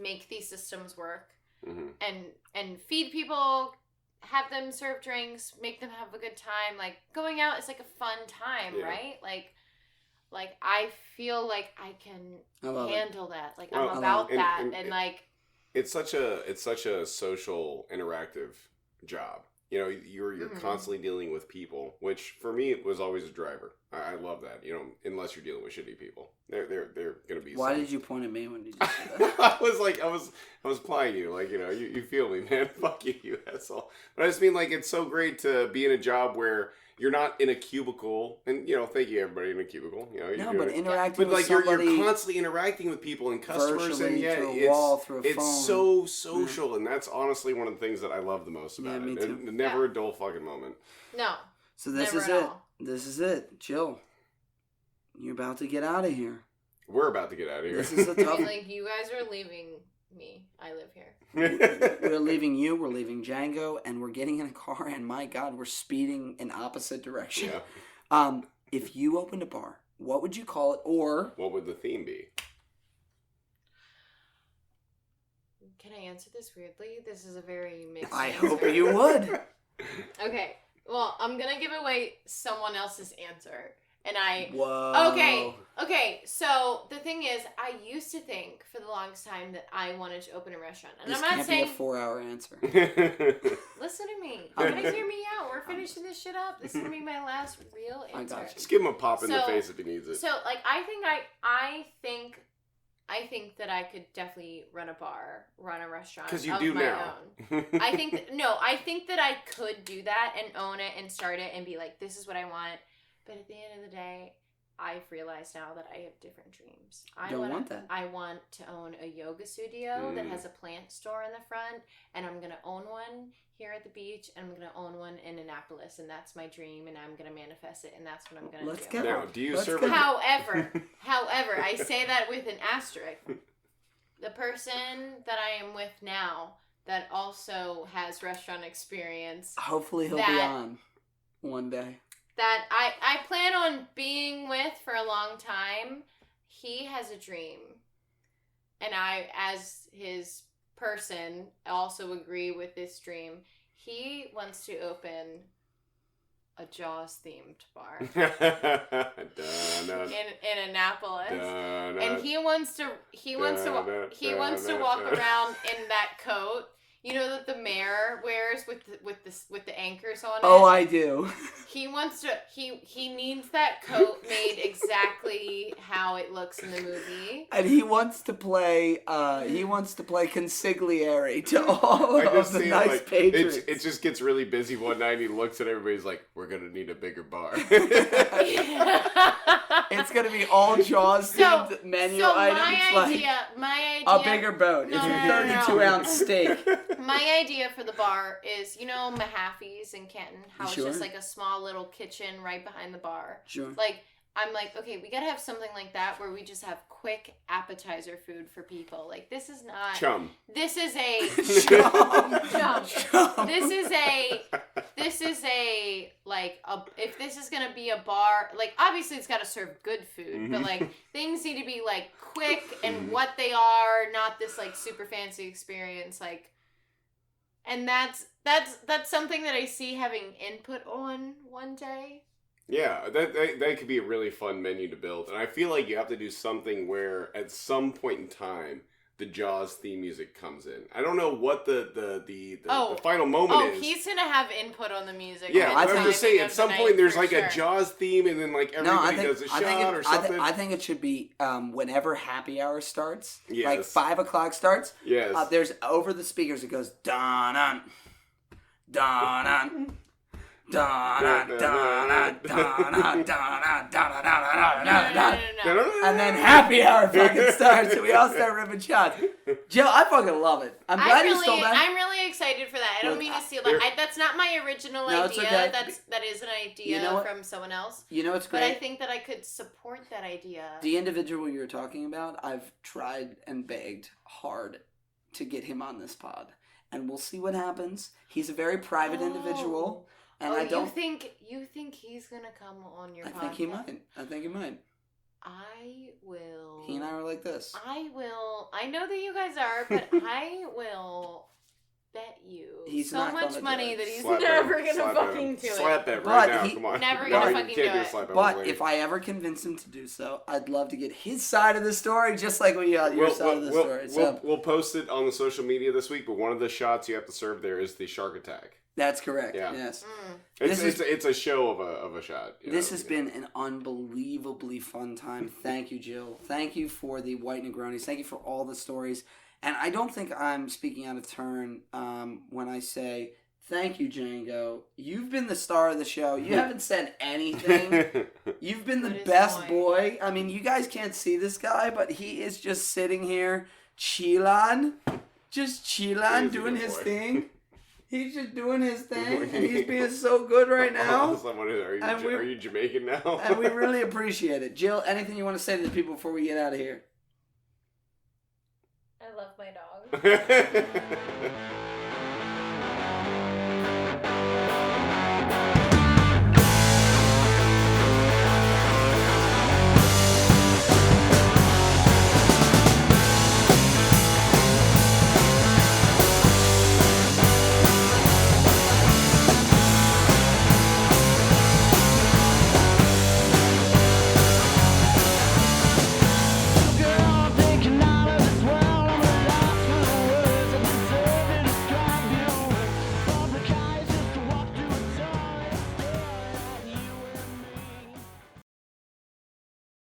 make these systems work and feed people, have them serve drinks, make them have a good time. Like, going out is like a fun time, right? Like I feel like I can handle that. Like, I'm about that, and like, it's such a social, interactive job. You know, you're constantly dealing with people, which for me was always a driver. I love that. You know, unless you're dealing with shitty people, they're gonna be. Why did you point at me when you just said that? I was plying you, like, you know, you feel me, man. Fuck you, you asshole. But I just mean, like, it's so great to be in a job where you're not in a cubicle, and, you know, thank you everybody in a cubicle. You know, No, but interacting with like somebody, you're constly interacting with people and customers, and virtually, yeah, through a wall, through a it's phone. so social, and that's honestly one of the things that I love the most about me it. too. And never a dull fucking moment. no. So this Never is at it. all. This is it. Jill, you're about to get out of here. We're about to get out of here. This is a I tough. mean, like, you guys are leaving me. I live here. We're leaving you. We're leaving Django, and we're getting in a car. And my God, we're speeding in opposite direction. Yeah. If you opened a bar, what would you call it? Or What would the theme be? Can I answer this weirdly? This is a very mixed I answer. hope you would. Okay. Well, I'm gonna give away someone else's answer. And Whoa. Okay, so the thing is, I used to think for the longest time that I wanted to open a restaurant. And This I'm not can't saying, be a 4-hour answer. listen to me. You gotta hear me out. We're finishing this shit up. This is gonna be my last real I answer. got you. Just give him a pop in the So- face if he needs it. So, like, I think that I could definitely run a bar, run a restaurant Because you of do my now. own. I think that I could do that and own it and start it and be like, this is what I want. But at the end of the day, I've realized now that I have different dreams. I want that. I want to own a yoga studio that has a plant store in the front, and I'm gonna own one here at the beach, and I'm gonna own one in Annapolis, and that's my dream, and I'm gonna manifest it, and that's what I'm gonna Let's do. go. Now, do you Let's serve go. a... However, I say that with an asterisk. The person that I am with now that also has restaurant experience Hopefully he'll be on one day. that I plan on being with for a long time, he has a dream. And I, as his person, also agree with this dream. He wants to open a Jaws themed bar in Annapolis. And he wants to walk around in that coat, you know, that the mayor wears with the anchors on it. Oh, I do. He wants to. He needs that coat made exactly how it looks in the movie. And he wants to play. He wants to play consigliere to all I of just the see nice like, patrons. it just gets really busy one night and he looks at everybody's like, we're going to need a bigger bar. It's gonna be all Jaws themed menu items. My idea, a bigger boat. No, It's no, a no, no. 32-ounce steak. My idea for the bar is, you know, Mahaffey's in Canton, how Sure. it's just like a small little kitchen right behind the bar. Sure. Like, I'm like, okay, we gotta have something like that where we just have quick appetizer food for people. Like, this is not. Chum. This is a. Chum. Chum. This is a like a. If this is gonna be a bar, like obviously it's gotta serve good food, but like things need to be like quick and what they are, not this like super fancy experience. Like, and that's something that I see having input on one day. Yeah, that could be a really fun menu to build. And I feel like you have to do something where at some point in time the Jaws theme music comes in. I don't know what the final moment is. Oh, he's gonna have input on the music. Yeah, I I'm think- just saying at some point there's like sure. a Jaws theme and then like everybody does a shot or something. I think it should be whenever happy hour starts, Yes. like 5 o'clock starts. Yes. There's over the speakers. It goes dun dun dun dun. And then happy hour fucking starts and we all start ripping shots. Joe, I fucking love it. I'm glad you stole that. I'm really excited for that. I don't mean to steal that. That's not my original No, it's idea. okay. That is an idea You know what? from someone else. You know what's But I great? think that I could support that idea. The individual you're talking about, I've tried and begged hard to get him on this pod. And we'll see what happens. He's a very private individual. And I don't you think he's gonna come on your podcast? I think he might. I will. He and I are like this. I will. I know that you guys are, but I will bet you He's so not much gonna do money it. that he's Slap never him. gonna Slap fucking him. do it. Slap that But right now. he- Come on. Never No, gonna you fucking can't do a it. slap him But later. if I ever convince him to do so, I'd love to get his side of the story, just like we got your side of the story. So We'll post it on the social media this week, but one of the shots you have to serve there is the shark attack. that's correct. Yeah. Yes. It's a show of a shot. you This know? has been an unbelievably fun time. Thank you, Jill. Thank you for the white Negronis. Thank you for all the stories. And I don't think I'm speaking out of turn when I say thank you, Django. You've been the star of the show. You haven't said anything. You've been the Good as best boy. boy. I mean, you guys can't see this guy, but he is just sitting here chillin'. Just He chillin', is a doing good his boy. thing. He's just doing his thing, and he's being so good right now. Are you Jamaican now? And we really appreciate it. Jill, anything you want to say to the people before we get out of here? I love my dog.